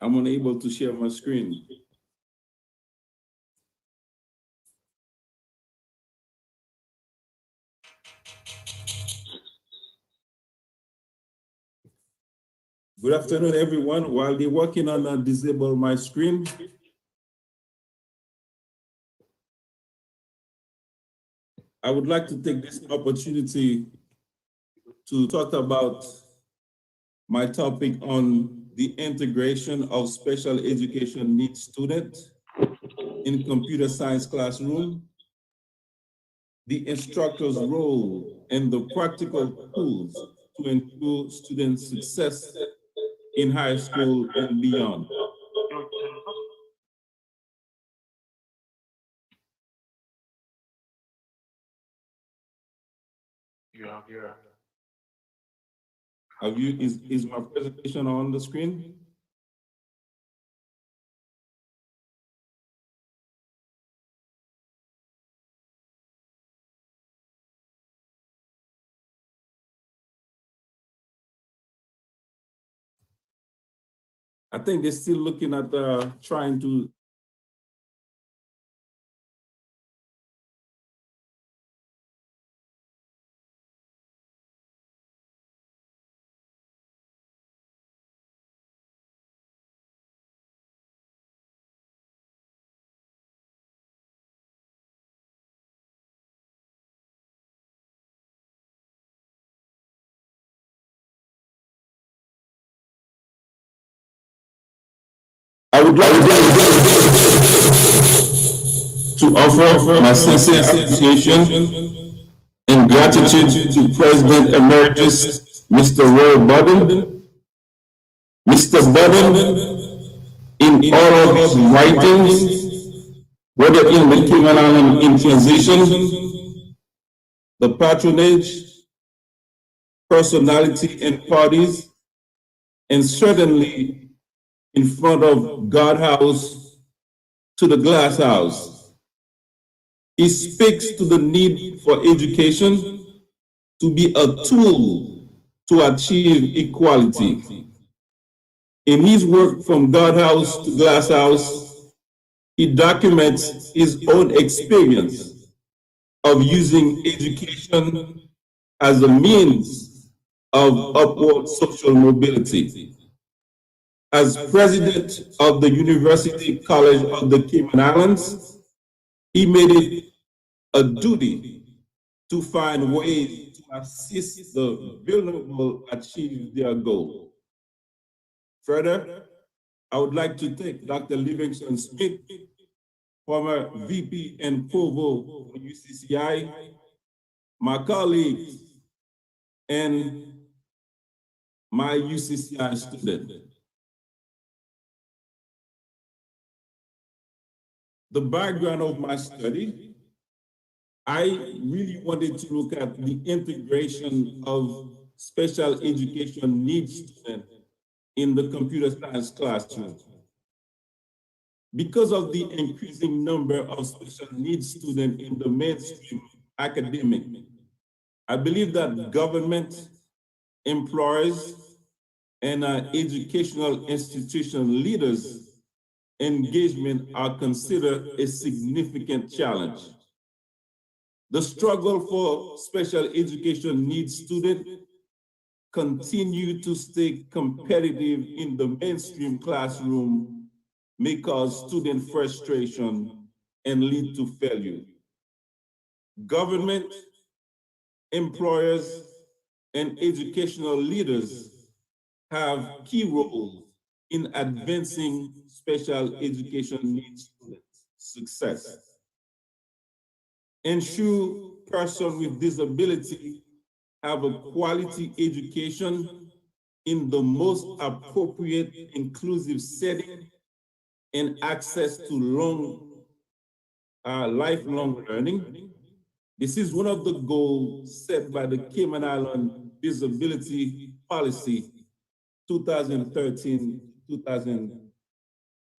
J: I'm unable to share my screen. Good afternoon, everyone. While they're working on disable my screen, I would like to take this opportunity to talk about my topic on the integration of special education needs students in computer science classroom, the instructor's role, and the practical tools to ensure student success in high school and beyond. Is my presentation on the screen? I think they're still looking at trying to. I would like to offer my sincere appreciation and gratitude to President Emeritus Mr. Roy Bodden. Mr. Bodden, in all of his writings, whether in the Cayman Island in transition, the patronage, personality and parties, and certainly in front of God House to the Glass House. He speaks to the need for education to be a tool to achieve equality. In his work from God House to Glass House, he documents his own experience of using education as a means of upward social mobility. As president of the University College of the Cayman Islands, he made it a duty to find ways to assist the vulnerable achieve their goal. Further, I would like to thank Dr. Livingston Smith, former VP and Provost for UCCI, my colleagues, and my UCCI student. The background of my study, I really wanted to look at the integration of special education needs students in the computer science classroom. Because of the increasing number of special needs students in the mainstream academic, I believe that government, employers, and educational institution leaders' engagement are considered a significant challenge. The struggle for special education needs students continue to stay competitive in the mainstream classroom may cause student frustration and lead to failure. Government, employers, and educational leaders have key roles in advancing special education needs students' success. Ensure persons with disability have a quality education in the most appropriate inclusive setting and access to lifelong learning. This is one of the goals set by the Cayman Island Disability Policy 2013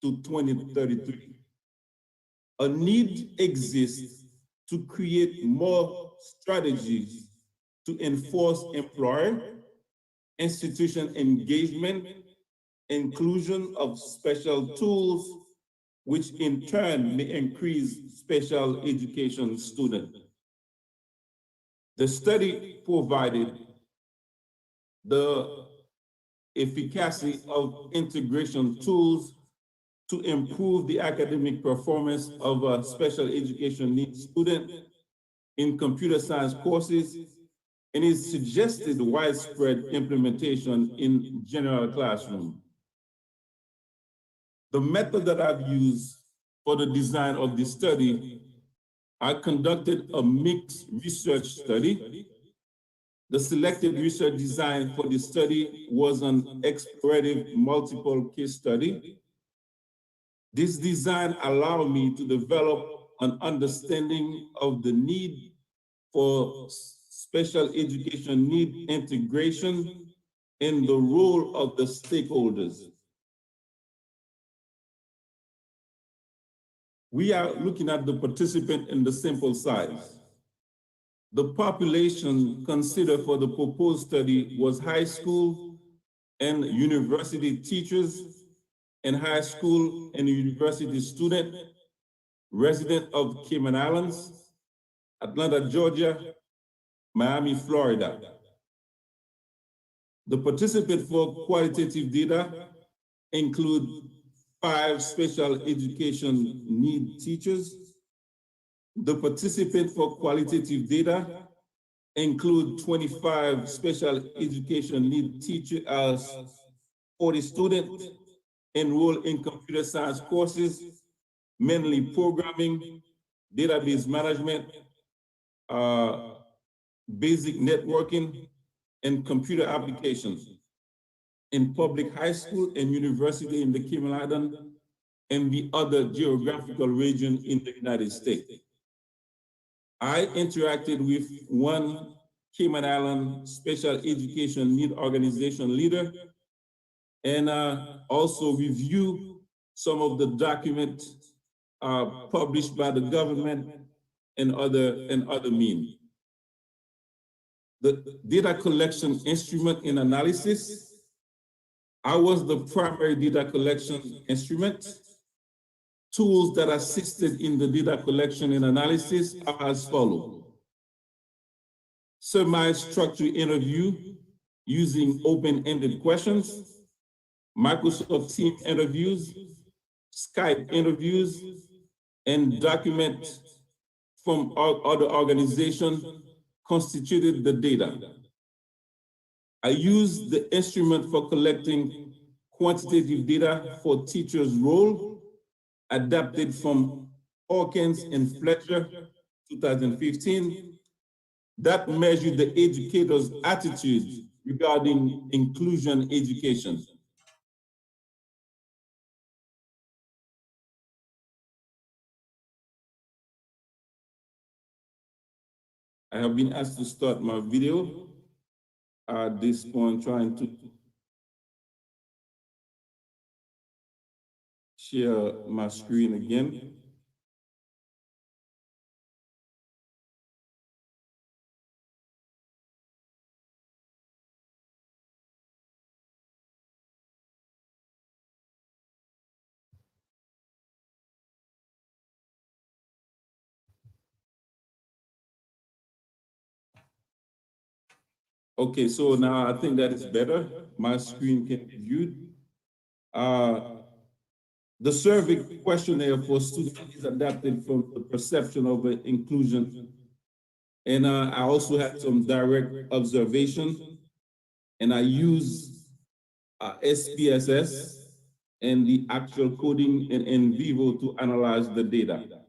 J: to 2033. A need exists to create more strategies to enforce employer, institution engagement, inclusion of special tools, which in turn may increase special education students. The study provided the efficacy of integration tools to improve the academic performance of a special education needs student in computer science courses, and it suggested widespread implementation in general classroom. The method that I've used for the design of this study, I conducted a mixed research study. The selected research design for the study was an explorative multiple case study. This design allowed me to develop an understanding of the need for special education need integration and the role of the stakeholders. We are looking at the participant in the sample size. The population considered for the proposed study was high school and university teachers and high school and university student, resident of Cayman Islands, Atlanta, Georgia, Miami, Florida. The participant for qualitative data include 5 special education need teachers. The participant for qualitative data include 25 special education need teachers as 40 students enrolled in computer science courses, mainly programming, database management, basic networking, and computer applications in public high school and university in the Cayman Islands and the other geographical region in the United States. I interacted with one Cayman Island special education need organization leader and also review some of the documents published by the government and other means. The data collection instrument and analysis, I was the primary data collection instrument. Tools that assisted in the data collection and analysis are as follows. Semi-structured interview using open-ended questions, Microsoft Teams interviews, Skype interviews, and documents from other organizations constituted the data. I used the instrument for collecting quantitative data for teachers' role, adapted from Hawkins and Fletcher, 2015, that measured the educators' attitudes regarding inclusion education. I have been asked to start my video at this point, trying to share my screen again. Okay, so now I think that is better. My screen can be viewed. The survey questionnaire for students is adapted from the perception of inclusion. And I also had some direct observation, and I use SPSS and the actual coding in vivo to analyze the data.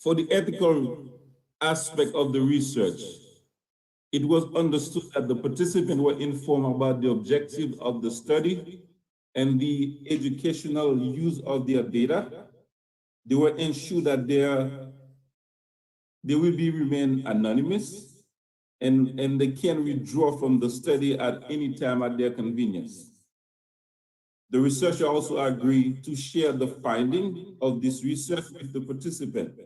J: For the ethical aspect of the research, it was understood that the participants were informed about the objective of the study and the educational use of their data. They were ensured that they will be remain anonymous and they can withdraw from the study at any time at their convenience. The researcher also agreed to share the finding of this research with the participant.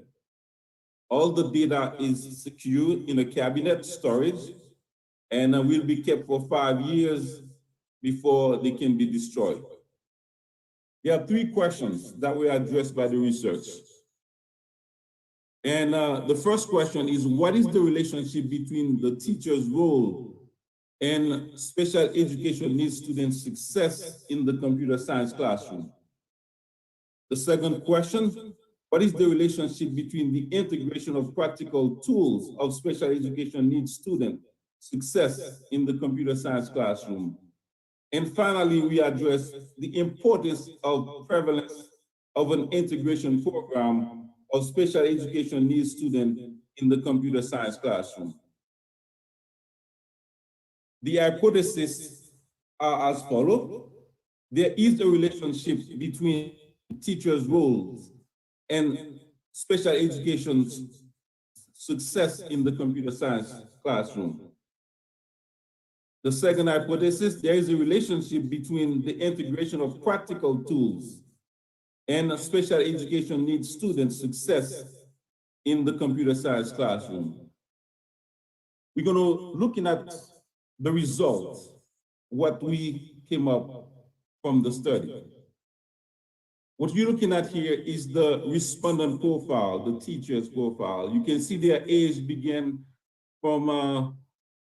J: All the data is secured in a cabinet storage and will be kept for 5 years before they can be destroyed. There are 3 questions that were addressed by the research. And the first question is, what is the relationship between the teacher's role and special education needs students' success in the computer science classroom? The second question, what is the relationship between the integration of practical tools of special education needs student success in the computer science classroom? And finally, we address the importance of prevalence of an integration program of special education needs students in the computer science classroom. The hypotheses are as follows. There is a relationship between teachers' roles and special education success in the computer science classroom. The second hypothesis, there is a relationship between the integration of practical tools and special education needs students' success in the computer science classroom. We're going to looking at the results, what we came up from the study. What you're looking at here is the respondent profile, the teacher's profile. You can see their age begin from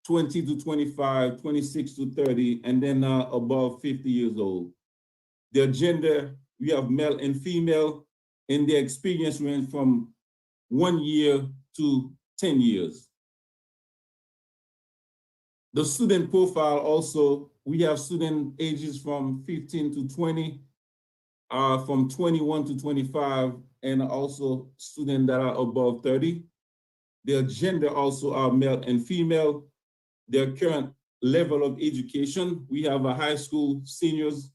J: 20 to 25, 26 to 30, and then above 50 years old. Their gender, we have male and female, and their experience range from 1 year to 10 years. The student profile also, we have student ages from 15 to 20, from 21 to 25, and also students that are above 30. Their gender also are male and female. Their current level of education, we have a high school seniors,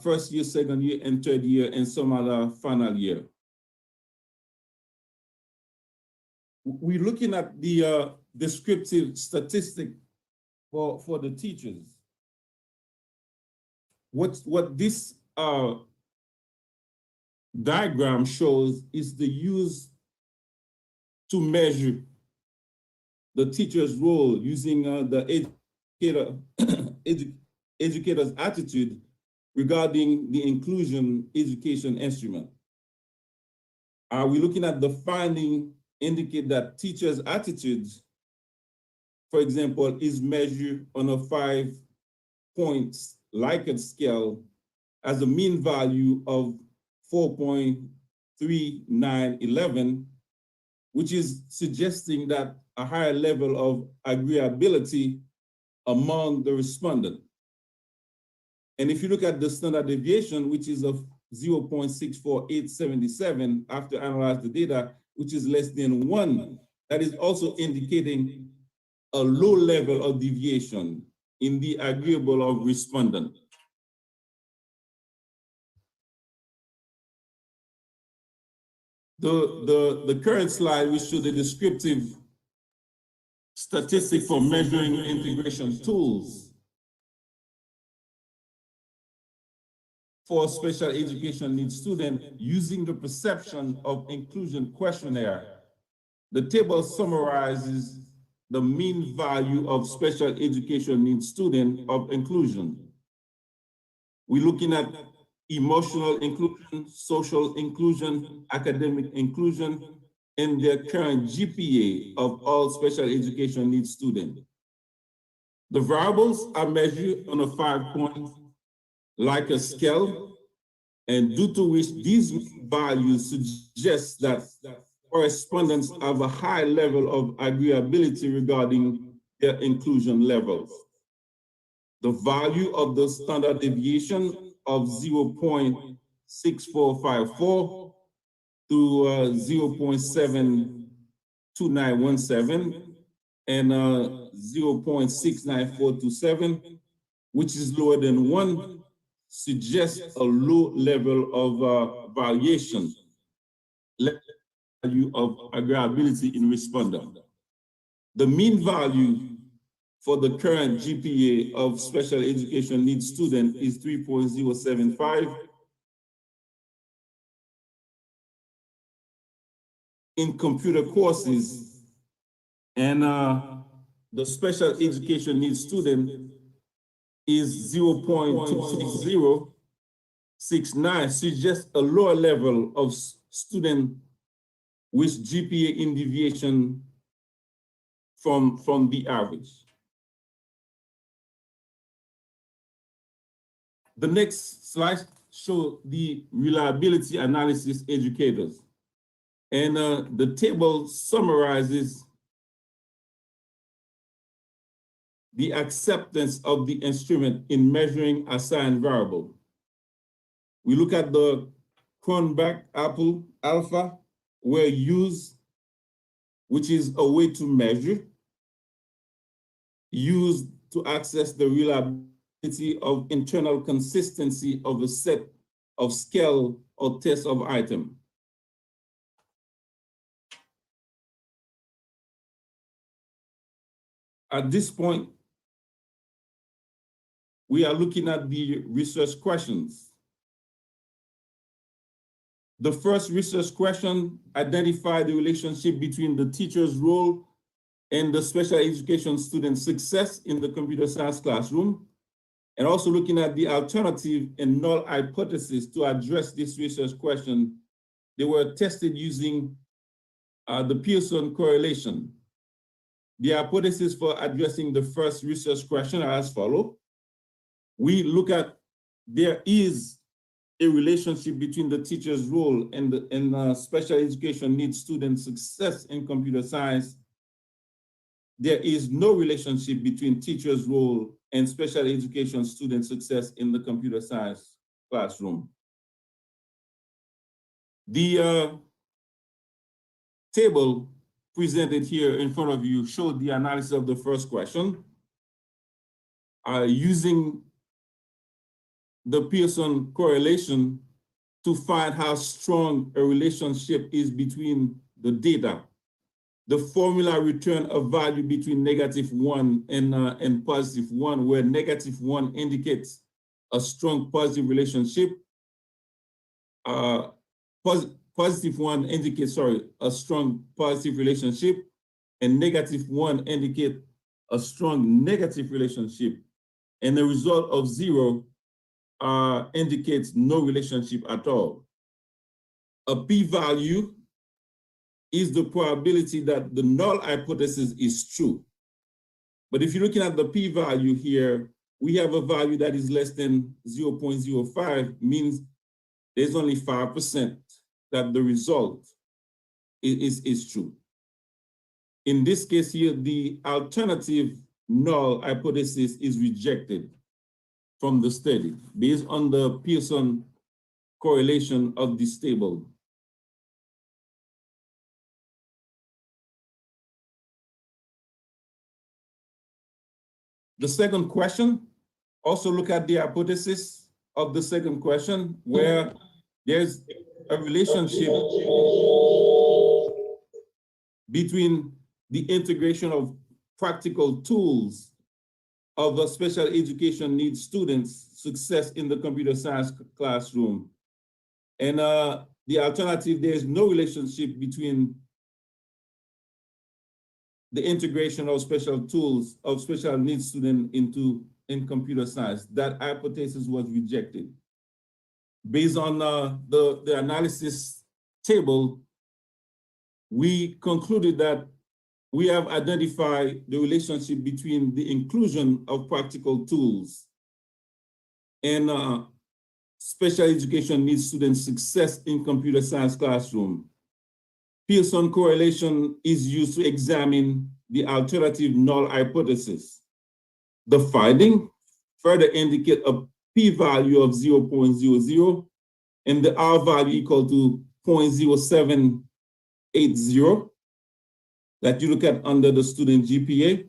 J: first year, second year, and third year, and some other final year. We're looking at the descriptive statistic for the teachers. What this diagram shows is the use to measure the teacher's role using the educator's attitude regarding the inclusion education instrument. We're looking at the finding indicate that teachers' attitudes, for example, is measured on a 5-point Likert scale as a mean value of 4.3911, which is suggesting that a higher level of agreeability among the respondent. And if you look at the standard deviation, which is of 0.64877 after analyzing the data, which is less than 1, that is also indicating a low level of deviation in the agreeable of respondent. The current slide, we show the descriptive statistic for measuring integration tools for special education needs students using the perception of inclusion questionnaire. The table summarizes the mean value of special education needs student of inclusion. We're looking at emotional inclusion, social inclusion, academic inclusion, and their current GPA of all special education needs students. The variables are measured on a 5-point Likert scale, and due to which these values suggest that correspondents have a high level of agreeability regarding their inclusion levels. The value of the standard deviation of 0.6454 to 0.72917 and 0.69427, which is lower than 1, suggests a low level of variation, value of agreeability in respondent. The mean value for the current GPA of special education needs student is 3.075. In computer courses, and the special education needs student is 0.2069, suggests a lower level of student with GPA in deviation from the average. The next slide shows the reliability analysis educators. And the table summarizes the acceptance of the instrument in measuring assigned variable. We look at the Cronbach Apple Alpha, where use, which is a way to measure, used to access the reliability of internal consistency of a set of scale or test of item. At this point, we are looking at the research questions. The first research question identified the relationship between the teacher's role and the special education student success in the computer science classroom, and also looking at the alternative and null hypothesis to address this research question. They were tested using the Pearson correlation. The hypothesis for addressing the first research question are as follows. We look at there is a relationship between the teacher's role and special education needs student success in computer science. There is no relationship between teacher's role and special education student success in the computer science classroom. The table presented here in front of you showed the analysis of the first question using the Pearson correlation to find how strong a relationship is between the data. The formula returned a value between -1 and +1, where -1 indicates a strong positive relationship. +1 indicates, a strong positive relationship, and -1 indicate a strong negative relationship. And the result of 0 indicates no relationship at all. A p-value is the probability that the null hypothesis is true. But if you're looking at the p-value here, we have a value that is less than 0.05, means there's only 5% that the result is true. In this case here, the alternative null hypothesis is rejected from the study based on the Pearson correlation of this table. The second question, also look at the hypothesis of the second question, where there's a relationship between the integration of practical tools of the special education needs students' success in the computer science classroom. And the alternative, there's no relationship between the integration of special tools of special needs students in computer science. That hypothesis was rejected. Based on the analysis table, we concluded that we have identified the relationship between the inclusion of practical tools and special education needs students' success in computer science classroom. Pearson correlation is used to examine the alternative null hypothesis. The finding further indicate a p-value of 0.00 and the R value equal to 0.0780 that you look at under the student GPA.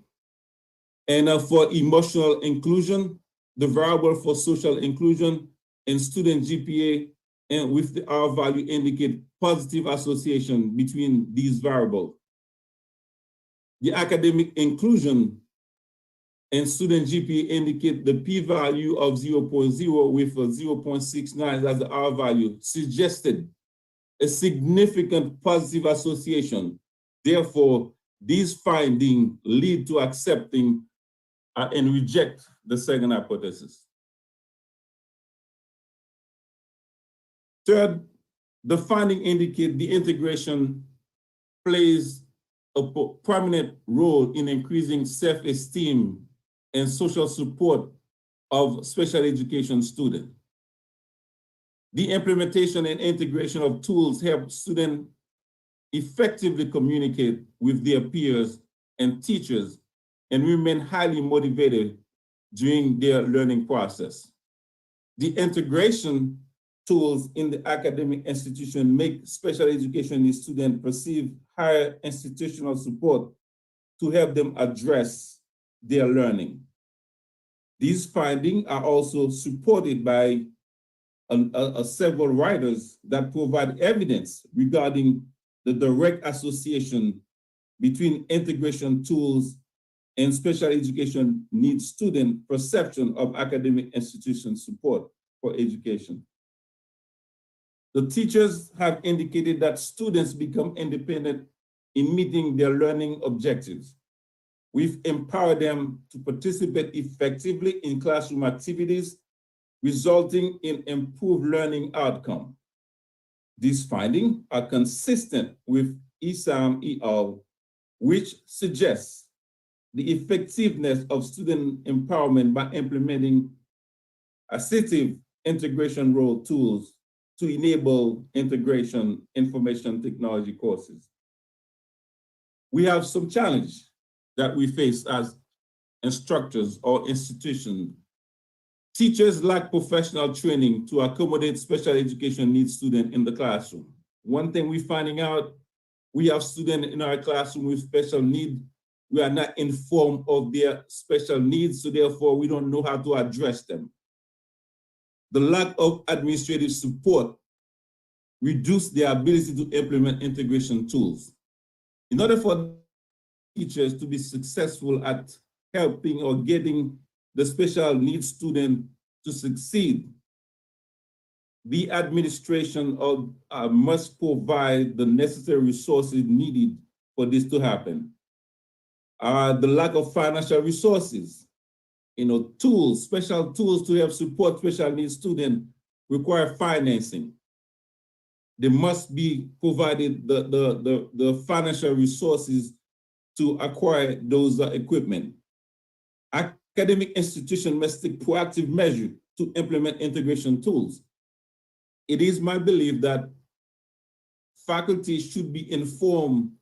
J: And for emotional inclusion, the variable for social inclusion and student GPA and with the R value indicate positive association between these variables. The academic inclusion and student GPA indicate the p-value of 0.0 with a 0.69 as the R value suggested a significant positive association. Therefore, these findings lead to accepting and reject the second hypothesis. Third, the finding indicate the integration plays a prominent role in increasing self-esteem and social support of special education students. The implementation and integration of tools help students effectively communicate with their peers and teachers and remain highly motivated during their learning process. The integration tools in the academic institution make special education students perceive higher institutional support to help them address their learning. These findings are also supported by several writers that provide evidence regarding the direct association between integration tools and special education needs student perception of academic institution support for education. The teachers have indicated that students become independent in meeting their learning objectives. We've empowered them to participate effectively in classroom activities, resulting in improved learning outcome. These findings are consistent with ESAM et al., which suggests the effectiveness of student empowerment by implementing assistive integration role tools to enable integration information technology courses. We have some challenge that we face as instructors or institutions. Teachers lack professional training to accommodate special education needs students in the classroom. One thing we're finding out, we have students in our classroom with special needs. We are not informed of their special needs, so therefore we don't know how to address them. The lack of administrative support reduces their ability to implement integration tools. In order for teachers to be successful at helping or getting the special needs student to succeed, the administration must provide the necessary resources needed for this to happen. The lack of financial resources, tools, special tools to help support special needs students require financing. They must be provided the financial resources to acquire those equipment. Academic institutions must take proactive measures to implement integration tools. It is my belief that faculty should be informed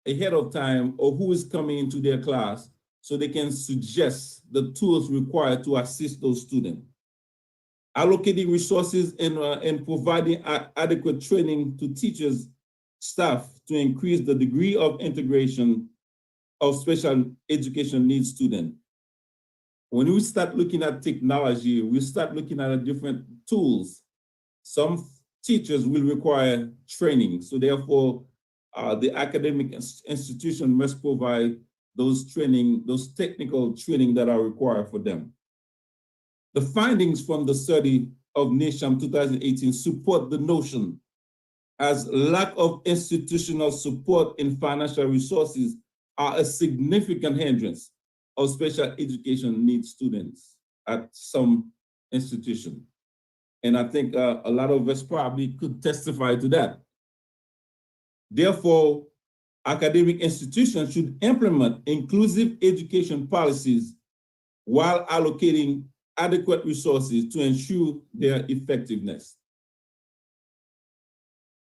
J: ahead of time of who is coming into their class so they can suggest the tools required to assist those students. Allocating resources and providing adequate training to teachers, staff to increase the degree of integration of special education needs students. When we start looking at technology, we start looking at different tools. Some teachers will require training, so therefore the academic institution must provide those training, those technical training that are required for them. The findings from the study of NISHAM 2018 support the notion as lack of institutional support and financial resources are a significant hindrance of special education needs students at some institutions. And I think a lot of us probably could testify to that. Therefore, academic institutions should implement inclusive education policies while allocating adequate resources to ensure their effectiveness.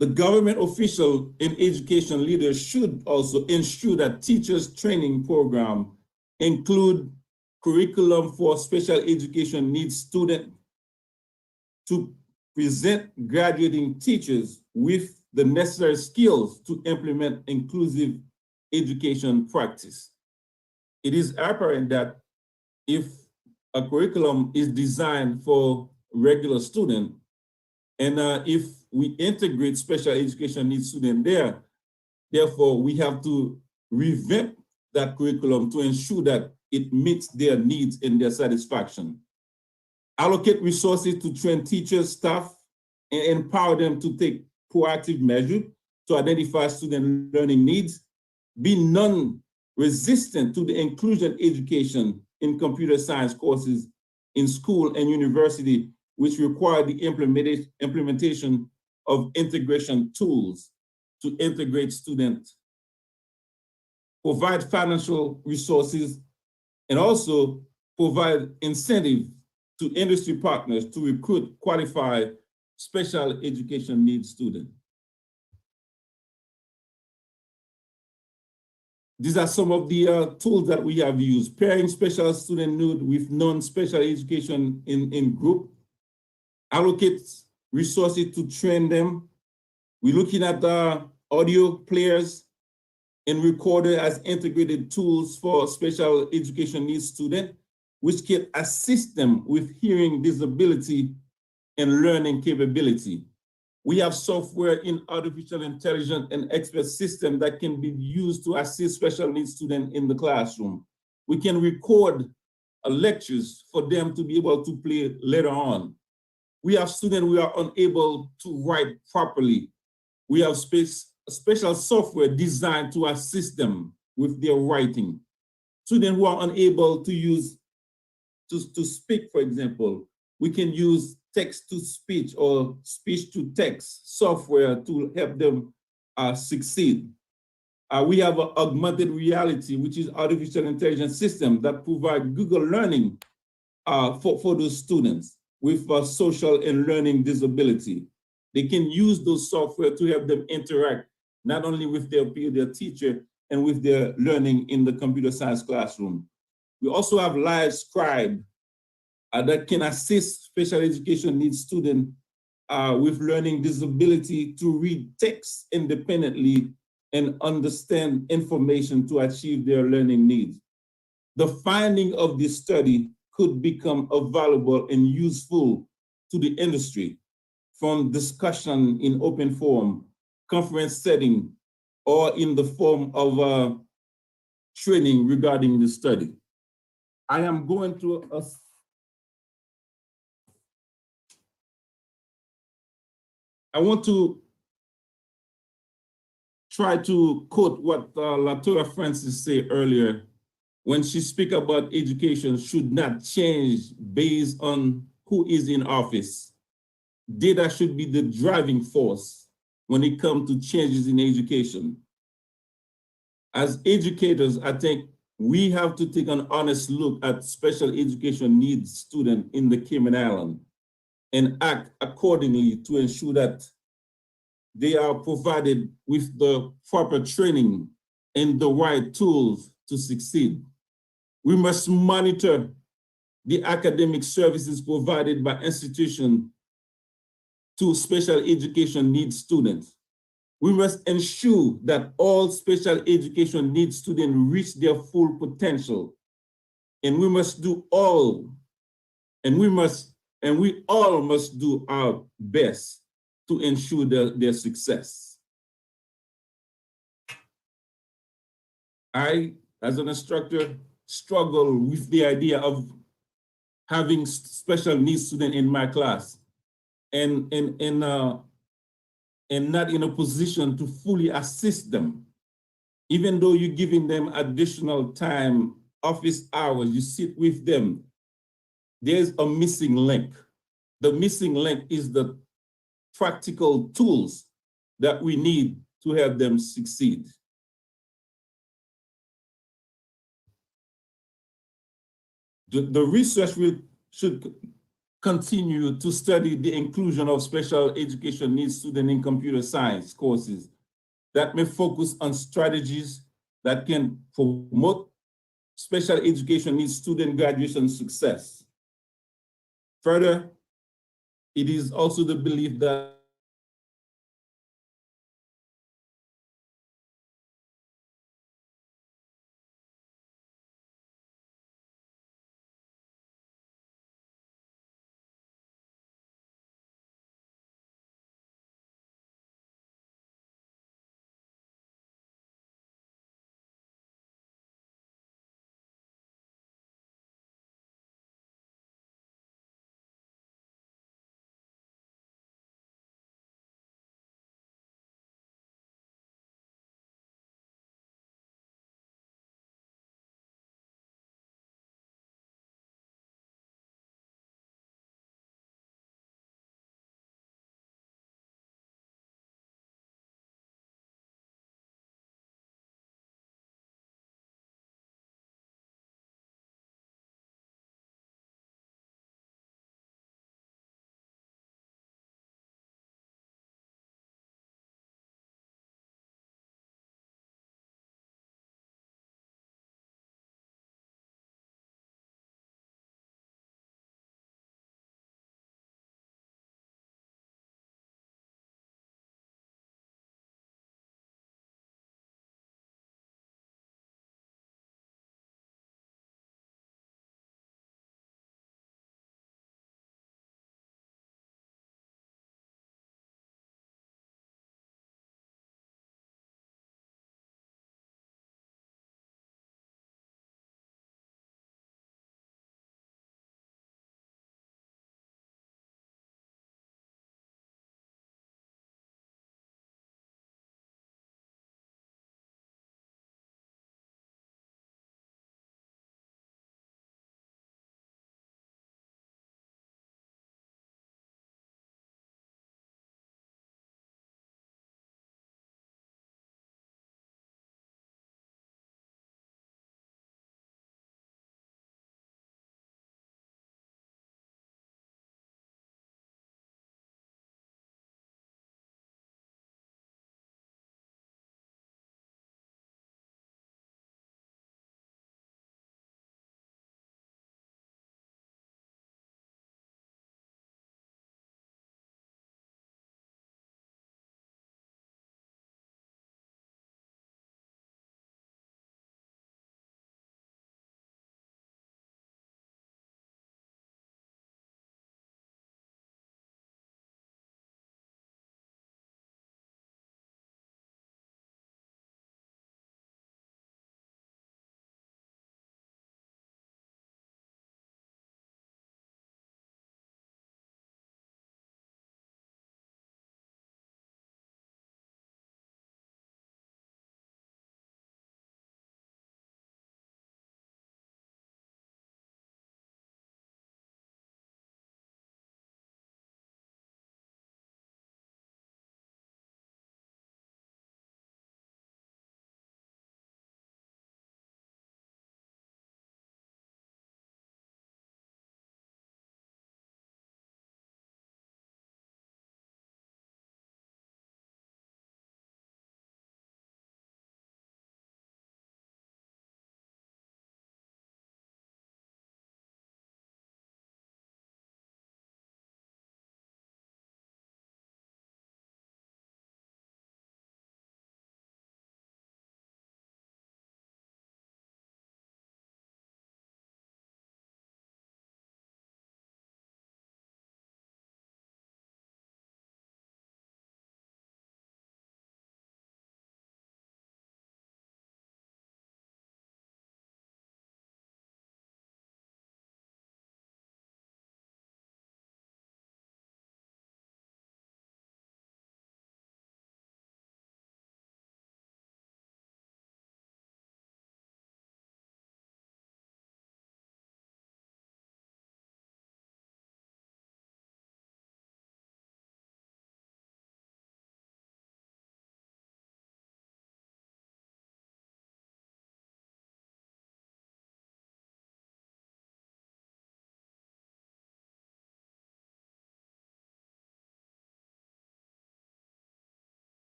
J: The government official and education leaders should also ensure that teachers' training program include curriculum for special education needs students to present graduating teachers with the necessary skills to implement inclusive education practice. It is apparent that if a curriculum is designed for regular students, and if we integrate special education needs students there, therefore we have to revamp that curriculum to ensure that it meets their needs and their satisfaction. Allocate resources to train teachers, staff, and empower them to take proactive measures to identify student learning needs. Be non-resistant to the inclusion education in computer science courses in school and university, which require the implementation of integration tools to integrate students. Provide financial resources and also provide incentive to industry partners to recruit qualified special education needs students. These are some of the tools that we have used. Pairing special student need with non-special education in group. Allocate resources to train them. We're looking at audio players and recorder as integrated tools for special education needs students, which can assist them with hearing disability and learning capability. We have software in artificial intelligence and expert system that can be used to assist special needs students in the classroom. We can record lectures for them to be able to play later on. We have students who are unable to write properly. We have special software designed to assist them with their writing. Students who are unable to use to speak, for example, we can use text-to-speech or speech-to-text software to help them succeed. We have an augmented reality, which is artificial intelligence system that provide Google Learning for those students with social and learning disability. They can use those software to help them interact not only with their peer, their teacher, and with their learning in the computer science classroom. We also have Live Scribe that can assist special education needs students with learning disability to read text independently and understand information to achieve their learning needs. The finding of this study could become valuable and useful to the industry from discussion in open forum, conference setting, or in the form of training regarding the study. I am going to I want to try to quote what Latoya Francis said earlier when she speak about education should not change based on who is in office. Data should be the driving force when it comes to changes in education. As educators, I think we have to take an honest look at special education needs students in the Cayman Islands and act accordingly to ensure that they are provided with the proper training and the right tools to succeed. We must monitor the academic services provided by institutions to special education needs students. We must ensure that all special education needs students reach their full potential. And we must do all, and we all must do our best to ensure their success. I, as an instructor, struggle with the idea of having special needs students in my class and not in a position to fully assist them. Even though you're giving them additional time, office hours, you sit with them, there's a missing link. The missing link is the practical tools that we need to help them succeed. The research should continue to study the inclusion of special education needs students in computer science courses that may focus on strategies that can promote special education needs student graduation success. Further, it is also the belief that